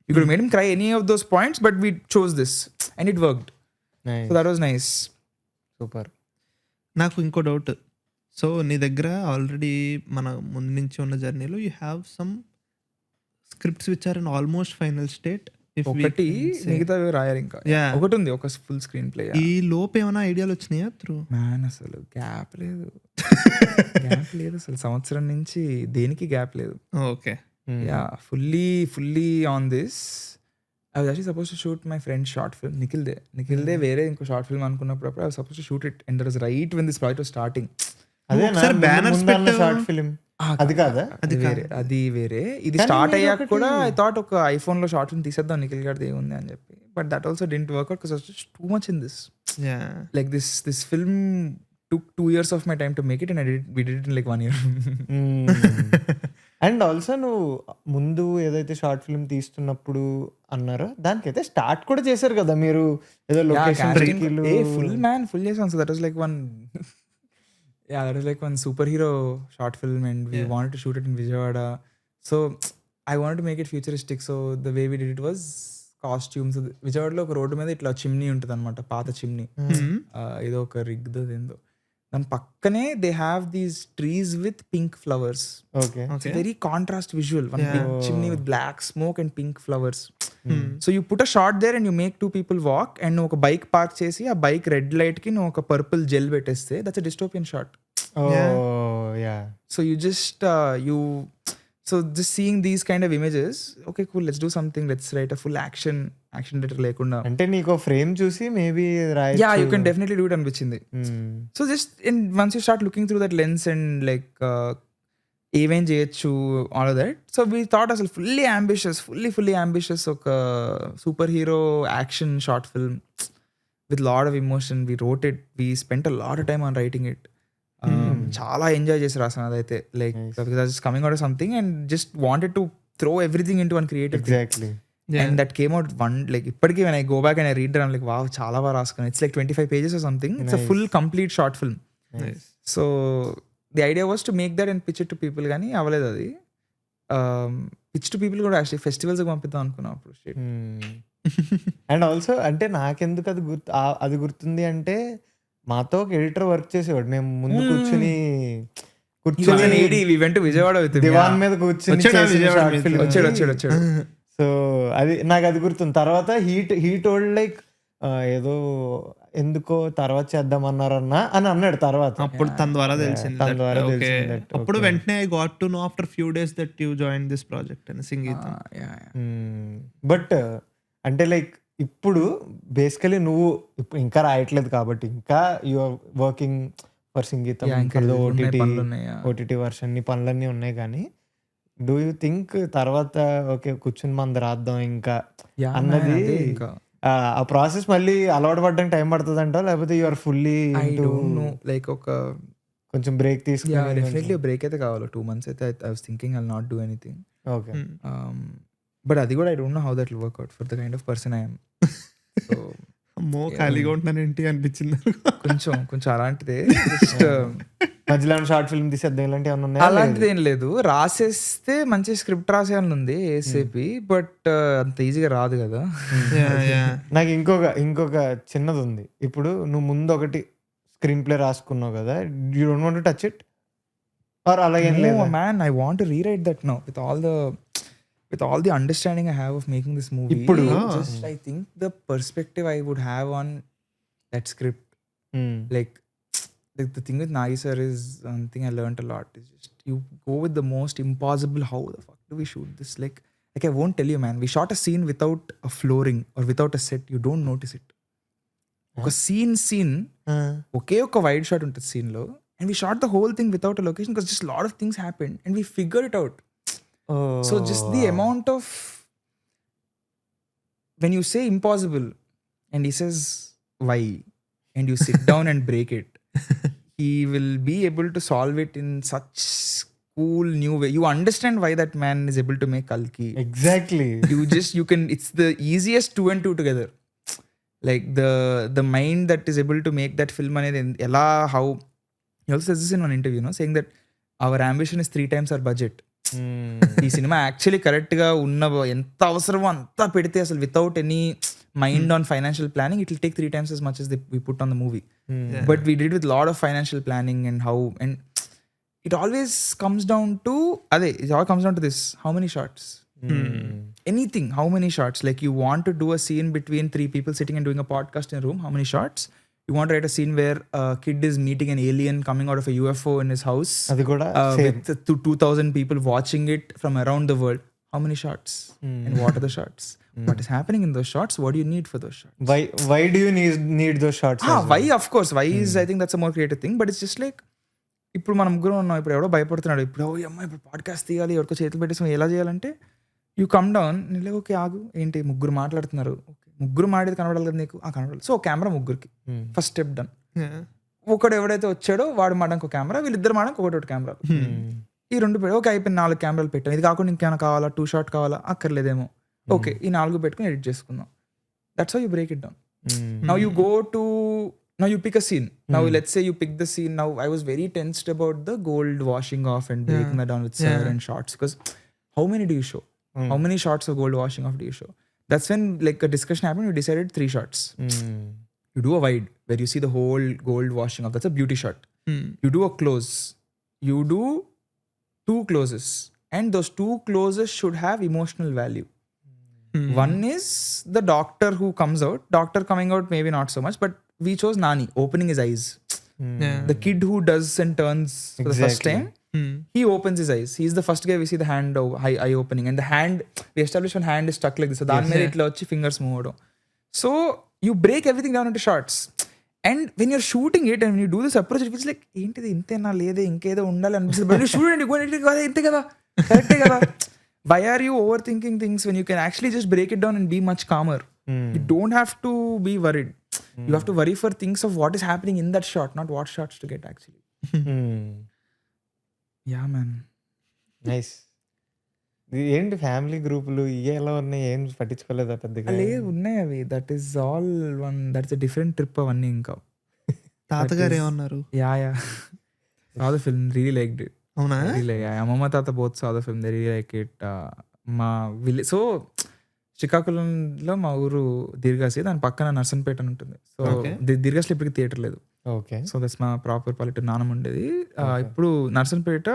Speaker 3: you could made him cry any of those points but we chose this and it worked. So that was nice.
Speaker 1: Super.
Speaker 2: నాకు ఇంకో డౌట్, సో నీ దగ్గర ఆల్రెడీ మన ముందు నుంచి ఉన్న జర్నీలో you have some scripts which are in almost final state.
Speaker 3: ఒకటి మిగతా రాయాలి, ఇంకా ఒకటి ఉంది ఒక ఫుల్ స్క్రీన్ ప్లే.
Speaker 2: ఈ లోపు ఏమైనా ఐడియాలు వచ్చినాయా త్రూ?
Speaker 3: మ్యాన్ అసలు గ్యాప్ లేదు, గ్యాప్ లేదు అసలు, సంవత్సరం నుంచి దేనికి గ్యాప్ లేదు.
Speaker 2: Okay,
Speaker 3: yeah fully on this. I was actually supposed to shoot my friend's short film, Nikhilde వేరే ఇంకో షార్ట్ ఫిల్మ్ అనుకున్నప్పుడు I was supposed to shoot it, and that was right when this project was starting.
Speaker 1: అదే బ్యానర్స్ పెట్టిన షార్ట్ ఫిల్మ్ అది కాదా?
Speaker 3: అది వేరే. ఇది స్టార్ట్ అయ్యాక కూడా ఐ థాట్ ఒక ఐఫోన్ లో షార్ట్ ఫిల్మ్ తీసేద్దాం నిఖిల్ గారిది ఏముంది అని చెప్పి, but that also didn't work out because too much in this. Like this film took 2 years of my time to make it, and we did it in like 1 year.
Speaker 1: And also నువ్వు ముందు ఏదైతే షార్ట్ ఫిల్మ్ తీస్తున్నప్పుడు అన్నారో దానికైతే స్టార్ట్ కూడా చేశారు కదా మీరు, ఏదో లొకేషన్
Speaker 3: ఫుల్ చేసాం. So that was like one superhero short film, and we wanted to shoot it in Vijayawada. So I wanted to make it futuristic, so the way we did it was costumes. విజయవాడలో ఒక రోడ్డు మీద ఇట్లా చిమ్నీ ఉంటుంది అనమాట, పాత చిమ్నీ, ఏదో ఒక రిగ్ ఏందో, దాని పక్కనే they have these trees with pink flowers.
Speaker 1: Okay,
Speaker 3: very contrast visual, one big chimney with black smoke and pink flowers. So you put a shot there and you make 2 people walk, and నువ్వు ఒక బైక్ పార్క్ చేసి ఆ బైక్ రెడ్ లైట్ కి నువ్వు ఒక పర్పుల్ జెల్ పెట్టేస్తే that's a dystopian shot. So you just so just seeing these kind of images, okay cool, let's do something, let's write a full action letter lekunda,
Speaker 1: అంటే నీకు ఫ్రేమ్ చూసి మేబీ రాయొచ్చు.
Speaker 3: Yeah, you can definitely do it అనిపించింది. So just once you start looking through that lens and like ఏమేం చేయొచ్చు all of that, so we thought అసలు fully ambitious ఒక super hero action short film with lot of emotion. We wrote it, we spent a lot of time on writing it. చాలా ఎంజాయ్ చేసి రాసాను అదైతే, like because coming out of something and just wanted to throw everything into one creative.
Speaker 1: Exactly.
Speaker 3: And that came out like ఇప్పటికీ when I go back and I read it, I'm like wow, చాలా బాగా రాసుకున్నాను. It's like 25 pages or something. It's a full complete short film. So the idea was to make that and pitch it to people, కానీ అవ్వలేదు అది. పిచ్ టు పీపుల్ కూడా యాక్చువల్లీ ఫెస్టివల్స్ పంపిద్దాం అనుకున్నాం అప్పుడు.
Speaker 1: అండ్ ఆల్సో అంటే నాకెందుకు అది గుర్తుంది అంటే, మాతో ఒక ఎడిటర్ వర్క్ చేసేవాడు, మేము ముందు కూర్చుని
Speaker 3: విజయవాడ
Speaker 1: దివాన్ మీద కూర్చుని
Speaker 3: వచ్చాడు.
Speaker 1: సో అది నాకు అది గుర్తుంది. తర్వాత హీట్ ఓల్డ్ లైక్ ఏదో ఎందుకో తర్వాత చేద్దామన్నారన్నా అని అన్నాడు తర్వాత.
Speaker 2: అప్పుడు తన ద్వారా తెలిసింది. అప్పుడు వెంటనే I got to know after few days that you join this project అని సింగీతం.
Speaker 1: బట్ అంటే లైక్ ఇప్పుడు బేసికలీ నువ్వు ఇప్పుడు ఇంకా రాయట్లేదు కాబట్టి ఇంకా you're working for Singeetham, OTT version, నీ పనులన్నీ ఉన్నాయి. కానీ డూ యూ థింక్ తర్వాత ఓకే కూర్చుని మంది రాద్దాం ఇంకా అన్నది, ఆ ప్రాసెస్ మళ్ళీ అలవాటు పడడానికి టైం పడుతుంది అంటావు, లేకపోతే యూఆర్ ఫుల్లీ
Speaker 3: లైక్ ఒక
Speaker 1: కొంచెం బ్రేక్ తీసుకుని?
Speaker 3: డెఫినెట్లీ బ్రేక్ అయితే కావాలి, 2 months అయితే. I was thinking I will not do anything.
Speaker 1: Okay,
Speaker 3: but అది కూడా I don't know how that will work out for the kind of person I am. So
Speaker 2: అమ్మో ఖాళీగా ఉంటున్నాను ఏంటి అనిపించింది.
Speaker 3: కొంచెం అలాంటిదే. జస్ట్
Speaker 1: మధ్యలో షార్ట్ ఫిల్మ్ తీసేద్దాం ఇలాంటి ఏమన్నా ఉన్నాయా?
Speaker 3: అలాంటిది ఏం లేదు. రాసేస్తే మంచి స్క్రిప్ట్ రాసేయాలని ఉంది ఏసేపి, బట్ అంత ఈజీగా రాదు కదా.
Speaker 1: నాకు ఇంకొక చిన్నది ఉంది. ఇప్పుడు నువ్వు ముందు ఒకటి స్క్రీన్ ప్లే రాసుకున్నావు కదా, you don't want to touch it or అలాగేం లేదు?
Speaker 3: Man, I want to rewrite that now with all the understanding I have of making this movie.
Speaker 1: ఇప్పుడు
Speaker 3: just I think the perspective I would have on that script, like the thing with Nagi sir is one thing I learned a lot is just you go with the most impossible. How the fuck do we shoot this? Like I won't tell you, man. We shot a scene without a flooring or without a set. You don't notice it. ఒక scene ఒకే ఒక వైడ్ షాట్ ఉంటుంది scene లో, and we shot the whole thing without a location because just a lot of things happened and we figured it out. So just the amount of, when you say impossible and he says why and you sit down and break it, he will be able to solve it in such cool new way. You understand why that man is able to make Kalki.
Speaker 1: Exactly.
Speaker 3: You can, it's the easiest 2 and 2 together. Like the mind that is able to make that film anedi ela, how he also says this in one interview, saying that our ambition is 3 times our budget. ఈ సినిమా యాక్చువల్లీ కరెక్ట్ గా ఉన్న ఎంత అవసరమో అంతా పెడితే అసలు without any mind on financial planning it will take 3 times as much as we put on the movie. But we did with a lot of financial planning and how, and it always comes down to this, how many shots, anything, how many shots. Like you want to do a scene between 3 people sitting and doing a podcast in a room, how many shots? You want to write a scene where a kid is meeting an alien coming out of a UFO in his house, with 2,000 people watching it from around the world, how many shots? And what are the shots? What is happening in those shots? What do you need for those shots?
Speaker 1: Why do you need those shots?
Speaker 3: Why, of course, why is, I think that's a more creative thing, but it's just like, ఇప్పుడు మనం ముగ్గురు ఉన్నాం, ఇప్పుడు ఎవడో భయపడుతున్నాడు, ఇప్పుడు అమ్మ ఇప్పుడు పాడ్కాస్ట్ తీయాలి, ఎవరికో చేతులు పెట్టేసి ఎలా చేయాలంటే యూ కమ్ డౌన్, నీళ్ళు ఓకే ఆగు, ఏంటి ముగ్గురు మాట్లాడుతున్నారు, ముగ్గురు మాడేది కనబడాలి కదా నీకు, కనబడాలి. సో కెమెరా ముగ్గురికి ఫస్ట్ స్టెప్ డన్. ఒకడు ఎవడైతే వచ్చాడో వాడు మాడానికి ఒక కెమెరా, వీళ్ళిద్దరు మాడానికి ఒకటి కెమెరా, ఈ 2 పెట్టి ఓకే అయిపోయింది, 4 కెమెరాలు పెట్టాం. ఇది కాకుండా ఇంకేమైనా కావాలా, 2 షాట్ కావాలా, అక్కర్లేదేమో, ఓకే ఈ 4 పెట్టుకుని ఎడిట్ చేసుకుందాం. That's how you break it down. Now you go to, now you pick a scene. Now let's say you pick the scene. Now I was very tensed about the gold washing off and breaking that down with sir and shots, because how many do you show? How many shots of gold washing off do you show? That's when like a discussion happened. We decided 3 shots. You do a wide where you see the whole gold washing off. That's a beauty shot. You do a close. You do 2 closes, and those 2 closes should have emotional value. One is the doctor who comes out. Doctor coming out maybe not so much, but we chose Nani opening his eyes. The kid who does and turns for the first time, he opens his eyes. He's the first guy we see the hand eye opening, and the hand, we established one hand is stuck like this, so daan mere itla vachi fingers move avadam. So you break everything down into shots, and when you're shooting it and when you do this approach, it feels like entidi intena lede inkedo undali anipistadi, but you shoot and you go inte kada correct kada. Why are you overthinking things when you can actually just break it down and be much calmer? You don't have to be worried. You have to worry for things of what is happening in that shot, not what shots to get actually. Yeah, man.
Speaker 1: Nice. ఏంటి ఫ్యామిలీ గ్రూపులు ఎలా ఉన్నాయి, ఏం పట్టించుకోలేదా పెద్దగా?
Speaker 3: లేదు, ఉన్నాయి అవి. That is all one, that's a different trip అవన్నీ. ఇంకా
Speaker 2: తాతగారు ఏమన్నారు?
Speaker 3: Yeah saw the film, really liked it.
Speaker 2: అవునా?
Speaker 3: అమ్మమ్మ తాత both saw the film, they really like it. మా విలేజ్, సో శ్రీకాకుళంలో మా ఊరు దీర్ఘాసి, దాని పక్కన నర్సంపేట అని ఉంటుంది. సో దీర్ఘాసిలో ఇప్పటికి థియేటర్ లేదు.
Speaker 1: ఓకే.
Speaker 3: సో దట్స్ మా ప్రాపర్ పల్లెటూరు. నాన్నమ్మ ఉండేది. ఇప్పుడు నర్సంపేట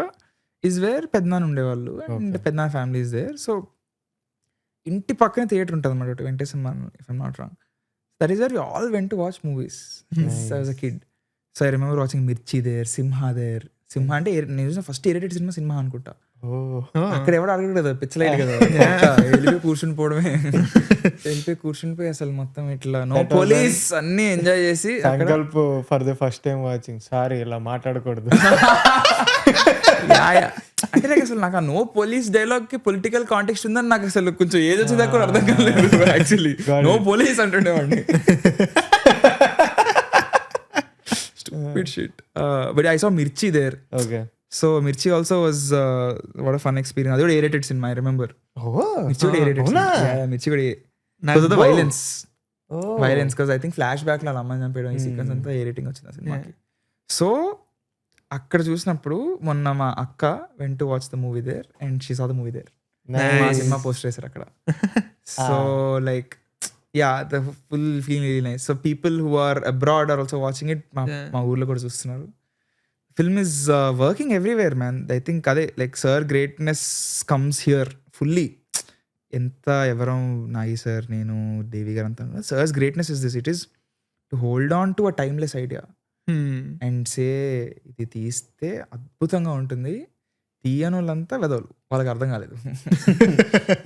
Speaker 3: ఈజ్ వేర్ పెద్దనాన్న ఉండేవాళ్ళు, అండ్ పెద్దనాన్న ఫ్యామిలీ ఈజ్ దేర్. సో ఇంటి పక్కనే థియేటర్ ఉంటుంది అన్నమాట, Venkateswara, if I'm not wrong. That is where we all went to watch movies as a kid. So I remember watching Mirchi there, Simha there. Simha అంటే నేను చూసిన ఫస్ట్ ఇరిటేట్ సినిమా అనుకుంటా. అక్కడ ఎవడు అడగడు కదా, పిచ్చలైట్ కదా, వెళ్ళిపోయి కూర్చుని పోవడమే. వెళ్ళిపోయి కూర్చుని పోయి అసలు మొత్తం ఇట్లా నో పోలీస్ అన్ని ఎంజాయ్ చేసి.
Speaker 1: Sankalp for the first time watching, sorry ఇలా మాట్లాడకూడదు
Speaker 3: అంటే నాకు అసలు నాకు ఆ నో పోలీస్ డైలాగ్ కి పొలిటికల్ కాంటెక్స్ట్ ఉందని నాకు అసలు కొంచెం ఏజ్ వచ్చిందా కూడా అర్థం కాలేదు. యాక్చువల్లీ నో పోలీస్ అంటుండేవాడిని. Stupid shit. But I saw Mirchi there.
Speaker 1: Okay.
Speaker 3: So Mirchi also was what fun experience. అది కూడా ఏరేటెడ్ సినిమా, ఐ రిమెంబర్. మిర్చి కూడా ఏరేటెడ్, మిర్చి కూడా violence because I think flash back లో అలా అమ్మని చంపేయడం, ఈ సీక్వెన్స్ అంతా ఏ రేటింగ్ వచ్చింది ఆ సినిమాకి. సో అక్కడ చూసినప్పుడు మొన్న మా అక్క went to watch the movie there and she saw the movie there. మా సినిమా పోస్టర్ వేసారు అక్కడ. So like the full feel really nice. So people who are abroad are also watching it. మా ఊర్లో కూడా చూస్తున్నారు. Film is working everywhere man. I think అదే like sir greatness comes here fully. ఎంత ఎవరం నాగి సార్, నేను, దేవి గారు అంతా, sir's greatness is this. It is to hold on to a timeless idea and say ఇది తీస్తే అద్భుతంగా ఉంటుంది. తీయని వాళ్ళంతా వెదవలు, వాళ్ళకి అర్థం కాలేదు.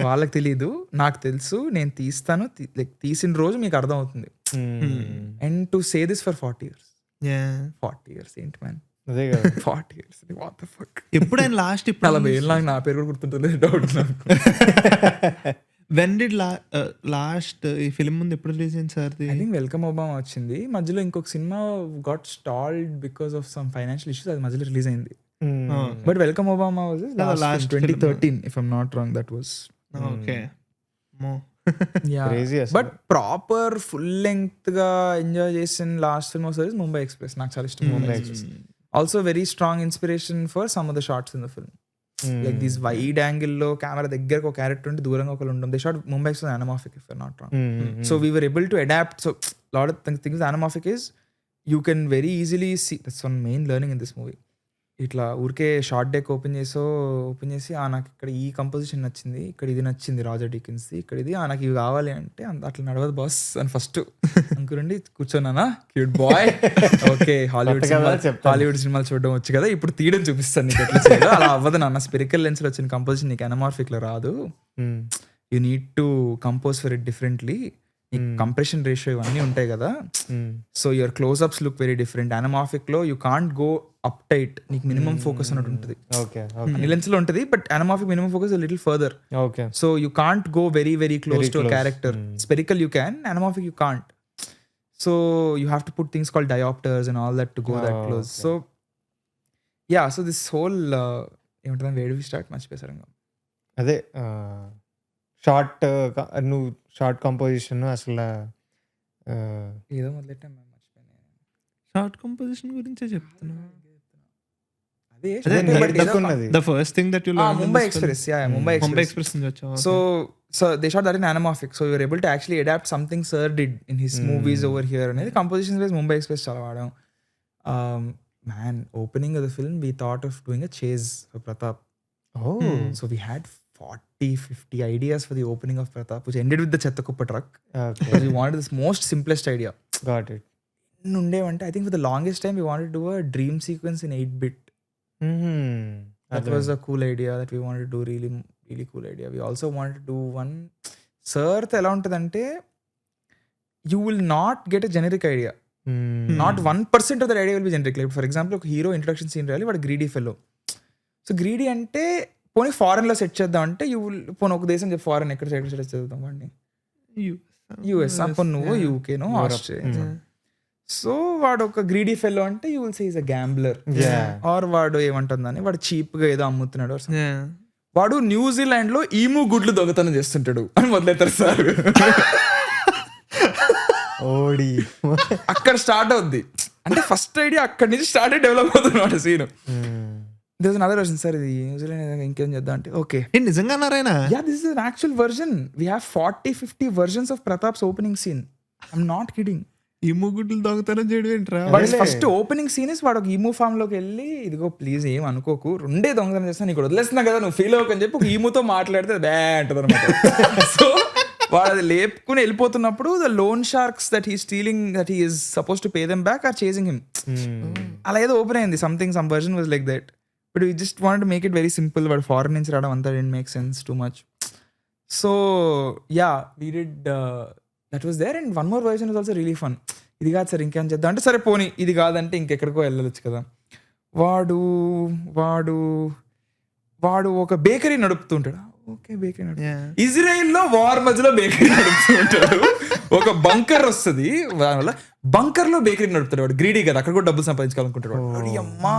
Speaker 3: వాళ్ళకి తెలీదు, నాకు తెలుసు, నేను తీస్తాను, లైక్ తీసిన రోజు మీకు అర్థం అవుతుంది. And to say this for 40 years. 40 years ఏంటి మ్యాన్,
Speaker 1: అదే కదా
Speaker 3: 40 years what the fuck.
Speaker 2: ఎప్పుడైనా లాస్ట్
Speaker 3: అలా నాకు నా పేరు కూడా గుర్తుంటుంది, డౌట్ నాకు.
Speaker 2: వెన్ డిడ్ లాస్ట్ ఈ ఫిల్మ్ ముందు ఎప్పుడు రిలీజ్ అయింది sir?
Speaker 3: I think welcome Obama వచ్చింది. మధ్యలో ఇంకొక cinema got stalled because of some financial issues, అది మధ్యలో రిలీజ్ అయింది. But welcome Obama was last 2013 if I'm not wrong. That was
Speaker 2: okay.
Speaker 3: But proper full length గా ఎంజాయ్ చేసిన last film of Mumbai Express. నాకు చాలా ఇష్టం Mumbai Express. Also very strong inspiration for some of the shots in the film. Like these wide angle లో కెమెరా దగ్గరకు ఒక క్యారెక్టర్ ఉంటే దూరంగా ఒకరు ఉండడం. They shot Mumbai Express anamorphic if I'm not wrong. So we were able to adapt. So lot of things anamorphic is you can very easily see. That's one main learning in this movie. ఇట్లా ఊరికే షార్ట్ డెక్ ఓపెన్ చేసి నాకు ఇక్కడ ఈ కంపోజిషన్ నచ్చింది, ఇక్కడ ఇది నచ్చింది రాజా డీకిన్స్, ఇక్కడ ఇది నాకు ఇవి కావాలి అంటే అట్లా నడవదు బాస్ అని ఫస్ట్ అనుకురండి కూర్చోనా క్యూట్ బాయ్. ఓకే, హాలీవుడ్ సినిమాలు చూడడం వచ్చు కదా, ఇప్పుడు తీయడం చూపిస్తాను నీకు ఎట్లా చేయాలో. అలా అవ్వదు నాన్న, స్పెరికల్ లెన్స్ లో వచ్చిన కంపోజిషన్ నీకు anamorphic లో రాదు. You need to compose for it differently. Compression ratio ఇవన్నీ ఉంటాయి కదా. So your close-ups look very different. anamorphic లో you can't go up tight, నీకు మినిమం ఫోకస్ అన్నట్టు ఉంటుంది. అన్ని లెన్స్ లో ఉంటుంది, but anamorphic minimum focus little further. So you can't go very very close to a character. Spherical you can, anamorphic you can't. So you have to put things called diopters and all that to go that close. So yeah, so this whole ఏమంటారు, where do we start? మర్చిపోయారు.
Speaker 1: అదే షార్ట్ నువ్వు షార్ట్ కంపోజిషన్ అసలు
Speaker 3: ఏదో మొదలెట్టాం,
Speaker 2: షార్ట్ కంపోజిషన్ గురించే చెప్తున్నా.
Speaker 1: the
Speaker 2: first thing that you learned
Speaker 3: Mumbai Express. Mumbai
Speaker 2: Express నుంచి వచ్చావు.
Speaker 3: So they shot that in anamorphic, so we were able to actually adapt something Sir did in his movies over here. And composition wise Mumbai Express చాలా వాడాం. Man, opening of the film we thought of doing a chase for Pratap. So we had 40-50 ideas for the opening of Pratap, which ended with the Chettakuppa truck. Because we wanted this most simplest idea.
Speaker 1: Got it.
Speaker 3: Nundevante, I think for the longest time we wanted to do a dream sequence in 8-bit. That was a cool idea that we wanted to do. Really really cool idea. We also wanted to do one Sir ela untadante, you will not get a generic idea. Not 1% of that idea will be generic. Like for example, ఒక హీరో ఇంట్రడక్షన్ సీన్ రాయాలి, వాడు గ్రీడీ ఫెలో. సో గ్రీడీ అంటే పోనీ ఫారెన్ లో సెట్ చేద్దాం అంటే యూ విల్ పోనీ ఒక దేశం చెప్పి ఫారెన్ ఎక్కడ సెట్ చేద్దాం వాడిని, యుఎస్ అప్పుడు నువ్వు యూకేనో ఆస్ట్రేలియా. సో వాడు ఒక గ్రీడీ ఫెలో అంటే you will say is a gambler, or వాడు ఏమంటుందని వాడు చీప్ గా ఏదో అమ్ముతున్నాడు, వాడు న్యూజిలాండ్ లో ఈము గుడ్లు దొంగతనం చేస్తుంటాడు అని మొదలెడతారు సార్.
Speaker 1: ఓడి
Speaker 3: అక్కడ స్టార్ట్ అవుద్ది అంటే ఫస్ట్ ఐడియా అక్కడి నుంచి స్టార్ట్ అయ్యి డెవలప్ అవుతుంది scene. There's another version, sir. ఇది న్యూజిలాండ్ ఇంకేం చేద్దాం అంటే ఓకే
Speaker 2: నిజంగా అన్నారైనా?
Speaker 3: Yeah, this is an actual version. We have 40-50 versions of Pratap's opening scene. I'm not kidding.
Speaker 2: ఈ ముగ్గులు దొంగతనం చేయడం ఏంట్రా?
Speaker 3: వాడి ఫస్ట్ ఓపెనింగ్ సీన్ ఇస్ వాడు ఒక ఈమూ ఫామ్ లోకి వెళ్ళి, ఇదిగో ప్లీజ్ ఏం అనుకోకు, రెండే దొంగతనం చేస్తా, నీకు వదిలేస్తున్నా కదా, నువ్వు ఫీల్ అవ్వకని చెప్పి ఒక ఈమూతో మాట్లాడితే బ్యా అంటది అనమాట. సో వాడు అది లేపుకుని వెళ్ళిపోతున్నప్పుడు the loan sharks that he stealing that he is suppose to pay them back or chasing him. అలా ఏదో ఓపెన్ అయింది, some version was like that. But we just wanted to make it very simple. But foreign నుంచి రావడం అంతా didn't make sense too much. So yeah, we did that was there, and one more version was also really fun. ఇది కాదు సార్ ఇంకేం చేద్దాం అంటే, సరే పోనీ ఇది కాదంటే ఇంకెక్కడికో వెళ్ళవచ్చు కదా. వాడు వాడు వాడు ఒక బేకరీ నడుపుతుంటాడు. Okay bakery
Speaker 2: Yeah.
Speaker 3: ఇజ్రాయిల్ లో వార్ మధ్యలో బేకరీ నడుపుతూ ఉంటాడు. ఒక బంకర్ వస్తుంది, దానివల్ల బంకర్ లో బేకరీ నడుపుతాడు. వాడు గ్రీడీ కదా, అక్కడ కూడా డబ్బులు సంపాదించుకోవాలనుకుంటాడు వాడు. అమ్మా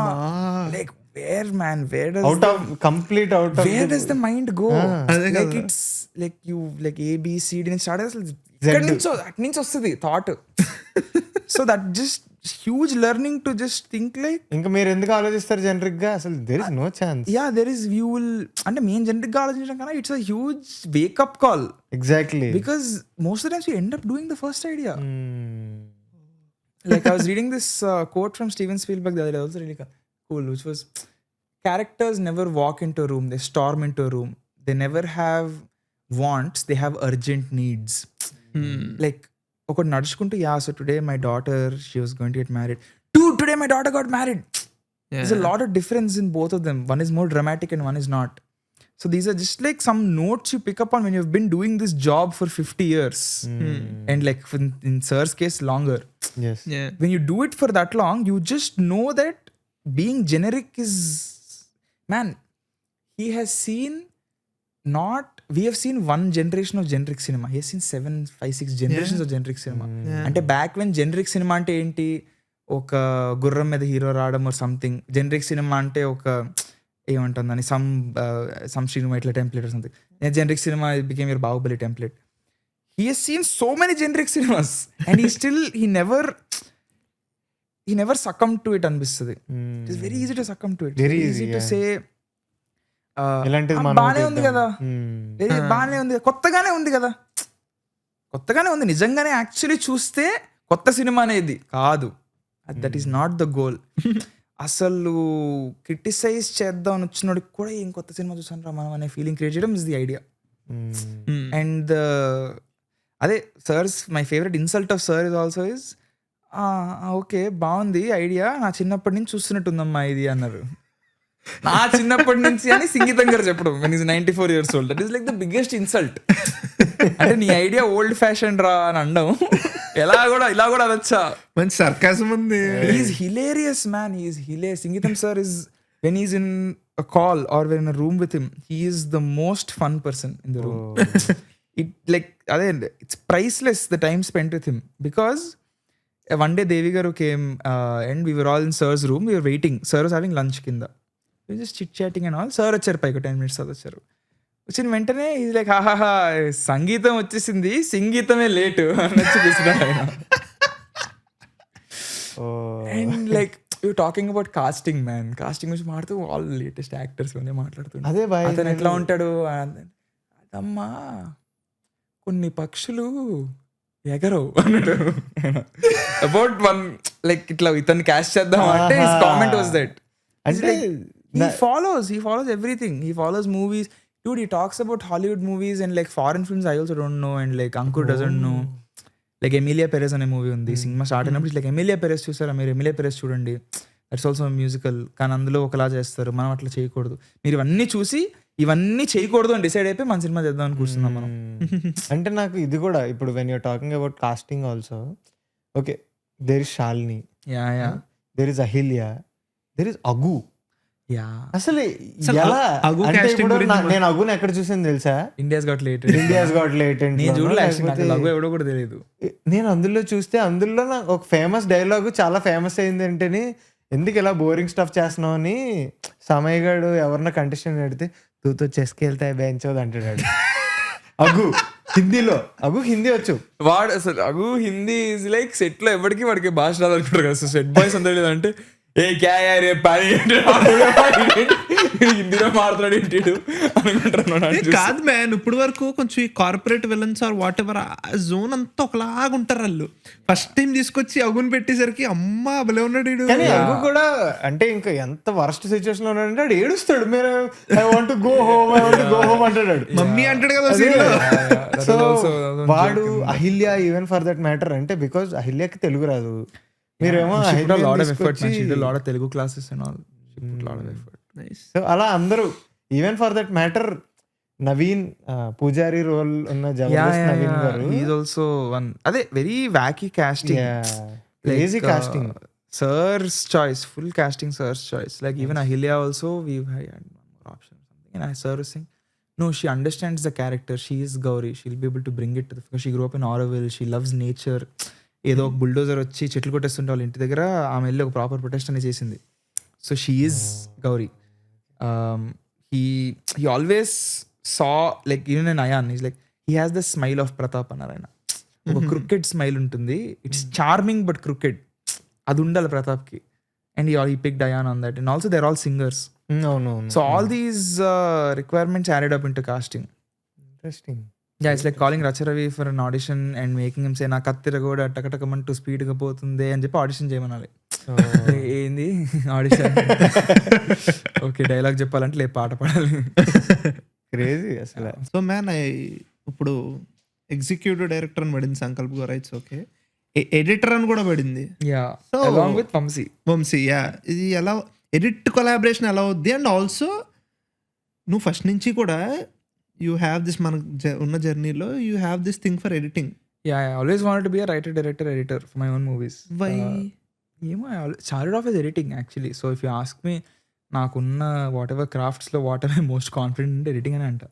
Speaker 3: like where man, where
Speaker 1: out of complete out of
Speaker 3: where does the mind go?
Speaker 2: అదే
Speaker 3: లైక్
Speaker 2: కదా.
Speaker 3: It's like you like ABCD నుంచి స్టార్ట్ అసలు ఇక్కడ నుంచి అటు నుంచి వస్తుంది thought. So that just huge learning to just think like
Speaker 1: ఇంకా మీరు ఎందుకు ఆలోచిస్తారు జనరిక్ గా? అసలు there is no chance.
Speaker 3: Ya there is you will అంటే మెయిన్ జనరిక్ గా ఆలోచించడం కన్నా it's a huge wake up call.
Speaker 1: Exactly.
Speaker 3: Because most of the times we end up doing the first idea. Like I was reading this quote from Steven Spielberg the other day, also really cool, which was characters never walk into a room, they storm into a room. They never have wants, they have urgent needs. Like ఒకటి నడుచుకుంటూ so today my daughter, she was going to get married. Dude, today my daughter got married. There's a lot of difference in both of them. One is more dramatic and one is not. So these are just like some notes you pick up on when you've been doing this job for 50 years. And like in Sir's case, longer.
Speaker 1: Yes.
Speaker 2: Yeah.
Speaker 3: When you do it for that long, you just know that being generic is... Man, he has seen we have seen one generation of generic cinema. He has seen 7, 5, 6 generations of generic cinema. అంటే back when generic cinema అంటే ఏంటి, ఒక గుర్రం మీద హీరో రావడం or something. Generic cinema అంటే ఒక ఏమంటుందని some cinema ఇట్లా template or something. Generic cinema became your Bahubali template. He has seen so many generic cinemas and he never succumbed to it అనిపిస్తుంది. It is very easy to succumb to it.
Speaker 1: Very
Speaker 3: easy to
Speaker 1: yeah.
Speaker 3: say
Speaker 1: ఇలాంటిది
Speaker 3: బానే ఉంది కదా, బానే ఉంది, కొత్తగానే ఉంది నిజంగానే యాక్చువల్లీ చూస్తే కొత్త సినిమా అనేది కాదు. That is not the goal. అసలు క్రిటిసైజ్ చేద్దాం వచ్చినోడికి కూడా ఏం కొత్త సినిమా చూసాను రా మనం అనే ఫీలింగ్ క్రియేట్ చేయడం ఇస్ ది ఐడియా. అండ్ అదే sir's my favourite insult of sir is also is okay బాగుంది ఐడియా, నా చిన్నప్పటి నుంచి చూస్తున్నట్టుందమ్మా ఇది అన్నారు. నా చిన్నప్పటి నుంచి అని సంగీతం గారు చెప్పడం when he's 94 years old. That is like the biggest insult. అంటే నీ ఐడియా ఓల్డ్ ఫ్యాషన్ రా అని అనడం ఇలా కూడా అనొచ్చా?
Speaker 2: మంచి సర్కాజం ఉంది.
Speaker 3: He's hilarious man, he is hilarious. Singeetam sir is, when he's in a call or when in a room with him, he is the most fun person in the room. It like it's priceless the time spent with him, because one day Devi garu came and we were all in sir's room, we were waiting, sir was having lunch kinda, we were just chit chatting and all. Sir వచ్చారు పైకి 10 minutes వచ్చారు. వచ్చిన వెంటనే ఈజ్ లైక్ హాహాహా సంగీతం వచ్చేసింది, సంగీతమే లేటు అని వచ్చి తీసుకున్నాడు ఆయన. And like you talking about casting man, casting గురించి మాట్లాడుతూ ఆల్ లేటెస్ట్ యాక్టర్స్ మాట్లాడుతుంటారు.
Speaker 1: అదే బాయ్
Speaker 3: అతను ఎట్లా ఉంటాడు, అదమ్మా కొన్ని పక్షులు ఎగరవు అన్నాడు. అబౌట్ వన్ లైక్ ఇట్లా ఇతన్ని క్యాస్ట్ చేద్దాం అంటే హిస్ కామెంట్ వాజ్ దట్.
Speaker 1: అంటే
Speaker 3: he follows everything. He follows movies. Dude, he talks about Hollywood movies and like foreign films I also don't know, and like Ankur doesn't know. Like Emilia Perez అనే మూవీ ఉంది, సినిమా స్టార్ట్ అయినప్పుడు లైక్ ఎమిలియా పెరెస్ చూసారా మీరు, ఎమిలియా పెరెస్ చూడండి, దట్స్ ఆల్సో మ్యూజికల్, కానీ అందులో ఒకలా చేస్తారు, మనం అట్లా చేయకూడదు, మీరు ఇవన్నీ చూసి ఇవన్నీ చేయకూడదు అని డిసైడ్ అయిపోయి మన సినిమా చేద్దాం అని కూర్చున్నాం మనం.
Speaker 1: అంటే నాకు ఇది కూడా ఇప్పుడు when your talking about casting also, okay there is Shalini, there is Ahilya, there is అగు. అసలు ఎలా అంటే ఇప్పుడు నేను అగుని ఎక్కడ చూసాను తెలుసా? India's got latent.
Speaker 3: ఎవడో కూడా తెలియదు.
Speaker 1: నేను అందులో చూస్తే అందులో నాకు ఒక ఫేమస్ డైలాగ్ చాలా ఫేమస్ అయింది ఏంటని, ఎందుకు ఇలా బోరింగ్ స్టఫ్ చేస్తున్నావు అని సమయగాడు ఎవరన్నా కంటెస్టెంట్ అడిగితే తూతో చెస్కి వెళ్తే బెంచోది అంటాడు. అగు హిందీలో, అగు హిందీ వచ్చు
Speaker 3: వాడు అసలు, అగు హిందీ ఈజ్ లైక్ సెట్ లో ఎవరికి వాడికి భాష రాదనుకుంటారు కదా, సెట్ బాయ్స్ అందరూ లేదంటే ఏ క్యా రే పని హిందీలో మాట్లాడు అనుకుంటున్నాను.
Speaker 2: కాదు మ్యాన్, ఇప్పుడు వరకు కొంచెం ఈ corporate villains are whatever zone అంతా ఒకలాగా ఉంటారు వాళ్ళు. ఫస్ట్ టైం తీసుకొచ్చి అగుని పెట్టేసరికి అమ్మా భలే ఉన్నాడు.
Speaker 1: కానీ అగు కూడా అంటే ఇంకా ఎంత వరస్ట్ సిచ్యువేషన్ లో ఉన్నాడంటే వాడు ఏడుస్తాడు, మీరు I want to go home అంటాడు,
Speaker 2: మమ్మీ అంటాడు కదా.
Speaker 1: సో వాడు Ahilya even for that matter అంటే బికాజ్ అహిల్యకి తెలుగు రాదు, మీరేమో
Speaker 3: తెలుగు క్లాసెస్
Speaker 1: సో అలా అందరూ even for that matter Naveen Pujari role ఉన్న Jabardasth Naveen garu
Speaker 3: is also one. అదే very wacky casting,
Speaker 1: crazy casting,
Speaker 3: sir's choice, full casting sir's choice. Like even Ahilya also we had more options, something, and sir was saying no, she understands the character. She is Gauri. She'll be able to bring it to the, because she grew up in Auroville. She loves nature. ఏదో ఒక బుల్డోజర్ వచ్చి చెట్లు కొట్టేస్తుంటే వాళ్ళ ఇంటి దగ్గర ఆమె వెళ్ళి ఒక ప్రాపర్ ప్రొటెస్ట్ అనేది చేసింది. So she is Gauri. He always saw like even in Ayan is like he has the smile of Pratap అన్నారు ఆయన. ఒక క్రికెట్ స్మైల్ ఉంటుంది, ఇట్స్ చార్మింగ్ బట్ క్రికెట్, అది ఉండాలి ప్రతాప్కి. And he picked Ayan on that. And also they're all singers.
Speaker 1: No.
Speaker 3: So all these requirements added up into casting.
Speaker 1: Interesting.
Speaker 3: Yeah, it's like calling Racha Ravi for an audition and making him say నా కత్తిర కూడా టకటకమంటూ స్పీడ్గా పోతుంది అని చెప్పి ఆడిషన్ చేయమనాలి. ఏంది ఆడిషన్? ఓకే, డైలాగ్ చెప్పాలంటే లేదు, పాట పాడాలి.
Speaker 1: క్రేజీ అసలు.
Speaker 2: సో మ్యాన్ ఇప్పుడు ఎగ్జిక్యూటివ్ డైరెక్టర్ అని పడింది Sankalp Gora, it's okay. Editor అని కూడా పడింది.
Speaker 3: Yeah,
Speaker 2: So-
Speaker 3: along with
Speaker 2: Vamshi, ya, ఇది ఎలా ఎడిట్ కొలాబరేషన్ ఎలా అవుద్ది? అండ్ ఆల్సో నువ్వు ఫస్ట్ నుంచి కూడా యూ హ్యావ్ దిస్, మన ఉన్న జర్నీలో you have this thing for editing.
Speaker 3: Yeah, I always wanted to be a writer, director, editor for my own movies.
Speaker 2: Why?
Speaker 3: ఏమో, I started off as editing actually. So if you ask me, నాకున్న వాట్ ఎవర్ క్రాఫ్ట్స్లో whatever most confident editing అని అంట.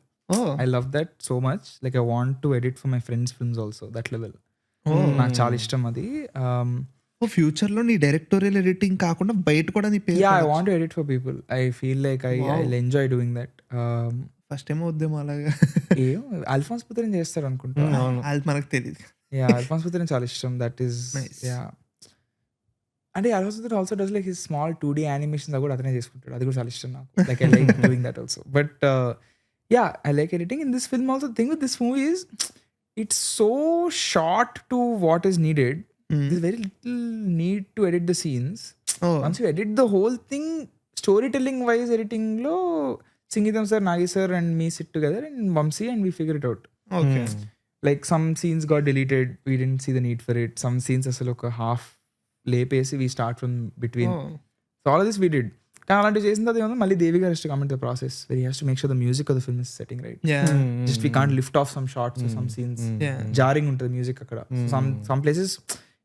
Speaker 3: I love that so much. Like I want to edit for my friends' films also, that level. నాకు చాలా ఇష్టం అది.
Speaker 2: ఫ్యూచర్ లో నీ డైరెక్టోరియల్ ఎడిటింగ్ కాకుండా బయట కూడా నీ పేరు.
Speaker 3: Yeah, I want to edit for people. I feel like I'll enjoy doing that.
Speaker 2: First ఏమో వద్దేమో అలాగా.
Speaker 3: ఏం అల్ఫాన్స్ పుత్రన్ చేస్తారు అనుకుంటా.
Speaker 2: అది మనకు తెలియదు.
Speaker 3: యా, అల్ఫాన్స్ పుత్రన్ చాలా ఇష్టం. That is yeah. అంటే Alphonse Puthren also does like his small 2D animations కూడా అతనే చేసుకుంటాడు. అది కూడా చాలా ఇష్టం నాకు. Like I like doing that also. But yeah, I like editing in this film also. Thing with this movie is it's so short to what is needed. There's very little need to edit the scenes. Once you edit the whole thing, storytelling wise editing lo Singeetam sir, Nagi sir and me sit together and Vamsi and we figure it out.
Speaker 2: Okay.
Speaker 3: Like some scenes got deleted, we didn't see the need for it. Some scenes asalu oka half lepesi we start from between. So all of this we did. కానీ అలాంటి చేసిన తర్వాత ఏమన్నా మళ్ళీ Devi garu to comment the process very has to make sure the music of the film is setting right. Just we can't lift of some shots some scenes, jarring ఉంటుంది మ్యూజిక్ అక్కడ. Some places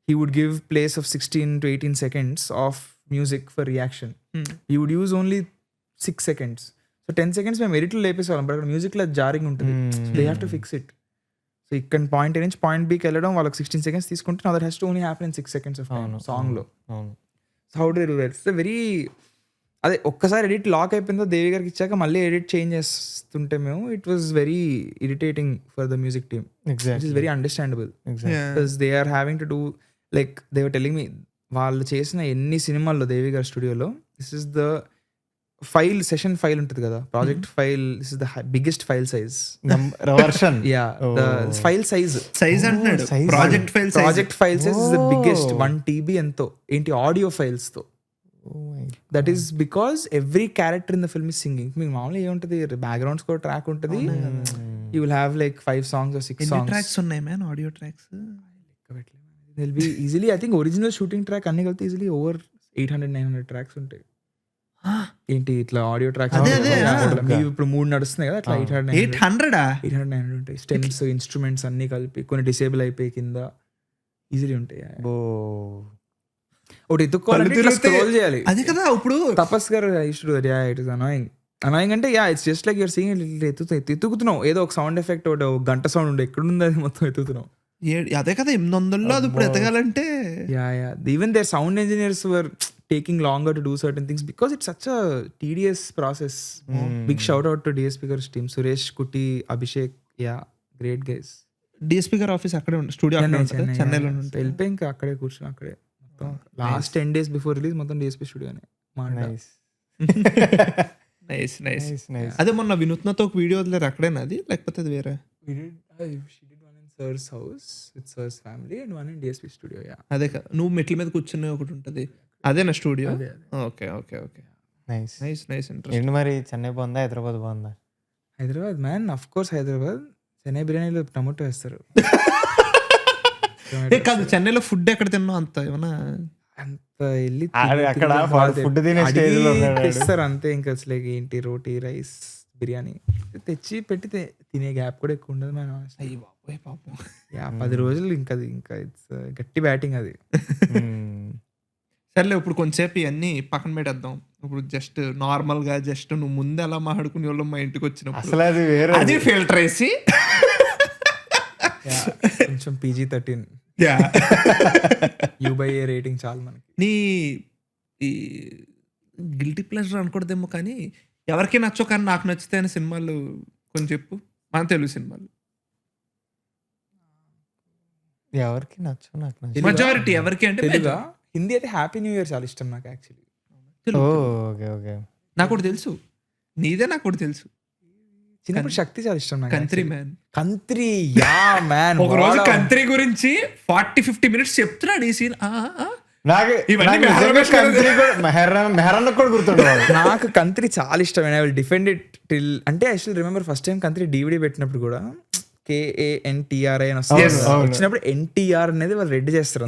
Speaker 3: he would give place of 16 to 18 seconds of music for reaction. He would use only 6 seconds. So 10 seconds మేము ఎడిట్లో లేపేసేవాళ్ళం, బట్ అక్కడ మ్యూజిక్లో జారింగ్ ఉంటుంది. They have to fix it. So ఇక్కడ పాయింట్ A నుంచి పాయింట్ Bకి వెళ్ళడం వాళ్ళకి 16 seconds తీసుకుంటే నా that has to only happen in 6 seconds of time సాంగ్లో. So how do do that? It's very, అదే ఒక్కసారి ఎడిట్ లాక్ అయిపోయిందో దేవి గారికి ఇచ్చాక మళ్ళీ ఎడిట్ చేంజ్ చేస్తుంటే మేము it was very irritating for the music team. It is very understandable because they are having to do like they were telling me వాళ్ళు చేసిన ఎన్ని సినిమాల్లో దేవి గారి స్టూడియోలో this is the file session file ఉంటుంది కదా, project file, this is the biggest file size
Speaker 1: version.
Speaker 3: Yeah, the file size
Speaker 2: అంటున్నాడు. Project
Speaker 3: file size is the biggest 1 TB ఎంతో ఏంటి ఆడియో ఫైల్స్ తో. That is because every character in the film is singing. మీకు మామూలుగా ఏముంటుంది, బ్యాక్గ్రౌండ్ స్కోర్ ట్రాక్ ఉంటుంది, you will have like 5 songs or 6 songs.
Speaker 2: Tracks ఉన్నాయి man, audio tracks.
Speaker 3: There'll be easily, I think original shooting track అన్ని కలిపి easily over 800-900 tracks ఉంటాయి. ఏంటి ఇట్లా ఆడియో ట్రాక్స్ ఇప్పుడు 3 నడుస్తున్నాయి కదా, అట్లా 800-900 ఉంటాయి. స్టెమ్స్, ఇన్స్ట్రుమెంట్స్ అన్ని కలిపి, కొన్ని డిసేబుల్ అయిపోయి కింద ఈజీలీ ఉంటాయి. ఒకటి ఎత్తుక్కోవాలంటే స్క్రోల్ చేయాలి.
Speaker 2: అది కదా ఇప్పుడు
Speaker 3: Tapas garu it is annoying అంటే yeah, it's just like you're seeing ఎత్తుకుతున్నావు ఏదో ఒక సౌండ్ ఎఫెక్ట్, ఒకటి గంట సౌండ్ ఉండే ఎక్కడుంది అది మొత్తం ఎత్తుకుతున్నావు.
Speaker 2: అదే కదా 800లో అది ఇప్పుడు ఎత్తగాలంటే.
Speaker 3: Yeah, even there sound engineers were taking longer to do certain things because it's such a tedious process. Big shout out to DSP garu team, Suresh, Kutty, Abhishek, yeah great guys.
Speaker 2: DSP garu office అక్కడే ఉంటుంది, స్టూడియో చెన్నైలో ఉంటుంది.
Speaker 3: వెళ్ళిపోయి ఇంకా అక్కడే కూర్చొని అక్కడే లాస్ట్ 10 days బిఫోర్ రిలీజ్ మొత్తం డిఎస్పీ స్టూడియోనే.
Speaker 2: నైస్. అదే మొన్న వినూత్నతో ఒక వీడియో వదిలేరు, అక్కడేనా అది లేకపోతే అది వేరే?
Speaker 3: Sir's house with Sir's family and one in DSP studio. Yeah,
Speaker 2: అదే కదా, నువ్వు మెట్ల మీద కూర్చునే ఒకటి ఉంటుంది, అదే నా స్టూడియో. ఓకే. నైస్.
Speaker 1: ఏంటి మరి చెన్నై బాగుందా హైదరాబాద్ బాగుందా?
Speaker 3: Hyderabad man, of course Hyderabad. Chennai బిర్యానీలో టమాటో వేస్తారు.
Speaker 2: కాదు, చెన్నైలో ఫుడ్ ఎక్కడ తిన్నావు అంత ఏమన్నా?
Speaker 3: అంత వెళ్ళి
Speaker 1: అక్కడ ఫుడ్ తినే స్టేజ్ లో
Speaker 3: ఇస్తారు అంతే. ఇంకా అసలు ఏంటి రోటీ, రైస్, బిర్యానీ తెచ్చి పెట్టి తినే గ్యాప్ కూడా ఎక్కువ ఉండదు మ్యాన్. 10 రోజులు ఇంకా ఇట్స్ గట్టి బ్యాటింగ్ అది.
Speaker 2: సర్లే, ఇప్పుడు కొంచెంసేపు ఇవన్నీ పక్కన పెట్టేద్దాం. ఇప్పుడు జస్ట్ నార్మల్ గా జస్ట్ నువ్వు ముందు ఎలా మాట్లాడుకునే వాళ్ళు మా ఇంటికి వచ్చినప్పుడు
Speaker 1: అసలు అది వేరే
Speaker 2: అది ఫిల్టర్ వేసి
Speaker 3: కొంచెం PG-13 U/A రేటింగ్ చాలు మనకి.
Speaker 2: నీ ఈ గిల్టీ ప్లెజర్ అనుకోడదేమో కానీ ఎవరికి నచ్చో కానీ నాకు నచ్చితే అనే సినిమాలు కొంచెం చెప్పు, మన తెలుగు సినిమాలు.
Speaker 1: ఎవరికి నచ్చు నాకు నచ్చు.
Speaker 2: మెజారిటీ ఎవరికి అంటే
Speaker 3: తెలుగా. హిందీ అయితే హ్యాపీ న్యూ ఇయర్ చాలా ఇష్టం నాకు యాక్చువల్లీ.
Speaker 1: ఓకే ఓకే
Speaker 2: నాకు కూడా తెలుసు, నీదే నాకు కూడా తెలుసు.
Speaker 3: చిన్నప్పుడు శక్తి చాలా ఇష్టం నాకు.
Speaker 2: Kantri man.
Speaker 3: Kantri yeah man.
Speaker 2: ఒక రోజు కంట్రీ గురించి 40-50 minutes చెప్తున్నాడు ఈ సీన్.
Speaker 1: నాకు
Speaker 2: ఇవన్నీ
Speaker 1: మెహరన్న కూడా గుర్తుండదు.
Speaker 3: నాకు కంత్రి చాలా ఇష్టం. I will defend it till. అంటే I still remember first time Kantri DVD పెట్టినప్పుడు కూడా KANTRI అని వస్తుంది. వచ్చినప్పుడు NTR అనేది వాళ్ళు రెడ్ చేస్తారు.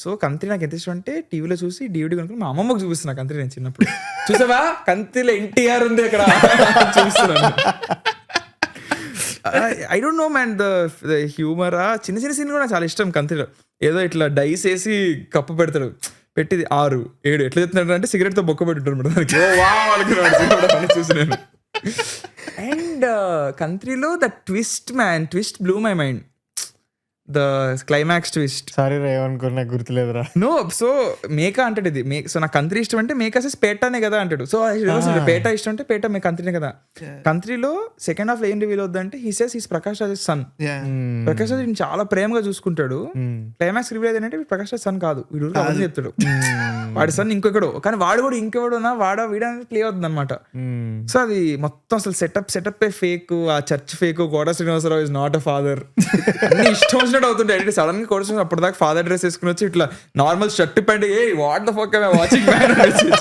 Speaker 3: సో కంత్రి నాకు ఎంత ఇష్టం అంటే టీవీలో చూసి DVD కనుక మా అమ్మమ్మకు చూపిస్తున్నా కంత్రి. నేను చిన్నప్పుడు చూసావా కంత్రిలో NTR ఉంది అక్కడ చూస్తున్నాను. I don't no man the humour. చిన్న చిన్న సీన్ కూడా చాలా ఇష్టం కంత్రిలో. ఏదో ఇట్లా డైస్ వేసి కప్పు పెడతాడు, పెట్టిది 6, 7 ఎట్లా చెప్తున్నాడు అంటే సిగరెట్ తో బొక్క పెట్టుంటాడు. చూసి నేను. అండ్ కంట్రీలో the twist man, twist blue my mind. The climax twist.
Speaker 1: Sorry రా ఏమనుకున్నా గుర్తులేదురా.
Speaker 3: నో సో మేకా అంటాడు ఇది. సో నాకు కంత్రి ఇష్టం అంటే మేకా సేస్ పేటానే కదా అంటాడు. సో పేట ఇష్టం అంటే పేట మే కంత్రినే కదా. కంత్రిలో సెకండ్ హాఫ్ లో ఏం రివీల్ అవుద్దంటే he says is Prakash Raj son. Prakash Raj చాలా ప్రేమగా చూసుకుంటాడు. క్లైమాక్స్ రివీల్ ఏంటంటే ప్రకాష్ రాజ్ సన్ కాదు, వీడు అబద్ధం చెప్తాడు. వాడి సన్ ఇంకొకడు, కానీ వాడు కూడా ఇంకెవడోనా వీడని ప్లే అవుతుంది అనమాట. సో అది మొత్తం అసలు సెటప్ ఫేక్. ఆ church fake. Kota Srinivasarao is not a father. అన్ని ఇష్టం వచ్చినట్టు అవుతుంటాయి. అంటే సడన్ గా కోట అప్పటిదాకా ఫాదర్ డ్రెస్ వేసుకుని వచ్చి ఇట్లా normal shirt pant A what the fuck watching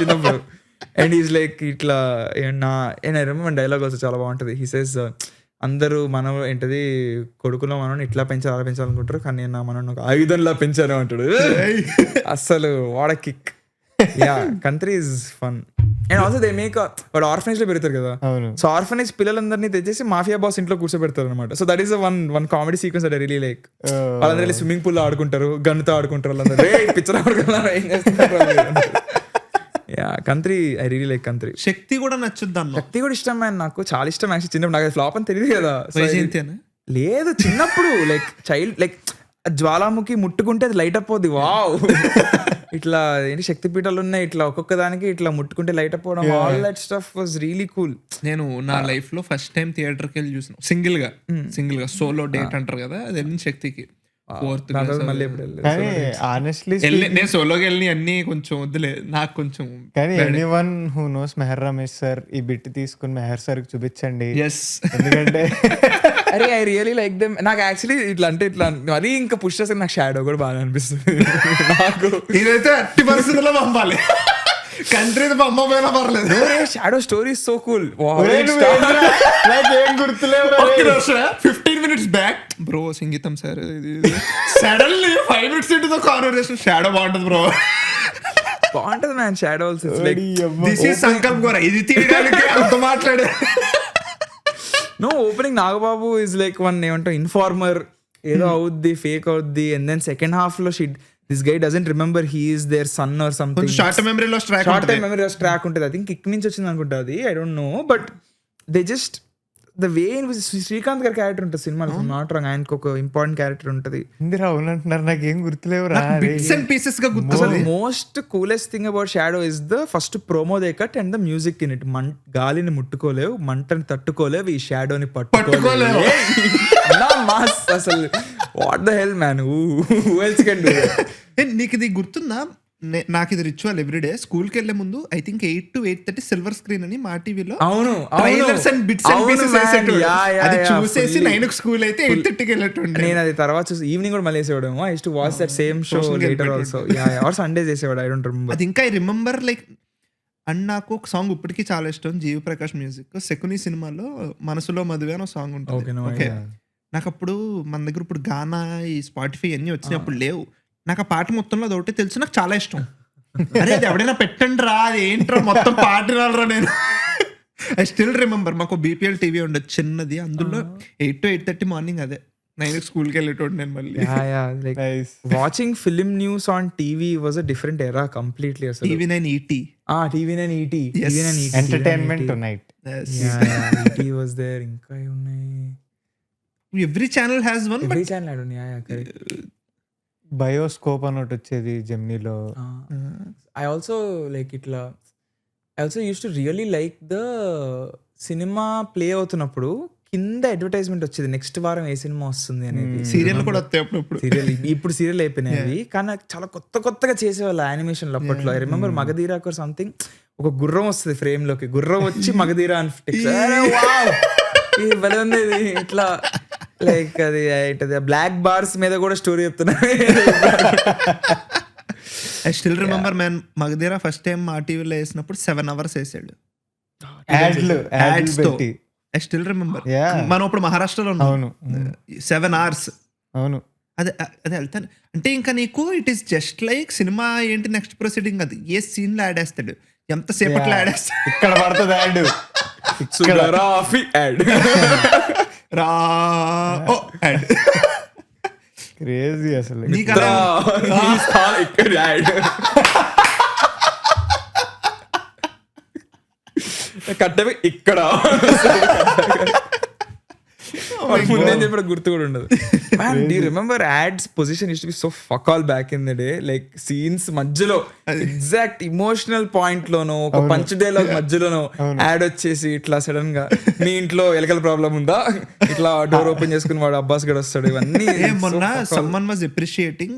Speaker 3: చిన్నప్పుడు. అండ్ ఈజ్ లైక్ ఇట్లా ఐ రిమెంబర్ డైలాగ్ ఆల్సో చాలా బాగుంటది. హీ సేస్ అందరూ మనం ఏంటది కొడుకులో మనం ఇట్లా పెంచాలి అలా పెంచాలనుకుంటారు, కానీ నా మనం ఒక ఆయుధంలా పెంచాను అంటాడు. అసలు వాడ kick. Yeah country is fun. And also they make వాడు ఆర్ఫనేజ్ లో పెడతారు కదా. సో ఆర్ఫనేజ్ పిల్లలందరినీ తెచ్చేసి మాఫియా బాస్ ఇంట్లో కూర్చోబెడతారు అనమాట. So that is one comedy sequence that I really like. వాళ్ళందరూ స్విమ్మింగ్ పూల్ లో ఆడుకుంటారు, గన్తో ఆడుకుంటారు, వాళ్ళందరూ పిక్చర్ ఆడుకుంటారు, ఏం చేస్తారు. Yeah Kantri I really like Kantri.
Speaker 2: Shakti కూడా నచ్చుద్ది అన్న.
Speaker 3: శక్తి కూడా ఇష్టం మ్యాన్ నాకు, చాలా ఇష్టం. యాక్చువల్లీ చిన్నప్పుడు నాకు ఫ్లాప్ అని తెలియదు కదా. లేదు చిన్నప్పుడు లైక్ చైల్డ్ లైక్ జ్వాలాముఖి ముట్టుకుంటే అది లైట్ అప్ అవుద్ది. వావ్ ఇట్లా ఏంటి శక్తిపీఠాలు ఉన్నాయి, ఇట్లా ఒక్కొక్క దానికి ఇట్లా ముట్టుకుంటే లైట్ అప్ అవడం. All that stuff was really cool.
Speaker 2: నేను నా లైఫ్ లో ఫస్ట్ టైం థియేటర్కి వెళ్ళి చూసిన సింగిల్ గా సోలో డేట్ అంటారు కదా, అది వెళ్ళిన శక్తికి. నేను సోలోకి వెళ్ళి అన్ని కొంచెం వద్దులే నాకు కొంచెం.
Speaker 1: కానీ anyone who knows Meher Ramesh sir ఈ బిట్ తీసుకుని మెహర్ సార్ కి చూపించండి. ఎందుకంటే
Speaker 3: అరే ఐ రియలీ లైక్ దెమ్. నాకు యాక్చువల్లీ ఇట్లా అంటే ఇట్లా మరీ ఇంకా పుష్ చేస్తే నాకు షాడో కూడా బాగా అనిపిస్తుంది. నాకు
Speaker 2: ఇదైతే అట్టి పరిస్థితుల్లో పంపాలి. కంట్రీ పంపపోయినా పర్లేదు.
Speaker 3: Shadow story so cool.
Speaker 1: ఏం గుర్తులేవు.
Speaker 2: 15 minutes back bro Sangeetham sir suddenly 5 minutes into the conversation shadow బాగుంటది బ్రో.
Speaker 3: బాగుంటది man shadow also.
Speaker 2: This is Sankalp Gora. ఇది తీయడానికి అంత మాట్లాడే.
Speaker 3: No opening Nagababu is like one ఏమంటావు ఇన్ఫార్మర్, ఏదో అవుద్ది ఫేక్ అవుద్ది. అండ్ దెన్ సెకండ్ హాఫ్ లో this guy doesn't remember he is their son or something.
Speaker 2: Short term memory loss
Speaker 3: track ఉంటుంది. I think kick నుంచి వచ్చింది అనుకుంటా అది. I don't know, but they just the way in which Srikanth గారి క్యారెక్టర్ ఉంటుంది సినిమాలో, నాట్ రాంగ్, ఆయనకు ఒక ఇంపార్టెంట్ క్యారెక్టర్ ఉంటుంది.
Speaker 1: ఇందిరా అవునంటున్నారు, నాకు ఏం గుర్తులేవురా.
Speaker 3: Most coolest thing about Shadow is the first promo they cut and the music in it. గాలిని ముట్టుకోలేవు, మంటని తట్టుకోలేవు, ఈ షాడోని పట్టుకోలేవు. మాస్ అసలు what the hell man, who else can do that.
Speaker 2: నీకు ఇది గుర్తుందా? నాకు ఇది రిచువల్ ఎవ్రీడే స్కూల్కి వెళ్లే ముందు I think 8 to 8:30 silver screen అని మా టీవీలో trailers and bits and pieces వేసేటోడు. అది చూసేసి 9 స్కూల్ అయితే 8:30కి వెళ్ళేటోండి.
Speaker 3: నేను అది తర్వాత చూసి ఈవినింగ్ కూడా మళ్ళీ వేసేవాడు. I used to watch that same show later also. Or Sundays వేసేవాడు. I don't remember.
Speaker 2: అది ఇంకా ఐ రిమెంబర్ లైక్. అండ్ నాకు ఒక సాంగ్ ఇప్పటికీ చాలా ఇష్టం, జీవి ప్రకాష్ మ్యూజిక్. శకుని సినిమాలో మనసులో మధువే అని సాంగ్ ఉంటుంది. ఓకే, నాకు అప్పుడు మన దగ్గర ఇప్పుడు గానా ఈ స్పాటిఫై అన్ని వచ్చినప్పుడు లేవు. నాకు ఆ పాట మొత్తంలో అది ఒకటి తెలుసు, నాకు చాలా ఇష్టం. అరే అది ఎవడైనా పెట్టండి రా, అది ఏంట్రా మొత్తం పాట రాలరా. నేను ఐ స్టిల్ రిమెంబర్ మాకు BPL టీవీ ఉండదు చిన్నది, అందులో 8 to 8:30 మార్నింగ్ అదే 9 స్కూల్కి వెళ్ళేటోడు నేను. మళ్ళీ
Speaker 3: watching film news on TV was a different era completely. అసలు
Speaker 2: TV9 ET
Speaker 3: TV nine ET
Speaker 1: entertainment tonight.
Speaker 3: ET was there. ఇంకా ఉన్నాయి,
Speaker 2: every channel has one.
Speaker 3: Every channel correct.
Speaker 1: Bioscope అని ఒకటి వచ్చేది జెమినీలో.
Speaker 3: ఐ ఆల్సో లైక్ ఇట్లా I also use to really like the సినిమా ప్లే అవుతున్నప్పుడు కింద అడ్వర్టైజ్మెంట్ వచ్చేది నెక్స్ట్ వారం ఏ సినిమా వస్తుంది అనేది.
Speaker 2: సీరియల్ కూడా వస్తాయి అప్పుడు.
Speaker 3: సీరియల్ ఇప్పుడు సీరియల్ అయిపోయినాయి అవి, కానీ నాకు చాలా కొత్తగా చేసేవాళ్ళు యానిమేషన్లు అప్పట్లో. ఐ రిమెంబర్ మగధీరాకు ఆర్ సంథింగ్, ఒక గుర్రం వస్తుంది ఫ్రేమ్ లోకి, గుర్రం వచ్చి మగధీరా అని ఇది భలే ఉంది ఇది. ఇట్లా లైక్ అది ఏంటది బ్లాక్ బార్స్ మీద కూడా స్టోరీ చెప్తున్నా.
Speaker 2: I still remember man, Magadheera first time మా టీవీలో వేసినప్పుడు 7 hours వేసాడు. I still remember. మనం ఇప్పుడు మహారాష్ట్రలో ఉన్నాం. 7 hours.
Speaker 1: అవును,
Speaker 2: అదే వెళ్తాను అంటే ఇంకా నీకు it is just like cinema ఏంటి నెక్స్ట్ ప్రొసీడింగ్, అది ఏ సీన్ లో యాడ్ వేస్తాడు, ఎంత సేపట్లో యాడ్ వేస్తాడు.
Speaker 1: ఇక్కడ పడుతుంది యాడ్, క్రేజీ అసలు.
Speaker 3: కట్టవి ఇక్కడ ముందే చెప్పడం గుర్తు కూడా ఉండదు. Do you remember ads position used to be so fuck all back in the day? Like scenes మధ్యలో ఎగ్జాక్ట్ ఇమోషనల్ పాయింట్ లోనో ఒక పంచ్ డైలాగ్ మధ్యలోనో యాడ్ వచ్చేసి ఇట్లా సడన్ గా మీ ఇంట్లో ఎలకల ప్రాబ్లం ఉందా, ఇట్లా డోర్ ఓపెన్ చేసుకుని వాడు అబ్బాస్ గడు వస్తాడు. ఇవన్నీ
Speaker 2: మొన్న someone was appreciating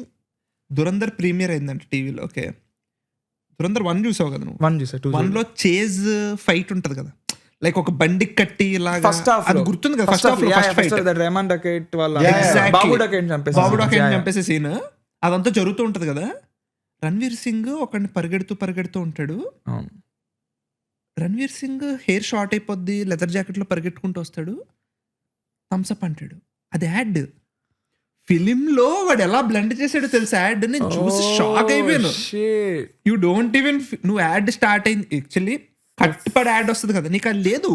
Speaker 2: Dhurandhar premiere అయిందంట టీవీలో. ఓకే, దురంధర్ 1 చూసావు కదా నువ్వు?
Speaker 3: 1 చూసా.
Speaker 2: 1 లో చేజ్ ఫైట్ ఉంటది కదా, లైక్ ఒక బండి కట్టి ఇలాగా, అది గుర్తుంది కదా? ఫస్ట్ హాఫ్
Speaker 3: రెహమాన్ డకెట్ వాళ్ళ
Speaker 2: బాబు డకెట్ చంపేసే సీన్ అదంతా జరుగుతూ ఉంటది కదా. రణ్వీర్ సింగ్ ఒకడిని పరిగెడుతూ ఉంటాడు. రణ్వీర్ సింగ్ హెయిర్ షార్ట్ అయిపోద్ది, లెదర్ జాకెట్ లో పరిగెట్టుకుంటూ వస్తాడు, థమ్స్అప్ అంటాడు. అది యాడ్. ఫిలిం లో వాడు ఎలా బ్లెండ్ చేసాడో తెలుసా యాడ్. నేను చూసి షాక్ అయిపోయాను. యూ డోంట్ ఈవెన్, నువ్వు యాడ్ స్టార్ట్ అయింది యాక్చువల్లీ కట్టుపడి యాడ్ వస్తుంది కదా, నీకు అది లేదు.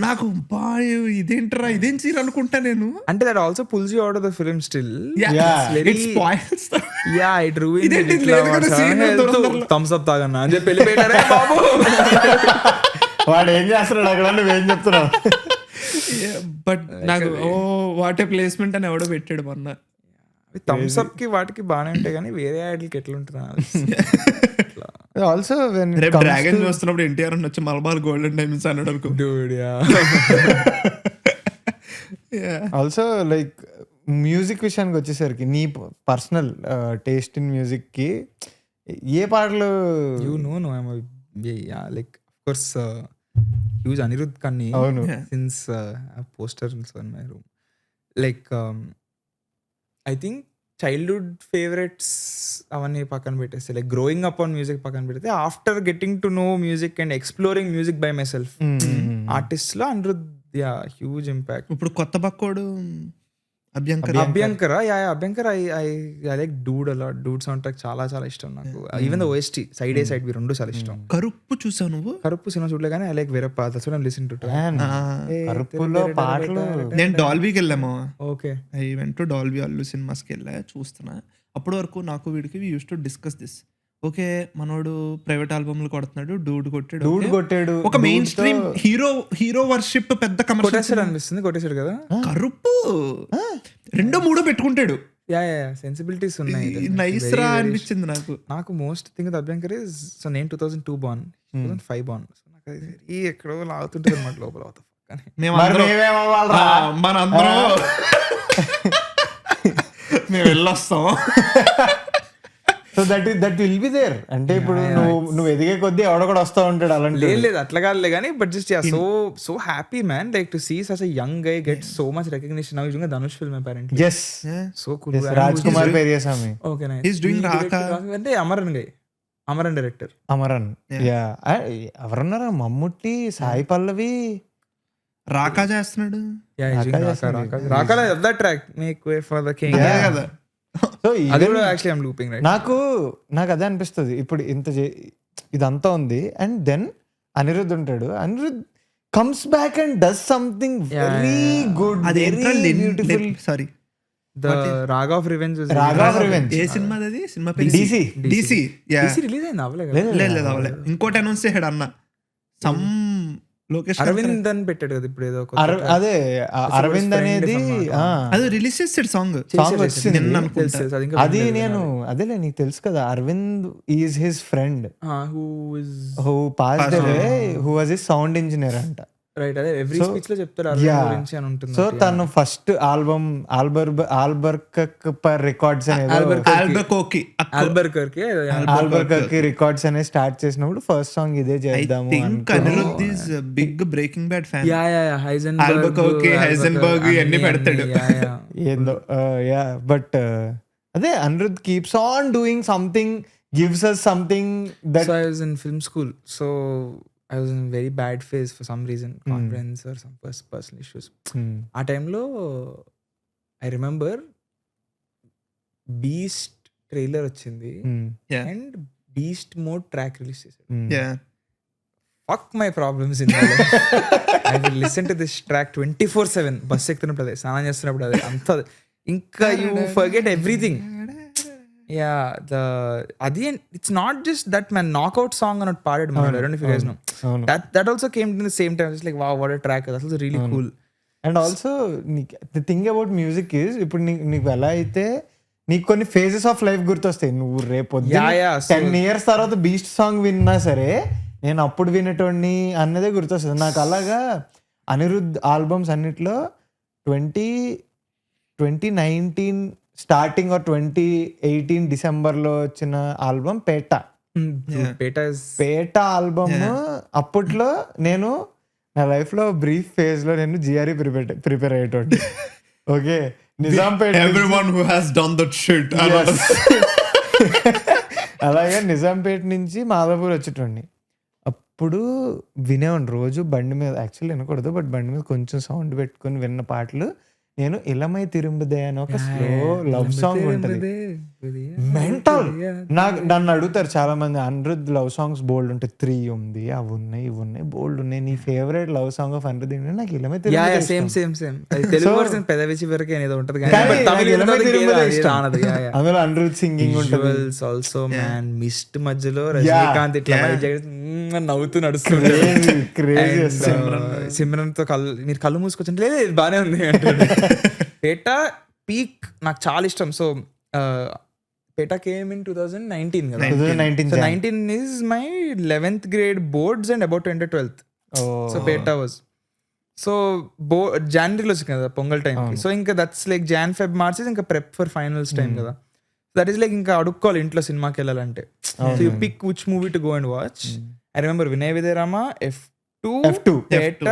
Speaker 2: నాకు ఇదేంట్రా ఇదేం చీర అనుకుంటా నేను.
Speaker 3: అంటే that also pulls you out of the film still.
Speaker 2: It spoils.
Speaker 3: It ruins it. Thums Up తాగన్నా అని చెప్పి వెళ్ళిపోయారే బాబు.
Speaker 1: వాడు ఏం చేస్తున్నాడు అక్కడ, నువ్వేం చెప్తున్నావు?
Speaker 2: బట్ నాకు వాట్ ఏ ప్లేస్మెంట్ అని ఎవడో పెట్టాడు మొన్న.
Speaker 3: థమ్స్ అప్ కి వాటికి బాగానే ఉంటాయి కానీ వేరే యాడ్లకి ఎట్లా ఉంటుందా?
Speaker 1: ఆల్సో
Speaker 2: డ్రాగన్ చూస్తున్నప్పుడు ఎన్టీఆర్ అని వచ్చి మలబార్ గోల్డెన్ టైమ్స్ అన్నాడు అనుకో.
Speaker 1: ఆల్సో లైక్ మ్యూజిక్ విషయానికి వచ్చేసరికి నీ పర్సనల్ టేస్ట్ ఇన్ మ్యూజిక్ కి ఏ పాటలు?
Speaker 3: Like of course huge Anirudh కన్నీ.
Speaker 1: అవును,
Speaker 3: since poster in my room. Like I think childhood favourites అవన్నీ పక్కన పెట్టేస్తే, like growing up on music పక్కన పెడితే, after getting to know music and exploring music by myself, artist లో అనిరుద్ హ్యూజ్ ఇంపాక్ట్.
Speaker 2: ఇప్పుడు కొత్త బక్కోడు Abhyankar.
Speaker 3: I like Dude a lot. Dude sound track చాలా ఇష్టం నాకు. Even the OST side A side B రెండు చాలా ఇష్టం.
Speaker 2: కరుప్పు చూసావు నువ్వు?
Speaker 3: కరుప్పు సినిమా చూడలే కానీ ఐ లైక్ వేరే పాటలు. సో లిసన్ టు
Speaker 1: కరుప్పులో పాటలు.
Speaker 2: నేను డాల్బీకి వెళ్ళాము.
Speaker 3: Okay,
Speaker 2: I went to Dolby Allu సినిమాస్కి వెళ్ళా చూస్తున్నా. అప్పటి వరకు నాకు వీడికి we use to discuss this. Okay, మనోడు ప్రైవేట్ ఆల్బమ్లు కొడుతున్నాడు, డూడ్ కొట్టాడు, ఒక మెయిన్ స్ట్రీమ్ హీరో వర్షిప్ పెద్ద కమర్షియల్
Speaker 3: అనిపిస్తుంది. కొట్టేశాడు కదా
Speaker 2: కరుప్పు. 2-3 పెట్టుకుంటాడు.
Speaker 3: సెన్సిబిలిటీస్ ఉన్నాయి.
Speaker 2: నైస్ రా అనిపించింది నాకు.
Speaker 3: Most thing Abhyankar is, so నేను 2002 బార్న్, 2005 బార్న్. సో నాకు ఈ ఎక్కడో లాగుతుంటుంది అన్నమాట లోపల.
Speaker 2: మనందరం మేము వెళ్ళొస్తాం.
Speaker 1: So that will be there. అంటే ఇప్పుడు నువ్వు ఎదిగే కొద్దీ ఎవడో కూడా వస్తూ ఉంటాడు. అలాంటి
Speaker 3: లేదు అట్లా కాదులే కానీ, but just so happy man like to see such a young guy get so much recognition. Now is doing Dhanush film apparently.
Speaker 1: yes,
Speaker 3: so cool.
Speaker 1: Raj Kumar Periyasamy.
Speaker 3: Okay, nice.
Speaker 2: He is doing Raaka.
Speaker 3: అంటే అమరన్ డైరెక్టర్.
Speaker 1: అమరన్ ఎవరన్నారా? మమ్ముట్టి, సాయి పల్లవి.
Speaker 2: రాకా చేస్తున్నాడు.
Speaker 3: Raaka that track make way for the king కదా.
Speaker 1: సో నాకు అదే అనిపిస్తుంది. ఇప్పుడు ఇదంతా ఉంది అండ్ దెన్ అనిరుద్ ఉంటాడు. Anirudh comes back and does something very good, very beautiful.
Speaker 2: Sorry,
Speaker 3: the రాగా ఆఫ్ రివెంజ్
Speaker 1: రాగా ఆఫ్ రివెంజ్
Speaker 2: ఏ సినిమా అది? సినిమా పేరు
Speaker 1: DC.
Speaker 2: DC.
Speaker 3: రిలీజ్ అయింది అవ్వలేదు.
Speaker 2: లేదు అవ్వలేదు. ఇంకోటి అనౌన్స్ చేశాడు అన్న, సమ్ లోకేష్
Speaker 3: అరవింద్ అని పెట్టాడు కదా ఇప్పుడు ఏదో
Speaker 1: అదే అరవింద్ అనేది
Speaker 2: అది రిలీజ్ చేసాడు సాంగ్
Speaker 1: వచ్చింది
Speaker 2: నిన్న అనుకుంటా.
Speaker 1: అది నేను అదేలే నీకు తెలుసు కదా, Aravind is his friend who passed away, who was his sound engineer అంట.
Speaker 3: రైట్, అదే ఎవ్రీ స్పీచ్ లో చెప్తారు అరవింద్ గురించి అని ఉంటుంది.
Speaker 1: సో తను ఫస్ట్ ఆల్బమ్ ఆల్బర్కర్ రికార్డ్స్ అనేది ఆల్బర్కర్కి రికార్డ్స్ అనేది స్టార్ట్ చేసినప్పుడు ఫస్ట్ సాంగ్ ఇదే చేద్దాము.
Speaker 2: Big Breaking Bad fan.
Speaker 3: Heisenberg
Speaker 2: అన్ని పెడతాడు
Speaker 1: ఏందో. యా బట్ అదే Anirudh keeps on doing something, gives us something that
Speaker 3: I was in film school, so I was in a very bad phase for some reason, confidence or some personal issues. ఆ టైంలో ఐ రిమెంబర్ బీస్ట్ ట్రైలర్ వచ్చింది and Beast mode track release చేశారు. Fuck my problems in I will listen to this track 24/7. Bus ఎక్కుతున్నప్పుడు అదే, స్నానం చేస్తున్నప్పుడు అదే, అంత ఇంకా యూ ఫర్గెట్ ఎవ్రీథింగ్. యా అది it's not just that man knockout song అని పాడాడు మన. I don't know if you guys know. That also came in the same time. It's like wow, what a track. That was really cool.
Speaker 1: And also the thing about music is ఇప్పుడు నీకు ఎలా అయితే నీకు కొన్ని ఫేజెస్ ఆఫ్ లైఫ్ గుర్తొస్తాయి. నువ్వు రేపు 10 years తర్వాత బీస్ట్ సాంగ్ విన్నా సరే నేను అప్పుడు వినేటోడిని అన్నదే గుర్తొస్తుంది నాకు. అలాగా అనిరుద్ ఆల్బమ్స్ అన్నిట్లో 2019 స్టార్టింగ్ ఆర్ 2018 డిసెంబర్లో వచ్చిన ఆల్బమ్ పేట ఆల్బమ్. అప్పట్లో నేను నా లైఫ్ లో బ్రీఫ్ ఫేజ్ లో నేను జిఆర్ఈ ప్రిపేర్ అయ్యేటోడి. ఓకే, నిజాంపేట అలాగే నిజాంపేట నుంచి మాదాపూర్ వచ్చేటోడిని. అప్పుడు వినేవాడిని రోజు బండి మీద, యాక్చువల్లీ వినకూడదు బట్ బండి మీద కొంచెం సౌండ్ పెట్టుకుని విన్న పాటలు. నేను ఇలమై తిరుంబదే అని ఒక స్లో లవ్ సాంగ్ ఉంటుంది, మెంటల్. నన్ను అడుగుతారు చాలా మంది, అనిరుద్ లవ్ సాంగ్స్ బోల్డ్ ఉంటాయి, 3 ఉంది, అవి ఉన్నాయి, ఇవి ఉన్నాయి, బోల్డ్ ఉన్నాయి, నీ favourite love song of Anirudh ఏంటంటే నాకు ఇలమై తిరుంబదే. అందులో అనిరుద్ సింగింగ్ ఉంటుంది.
Speaker 3: ఆల్సో మ్యాన్ మిస్ట్ మధ్యలో రజనీకాంత్ ఇట్లా నవ్వుతూ నడుస్తుంది, సిమ్రన్ తో మీరు కళ్ళు మూసుకొచ్చి లేదు బానే ఉంది అంటాడు. పేట పీక్ నాకు చాలా ఇష్టం. సో పేట కేమ్ ఇన్ 2019 కదా. 2019 is my 11th grade boards and about to enter 12th. So Petta was so జాన్వరిలో వచ్చింది కదా పొంగల్ టైంకి. సో ఇంకా that's like Jan, Feb, March ఇంకా ప్రెప్ ఫర్ ఫైనల్స్ టైం కదా. దట్ ఈస్ లైక్ ఇంకా అడుక్కోవాలి ఇంట్లో సినిమాకి వెళ్ళాలంటే. So you pick which movie to go and watch. I remember Vinaya Vidheya Rama, F2, పేట,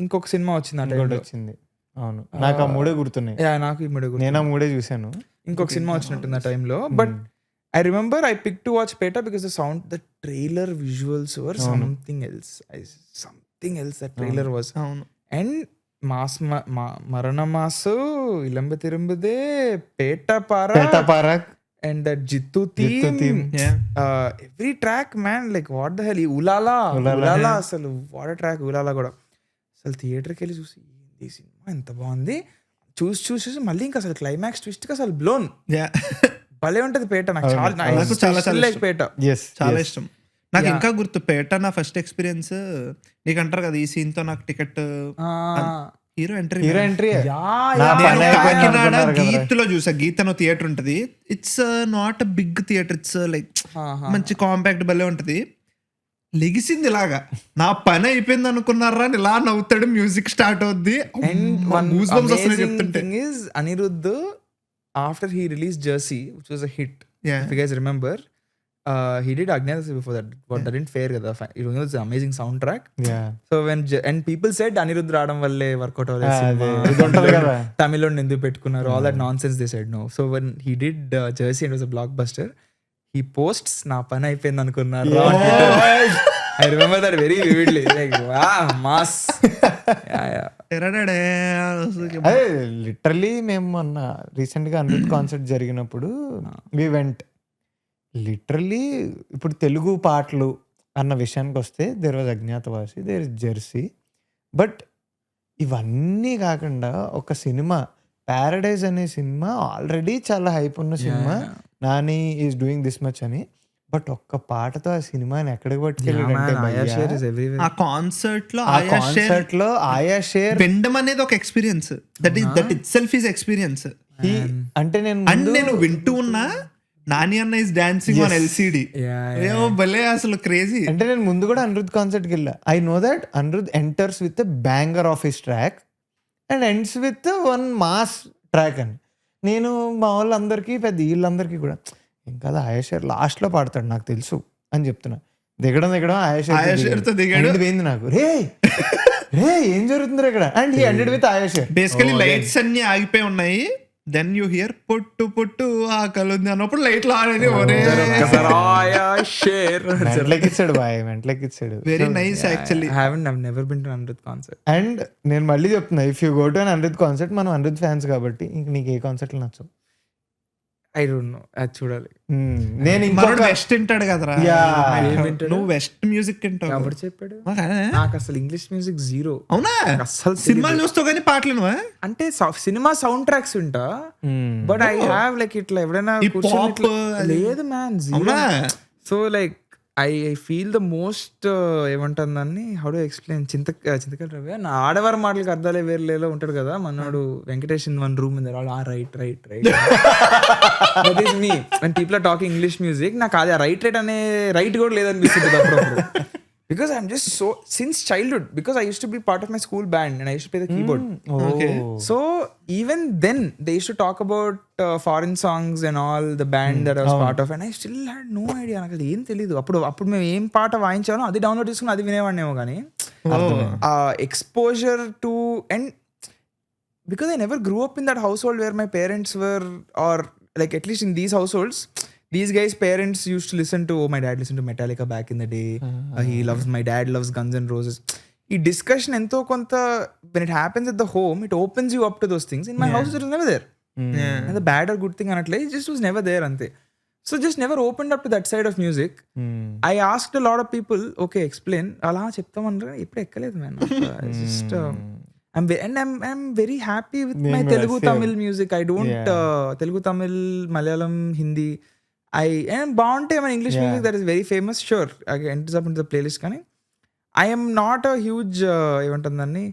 Speaker 3: ఇంకొక సినిమా వచ్చింది అంటే
Speaker 1: వచ్చింది. అవును, నాకు ఆ మూడే గుర్తున్నాయి.
Speaker 3: నాకు ఈ మూడే గుర్తు,
Speaker 1: నేను ఆ మూడే చూసాను.
Speaker 3: ఇంకొక సినిమా వచ్చినట్టుంది ఆ టైంలో. But I remember I pick to watch Petta because the sound, the trailer visuals were something else. That trailer was. And mass Marana mass, Ilamai Thirumbudhe, Petta Paraak and that Jittu theme. Every track man, like what the hell, ulala asalu what a track. ulala kuda asalu theatre కి వెళ్ళి చూసి ఈ సినిమా ఎంత బాగుంది చూసి మళ్ళీ ఇంకా అసలు క్లైమాక్స్ ట్విస్ట్ కి అసలు బ్లోన్ భలే ఉంటది పేట. నాకు చాలా పేట
Speaker 2: చాలా ఇష్టం. నాకు ఇంకా గుర్తు పేట నా ఫస్ట్ ఎక్స్పీరియన్స్. నీకు అంటారు కదా ఈ సీన్ తో నాకు టికెట్ హీరో ఎంట్రీ గీత్ లో చూసా. గీత్ అనే థియేటర్ ఉంటది. It's not a big theatre, it's like మంచి కాంపాక్ట్ భలే ఉంటది. లెగిసింది ఇలాగా, నా పని అయిపోయింది అనుకున్నారా అని ఇలా నవ్వుతాడు, మ్యూజిక్ స్టార్ట్ అవుద్ది.
Speaker 3: చెప్తుంటే Anirudh after he release Jersey which was a hit, if you guys remember, he did Agnatha before that, but that didn't fare kada. It was an amazing soundtrack. So when and people said Anirudh radam valle workout avale Tamil lo nindu pettukunnaru, all that nonsense they said. No, so when he did Jersey and it was a blockbuster, he posts na pani ayipindi anukunnaru. I remember that very vividly, like wow, mass.
Speaker 1: అదే లిటరలీ మేము మొన్న రీసెంట్ గా అనిరుద్ కాన్సర్ట్ జరిగినప్పుడు we went. లిటరలీ ఇప్పుడు తెలుగు పాటలు అన్న విషయానికి వస్తే there was Agnyaathavaasi, there is Jersey. But ఇవన్నీ కాకుండా ఒక సినిమా ప్యారడైజ్ అనే సినిమా ఆల్రెడీ చాలా హైప్ ఉన్న సినిమా, Nani is doing this much అని. బట్ ఒక్క పాటతో ఆ సినిమాని ఎక్కడికి పట్టుకెళ్ళాడంటే
Speaker 2: ఆ కాన్సర్ట్ లో
Speaker 1: ఆ కాన్సర్ట్ లో ఆయా షేర్
Speaker 2: వినడం అనేది ఒక experience. That it self is experience.
Speaker 1: అంటే
Speaker 2: నేను వింటూ ఉన్నా నాని అన్న ఇస్ డాన్సింగ్ ఆన్ ఎల్సిడి. భలే అసలు క్రేజీ.
Speaker 1: అంటే నేను ముందు కూడా అనిరుద్ కాన్సర్ట్ కి వెళ్ళా. I know that Anirudh enters with banger of his track and ends with one mass track అని. నేను మా వాళ్ళందరికీ పెద్ద వీళ్ళందరికీ కూడా ఇంకా ఆయాషేర్ లాస్ట్ లో పాడతాడు నాకు తెలుసు అని చెప్తున్నా. దిగడం
Speaker 2: ఆయాషేర్ తో దిగాడు.
Speaker 1: పోయింది నాకు, రే ఏం జరుగుతుంది ఇక్కడ, అండ్ హీ ఎండెడ్ విత్ ఆయాషేర్.
Speaker 2: బేసికలీ లైట్స్ అన్ని ఆగిపోయి ఉన్నాయి. దెన్ యూ హియర్ పొట్టు పొట్టు ఆకలి ఉంది అన్నప్పుడు లైట్లు ఆడేది.
Speaker 1: మెంట్లెక్కిచ్చాడు బాయ్, మెంట్లెక్కిచ్చాడు.
Speaker 2: Very nice actually.
Speaker 3: Never been to Anirudh concert.
Speaker 1: And నేను మళ్ళీ చెప్తున్నా, if you go to an Anirudh concert, మనం అనిరుద్ ఫ్యాన్స్ కాబట్టి ఇంక నీకు ఏ కాన్సర్ట్లు నచ్చవు.
Speaker 3: ఐ డోంట్ నో, అది చూడాలి.
Speaker 1: నేను
Speaker 2: వెస్ట్ వింటాడు కదరా, నువ్వు వెస్ట్ మ్యూజిక్ వింటావు.
Speaker 3: ఎవరు చెప్పాడు? నాకు అసలు ఇంగ్లీష్ మ్యూజిక్ జీరో.
Speaker 2: అవునా? అసలు సినిమాలు చూస్తావు కానీ పాటలు నువ్వా?
Speaker 3: అంటే సినిమా సౌండ్ ట్రాక్స్ వింటా, బట్ ఐ హావ్ లైక్ ఇట్లా ఎవరైనా లేదు man, zero. So like I feel the most ఏమంటాను దాన్ని, హౌ డు ఎక్స్ప్లెయిన్, చింతకాయ రవి నా ఆడవారి మాటలకు అర్థాలే వేరేలో ఉంటాడు కదా మనోడు వెంకటేష్ ఇన్ వన్ రూమ్ ఉంది. Right that is me when people are talking English music. నాకు అది రైట్ అనే రైట్ కూడా లేదనిపిస్తుంది అప్పుడప్పుడు. Because I'm just so, since childhood, because I used to be part of my school band and I used to play the keyboard.
Speaker 2: Okay.
Speaker 3: So even then they used to talk about foreign songs and all, the band that I was part of, and I still had no idea. నాకు ఏం తెలియదు అప్పుడు మేము ఏం పాట వాయించామో అది డౌన్లోడ్ చేసుకుని అది వినేవాడినేమో కానీ exposure to, and because I never grew up in that household where my parents were, or like at least in these households these guys' parents used to listen to, my dad listened to Metallica back in the day. My dad loves Guns N' Roses. ఈ డిస్కషన్ ఎంతో కొంత when it happens at the home, it opens you up to those things. In my house it was never there. And the bad or good thing అనట్లే, it just was never there అంతే. So just never opened up to that side of music. I asked a lot of people, okay explain, అలా చెప్తామన్నారు, ఇప్పుడు ఎక్కలేదు man. Just I'm very happy with my Telugu Tamil music. I don't Telugu Tamil Malayalam Hindi and బాగుంటాయి మన English music that is very famous, sure enters up in the playlist. కానీ ఐఎమ్ నాట్ అ హ్యూజ్ ఏమంటుంది దాన్ని,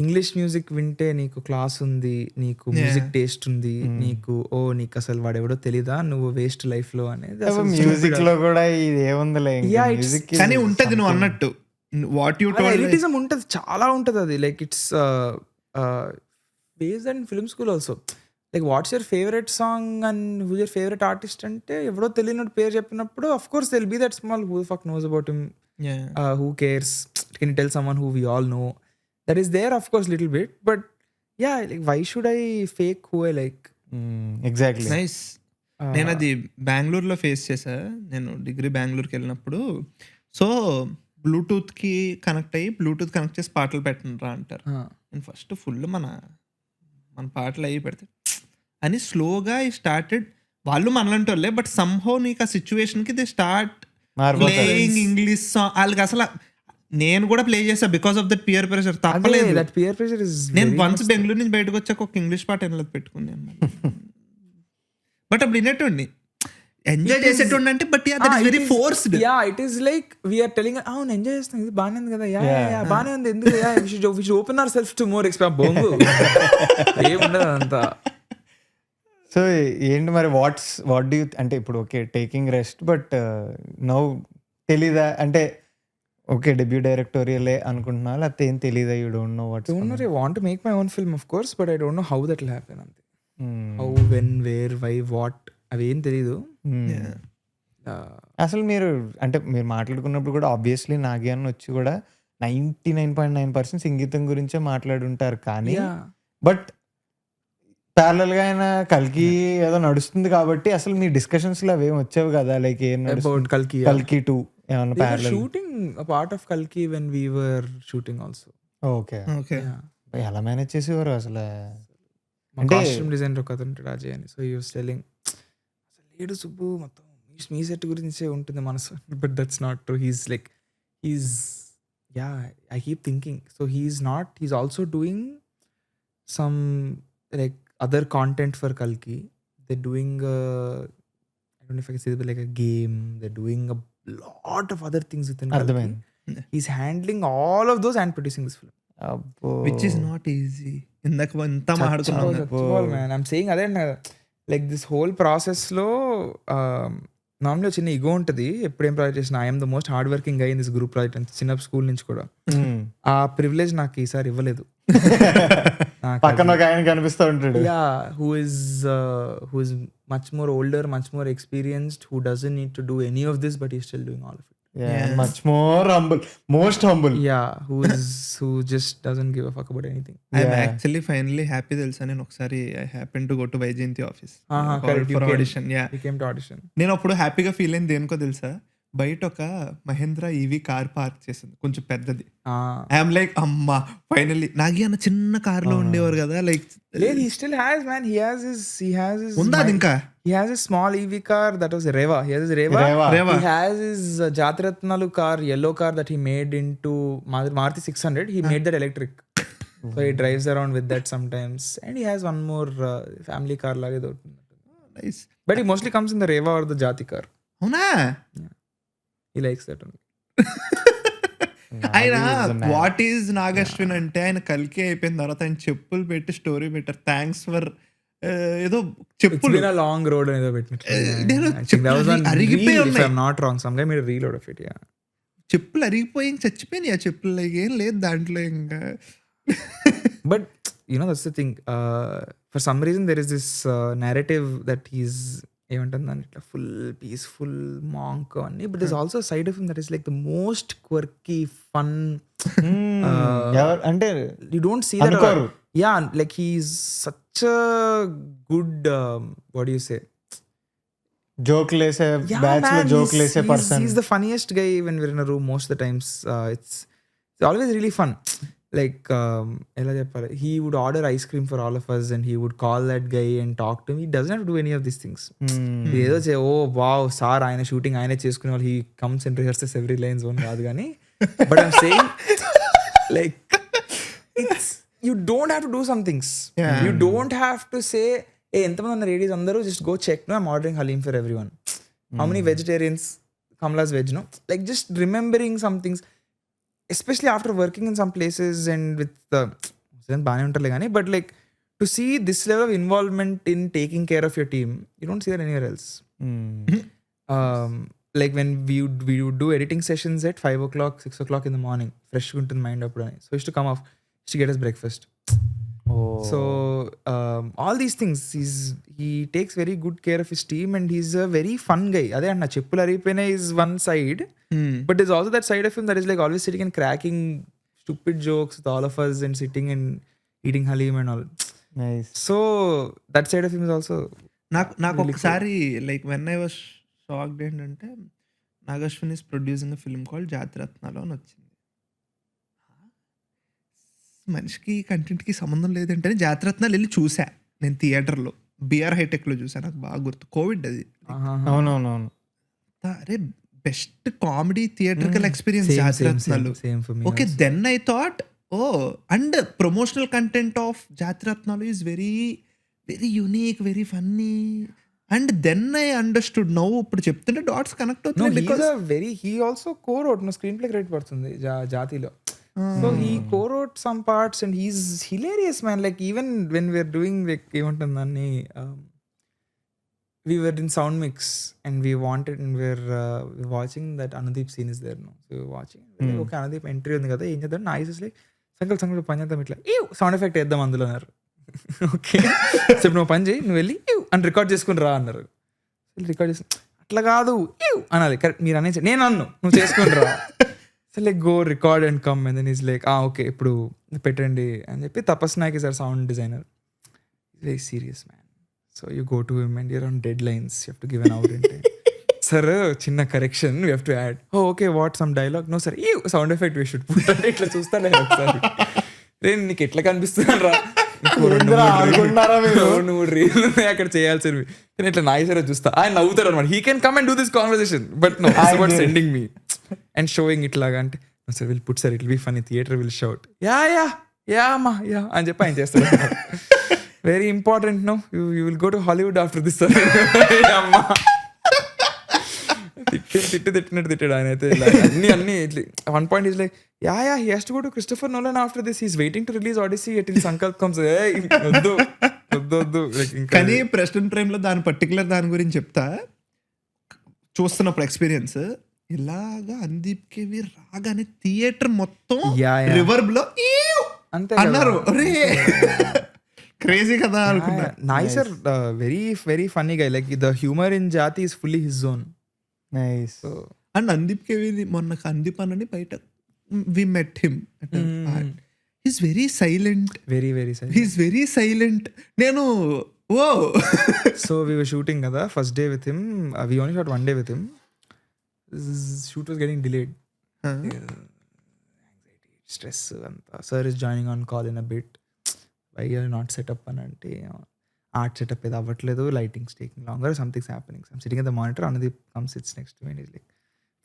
Speaker 3: ఇంగ్లీష్ మ్యూజిక్ వింటే నీకు క్లాస్ ఉంది, నీకు మ్యూజిక్ టేస్ట్ ఉంది, నీకు నీకు అసలు వాడెవడో తెలీదా, నువ్వు వేస్ట్ లైఫ్ లో అనేది.
Speaker 1: మ్యూజిక్ లో కూడా ఇది ఏముందిలే,
Speaker 2: కానీ ఉంటది నువ్వు అన్నట్టు వాట్ యు టోల్డ్,
Speaker 3: ఎలిటిజం ఉంటది, చాలా ఉంటది అది. Like it's based and film school also. Like what's your favourite song and who's your favourite artist అంటే ఎవడో తెలియనట్టు పేరు చెప్పినప్పుడు of course they'll be that small who fuck knows about him, who cares, can you tell someone who we all know, that is there of course little bit, but ya like why should I fake who I like.
Speaker 1: Exactly.
Speaker 2: Nice. నేను అది బెంగళూరులో ఫేస్ చేశా. నేను డిగ్రీ బెంగళూరుకి వెళ్ళినప్పుడు, సో బ్లూటూత్కి కనెక్ట్ అయ్యి బ్లూటూత్ కనెక్ట్ చేసి పాటలు పెట్టండిరా అంటారు. నేను ఫస్ట్ ఫుల్ మన పాటలు అయ్యి పెడితే అని స్లోగా ఈ స్టార్టెడ్, వాళ్ళు మనలంటి వాళ్ళే, బట్ సమ్హౌ నీకు ఆ సిచ్యువేషన్కి they start playing English song. వాళ్ళకి అసలు నేను కూడా ప్లే చేసా because of that peer pressure. తప్పలేదు. నేను వన్స్ బెంగళూరు నుంచి బయటకు వచ్చాక ఒక ఇంగ్లీష్ పాట వినలేదు, పెట్టుకున్నాను. బట్ అప్పుడు వినేటండి, ఎంజాయ్ చేసేటండి అంటే, but that is very forced.
Speaker 3: It is like we're telling, అవును ఎంజాయ్ చేస్తాం, ఇది బాగానే ఉంది కదా, బాగానే ఉంది, ఎందుకు we should open our self to more expect బొంగు ఏముండదు అంతా.
Speaker 1: సో ఏంటి మరి వాట్ డూ యూ, అంటే ఇప్పుడు okay taking rest, but now తెలీదా అంటే ఓకే డెబ్యూ డైరెక్టోరియలే అనుకుంటున్నా, లేకపోతే ఏం తెలీదా, you don't know what's?
Speaker 3: I want to make my own film of course, but I don't know how that will happen అంతే. How, when, where, why, what అవి ఏం తెలీదు.
Speaker 1: అసలు మీరు అంటే మీరు మాట్లాడుకున్నప్పుడు కూడా ఆబ్వియస్లీ నాగ్యాన్ వచ్చి కూడా 99.9% సంగీతం గురించే మాట్లాడుంటారు, కానీ బట్ ప్యారలల్ గా ఆయన కల్కి ఏదో నడుస్తుంది కాబట్టి అసలు మీ డిస్కషన్స్ లో అవేం వచ్చేవి కదా, లైక్ ఏం కల్కి 2 ఏమన్నా parallel
Speaker 3: shooting a part of Kalki when we were shooting also.
Speaker 1: Okay ఎలా మేనేజ్ చేసేవారు అసలు?
Speaker 3: అంటే కాస్ట్యూమ్ డిజైనర్ ఒక అతను ఉంటాడు అజయ్ అని, సో హి వాస్ టెల్లింగ్ అసలు లేడు సుబ్బు మొత్తం మీ సెట్ గురించే ఉంటుంది మనసు, but that's not true. He's I keep thinking, so he's also doing some like other content for Kalki. They're doing I don't know if I can say it, but like a game. They're doing a lot of other things within Kalki.
Speaker 1: అర్థమైంది.
Speaker 3: He's handling all of those and producing this film.
Speaker 1: అబ్బో.
Speaker 2: Which is not easy. ఇందాక ఎంత మాట్లాడుకున్నాం.
Speaker 3: Man, I'm saying అదే లైక్ దిస్ హోల్ ప్రాసెస్ లో నార్మల్గా చిన్న ఈగో ఉంటుంది. ఎప్పుడు ఏం ప్రాజెక్ట్ చేసిన I'm the most hard working guy in this group project అని చిన్న స్కూల్ నుంచి కూడా. ఆ ప్రివిలేజ్ నాకు ఈసారి ఇవ్వలేదు.
Speaker 1: పక్కన ఒక ఆయన కనిపిస్తూ ఉంటాడు.
Speaker 3: Yeah, who is much more older, much more experienced, who doesn't need to do any of this but he still doing all of it.
Speaker 1: Much more humble, most humble.
Speaker 3: Yeah, who just doesn't give a fuck about anything.
Speaker 2: I'm actually finally happy తెలుసా. నేను ఒకసారి I happened to go to Vyjayanthi office
Speaker 3: correct,
Speaker 2: for
Speaker 3: you
Speaker 2: audition. Yeah,
Speaker 3: we came to audition.
Speaker 2: నేను అప్పుడు హ్యాపీగా ఫీల్ అయింది దేనికో తెలుసా, బయట ఒక మహేంద్ర ఈవీ కార్ పార్క్ చేసింది కొంచెం పెద్దది. ఐఎమ్ లైక్ అమ్మా ఫైనల్లీ. నాగి అన్న చిన్న కార్ లో ఉండేవారు కదా, like
Speaker 3: he still has, man. He has his
Speaker 2: ఉందా అది ఇంకా?
Speaker 3: He has a small EV car that was Reva. He has his Reva.
Speaker 1: Reva.
Speaker 3: He has his Jatiratnalu car, yellow car that he made into Maruti 600. He made that electric. So he drives around with that sometimes. And he has one more family car lage though.
Speaker 2: Nice.
Speaker 3: But he mostly comes in the Reva or the Jati car.
Speaker 2: అవునా?
Speaker 3: Yeah. He likes that only.
Speaker 2: ఆయన వాట్ ఈజ్ నాగ్ అశ్విన్ అంటే ఆయన కలికి అయిపోయిన తర్వాత ఆయన చెప్పులు పెట్టి స్టోరీ పెట్టారు. థ్యాంక్స్ ఫర్ ఏదో చెప్పులు.
Speaker 3: It's been a long road and
Speaker 2: అరిగిపోయి ఉన్నాయి.
Speaker 3: I'm not wrong. Some guy made a reload of it. Yeah.
Speaker 2: చెప్పులు అరిగిపోయి చచ్చిపోయినాయి ఆ చెప్పులు, ఏం లేదు దాంట్లో ఇంకా.
Speaker 3: But you know, that's the thing. For some reason there is this narrative that he's ఏమంటుందని ఇట్లా ఫుల్ పీస్ఫుల్ మాంక్ అని, but there's also a side of him that is like the most quirky, fun.
Speaker 1: అంటే
Speaker 3: You don't see that.
Speaker 1: అనుకోరు.
Speaker 3: Yeah, like he's such a good what do you say?
Speaker 1: జోక్లేసే బ్యాచ్ లో జోక్లేసే person.
Speaker 3: He's the funniest guy when we're in a room most of the times. It's always really fun. Like ఎలా చెప్పాలి, he would order ice cream for all of us and he would call that guy and talk to him. He doesn't have to do any of these things. ఏదో ఓ వావ్ సార్ ఆయన షూటింగ్ ఆయనే చేసుకునే వాళ్ళు, he comes and rehearses every lines one కాదు కానీ. But I'm saying like it's, you don't have to do some things. You don't have to say ఏ ఎంతమంది ఉన్న లేడీస్ అందరూ just go check, no, I'm ordering halim for everyone. How many vegetarians? Kamala's veg, no? Like just remembering some things. Especially after working in some places and with the baane untarle gaani, but like to see this level of involvement in taking care of your team, you don't see that anywhere else. Like when we would do editing sessions at 5 o'clock, 6 o'clock in the morning, fresh untundi mind appudu, so he used to come off, used to get us breakfast. So all these things, he takes very good care of his team and he's a very fun guy. Ade anna cheppulu aripena is one side, but there's also that side of him that is like always sitting and cracking stupid jokes with all of us and sitting and eating halim and all.
Speaker 1: Nice.
Speaker 3: So that side of him is also
Speaker 2: నాకు ఒకసారి like when I was shocked ఏంటంటే, Nag Ashwin is producing a film called Jathiratnalu అని వచ్చింది. మనిషికి కంటెంట్కి సంబంధం లేదంటే జాతిరత్నాలు వెళ్ళి చూసా నేను థియేటర్లో, బిఆర్ హైటెక్లో చూసా, నాకు బాగా గుర్తు, కోవిడ్ అది.
Speaker 1: అవునవునవును.
Speaker 2: అరే best comedy theatrical experience Jathiratnalu. Okay, then I thought and promotional content of Jathiratnalu is very very unique, very funny. And then I understood. Now ఇప్పుడు చెప్తుంటే డాట్స్ కనెక్ట్ అవుతుంది.
Speaker 3: he also co-wrote no screenplay credit పడుతుంది జాతిలో. So he co-wrote some parts and he's hilarious, man. Like even when we're doing like ఏమంటుందని we were in sound mix and we wanted and we're watching that Anudeep scene is there, no? So we were watching like, okay, Anudeep entry ఉంది కదా, ఏం చేద్దాం, నాయిస్ ఇస్ లైక్ సంకల్ప్ పని చేద్దాం ఇట్లా సౌండ్ ఎఫెక్ట్ వేద్దాం అందులో అన్నారు. ఓకే సో నువ్వు పని చేయి, నువ్వు వెళ్ళి అని రికార్డ్ చేసుకుని రా అన్నారు. రికార్డ్ చేసుకుని అట్లా కాదు అనాలి, కరెక్ట్ మీరు అనేసి నేను అన్ను నువ్వు చేసుకుని రా. So like go record and come and then is like okay ఇప్పుడు పెట్టండి అని చెప్పి. Tapas Nayak is our sound designer, very serious man. So you go to him and you're on deadlines, you have to give an out అంటే సార్ చిన్న correction we have to add, okay what some dialogue, no sir ఈ sound effect we should put అంటే ఇట్లా చూస్తాను నేను ఒకసారి. నేను నీకు ఎట్లా కనిపిస్తున్నాను రా, నువ్వు రీల్ అక్కడ చేయాల్సినవి కానీ ఇట్లా నాయిసరా చూస్తా, ఆయన నవ్వుతారు అనమాట. He can come and do this conversation but no about sending me and showing ఇట్లాగా అంటే sir will put sir it will be funny, theatre will shout ya ya ya అమ్మా యా అని చెప్పి ఆయన చేస్తారు. Very important no you will go to Hollywood after this. అమ్మా తిట్టినట్టు తిట్టాడు ఆయన అయితే. అన్ని one point is like ya he has to go to Christopher Nolan after this, he's waiting to release Odyssey at Sankalp comes. వద్దు.
Speaker 2: కానీ ప్రెసిడెంట్ ప్రైమ్ లో దాని పర్టికులర్ దాని గురించి చెప్తా. చూస్తున్నప్పుడు ఎక్స్పీరియన్స్ ఇలాగా అందీప్ కేవి రాగానే థియేటర్ మొత్తం రివర్బ్ లో
Speaker 3: అంతే
Speaker 2: అన్నారు. అరే క్రేజీ కదా అనుకున్నా.
Speaker 3: Nicer very very funny guy, like the humour in Jathi is fully his zone.
Speaker 1: Nice.
Speaker 2: And Anudeep K V మొన్న అందీప్ అన్నని బయట we met him, he's very silent,
Speaker 3: very very
Speaker 2: he's very silent. నేను ఓ
Speaker 3: సో వీ వర్ షూటింగ్ కదా first day with him, we only shot one day with him. Shoot was getting delayed, stress అంతా. Sir is joining on call in a bit, why are not setup అని అంటే ఆర్ట్ సెటప్ ఏది అవ్వట్లేదు, lightings taking longer, something's happening. I'm sitting at the monitor, Anudeep comes sits next to me and he's like,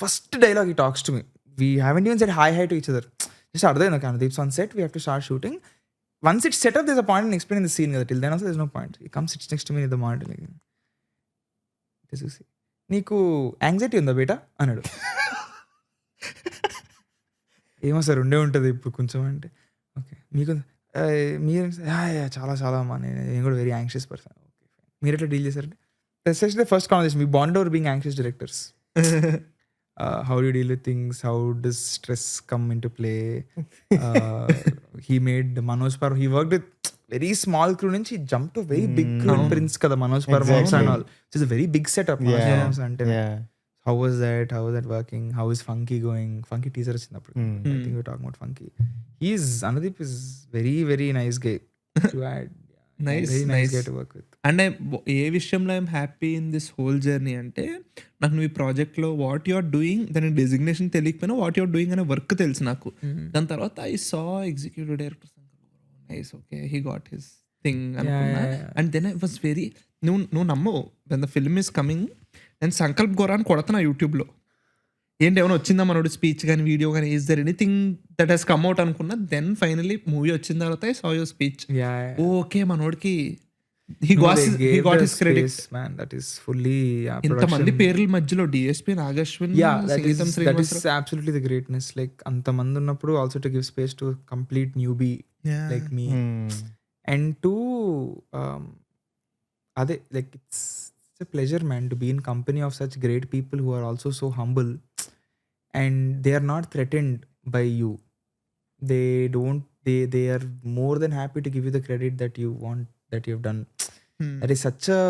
Speaker 3: first dialogue he talks to me, we haven't even said hi to each other, just అర్థమైంది okay, Anudeep's on set, we have to start shooting. Once it's set up, there's a point in explaining the scene కదా, till then also there's no point. He comes sits next to me in the monitor like, నీకు యాంగ్జైటీ ఉందా బేటా అన్నాడు. ఏమో సార్ ఉండే ఉంటుంది ఇప్పుడు కొంచెం అంటే. ఓకే మీకు మీరు చాలా చాలా అమ్మా, నేను కూడా వెరీ యాంగ్షియస్ పర్సన్. ఓకే మీరు ఎట్లా డీల్ చేశారంటే ఎస్పెషల్లీ ఫస్ట్ కాన్వర్సేషన్, మీ bond over being anxious directors. How do deal with things, how does stress come into play. He made Manoj పర్, he work with very small crew నుంచి jump to very big crew. Prince కదా మనోజ్ పర్వాన్స్ and all, it's very big setup అంటే. How was that working? How is Funky going? Funky teaser వచ్చినప్పుడు I think we're talking about Funky. Anudeep is very very nice guy to add. Very nice guy to work with.
Speaker 2: And ఏ విషయంలో I'm happy in this whole journey అంటే, నాకు నువ్వు ఈ ప్రాజెక్ట్లో వాట్ యు ఆర్ డూయింగ్, దాని డెసిగ్నేషన్ తెలియకపోయినా వాట్ యు ఆర్ డూయింగ్ అనే వర్క్ తెలుసు నాకు. దాని తర్వాత I saw executive director nice, okay he got his thing అనుకున్నా. And then I was very, నువ్వు నమ్మవు, when the film is coming నేను సంకల్ప్ గోరా అని కొడుతున్నా యూట్యూబ్లో, ఏంటి ఏమైనా వచ్చిందా మనోడు స్పీచ్ కానీ వీడియో కానీ, is there anything that he's come out అనుకున్నా. దెన్ ఫైనలీ మూవీ వచ్చిన తర్వాత I saw your speech. Okay మనోడికి he got his credit,
Speaker 3: man. That is fully
Speaker 2: ఇంతమంది పేర్ల మధ్యలో డిఎస్పీ నాగ్ అశ్విన్, సంగీతం,
Speaker 3: that is absolutely the greatness. Like అంతమంది ఉన్నప్పుడు also to give space to complete newbie like me. And to అదే like it's a pleasure, man, to be in company of such great people who are also so humble and they are not threatened by you. They don't, they are more than happy to give you the credit that you want, that you have done. That is such a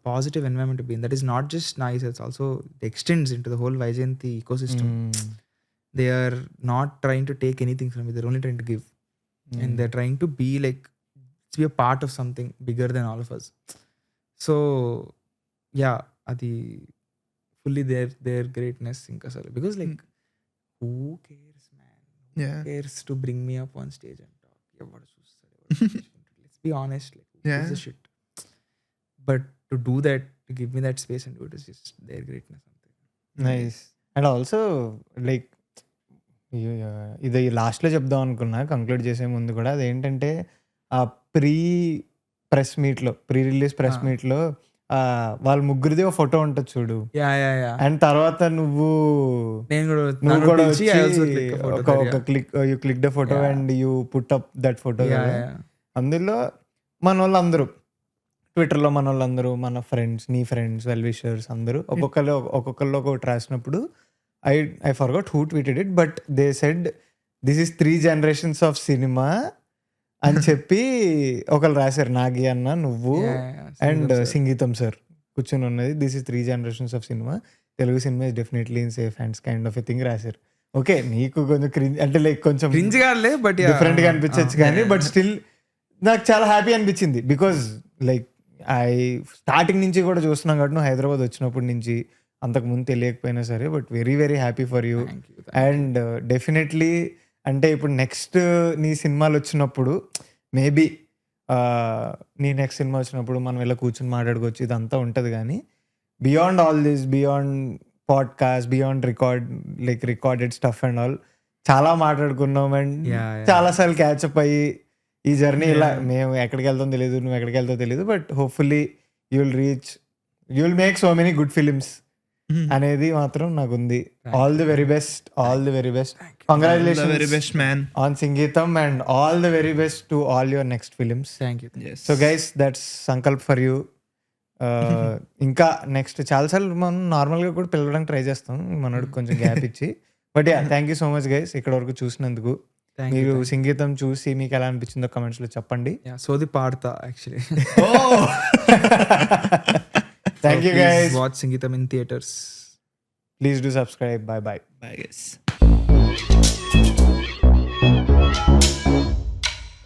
Speaker 3: positive environment to be in. That is not just nice, it's also, it extends into the whole Vaijayanti ecosystem. They are not trying to take anything from you, they're only trying to give. And they're trying to be like, to be a part of something bigger than all of us. So yeah, adi fully their greatness inka sir, because like who cares, man? Who cares to bring me up on stage and talk? Yevade Subramanyam, let's be honest, like who gives a shit? But to do that, to give me that space and do it, is just their greatness.
Speaker 1: Nice. And also like ఇది లాస్ట్లో చెప్దాం అనుకున్నా కంక్లూడ్ చేసే ముందు కూడా, అదేంటంటే ఆ ప్రీ రిలీజ్ ప్రెస్ మీట్లో వాళ్ళ ముగ్గురిది ఒక ఫోటో ఉంటుంది చూడు, అండ్ తర్వాత నువ్వు కూడా వచ్చి ఒక click the photo and you put up that photo. అందులో మన వాళ్ళందరూ ట్విట్టర్లో, మన వాళ్ళందరూ, మన ఫ్రెండ్స్, నీ ఫ్రెండ్స్, వెల్ విషర్స్ అందరూ ఒక్కొక్కరు ఒకటి రాసినప్పుడు I forgot who tweeted it, but they said this is 3 generations of cinema అని చెప్పి ఒకళ్ళు రాశారు, నాగి అన్న, నువ్వు అండ్ సంగీతం సార్ కూర్చొని ఉన్నది. This is 3 generations of cinema, Telugu cinema is definitely in safe hands kind of a thing రాశారు. ఓకే నీకు కొంచెం క్రింజ్ అంటే లైక్ కొంచెం డిఫరెంట్ గా అనిపించచ్చు కానీ, బట్ స్టిల్ నాకు చాలా హ్యాపీ అనిపించింది. బికాజ్ లైక్ స్టార్టింగ్ నుంచి కూడా చూస్తున్నాం కాబట్టి, నువ్వు హైదరాబాద్ వచ్చినప్పటి నుంచి, అంతకుముందు తెలియకపోయినా సరే, but very very happy for you. And definitely అంటే ఇప్పుడు నెక్స్ట్ నీ సినిమాలు వచ్చినప్పుడు, మేబీ నీ నెక్స్ట్ సినిమా వచ్చినప్పుడు మనం ఇలా కూర్చొని మాట్లాడుకోవచ్చు, ఇదంతా ఉంటుంది. కానీ beyond all this, beyond podcast, beyond recorded stuff and all చాలా మాట్లాడుకున్నాం. అండ్ చాలాసార్లు క్యాచప్ అయ్యి ఈ జర్నీ ఇలా మేము ఎక్కడికి వెళ్తాం తెలియదు, నువ్వు ఎక్కడికి వెళ్తావు తెలియదు, but hopefully you will make so many good films అనేది మాత్రం నాకు ఉంది. All the very best, all the very best, congratulations on Singeetam and all the very best to all your next films.
Speaker 3: Thank you.
Speaker 1: So guys that's Sankalp for you. ఇంకా నెక్స్ట్ చాలాసార్లు మనం నార్మల్గా కూడా పిలవడానికి ట్రై చేస్తాం మనోడికి కొంచెం గ్యాప్ ఇచ్చి. But yeah thank you so much guys ఇక్కడ వరకు చూసినందుకు. మీరు సంగీతం చూసి మీకు ఎలా అనిపించిందో కమెంట్స్ లో చెప్పండి.
Speaker 3: సోది పాడతా యాక్చువల్లీ.
Speaker 1: Thank you guys.
Speaker 3: Watch Sangeetham in theatres.
Speaker 1: Please do subscribe. Bye bye.
Speaker 2: Bye guys.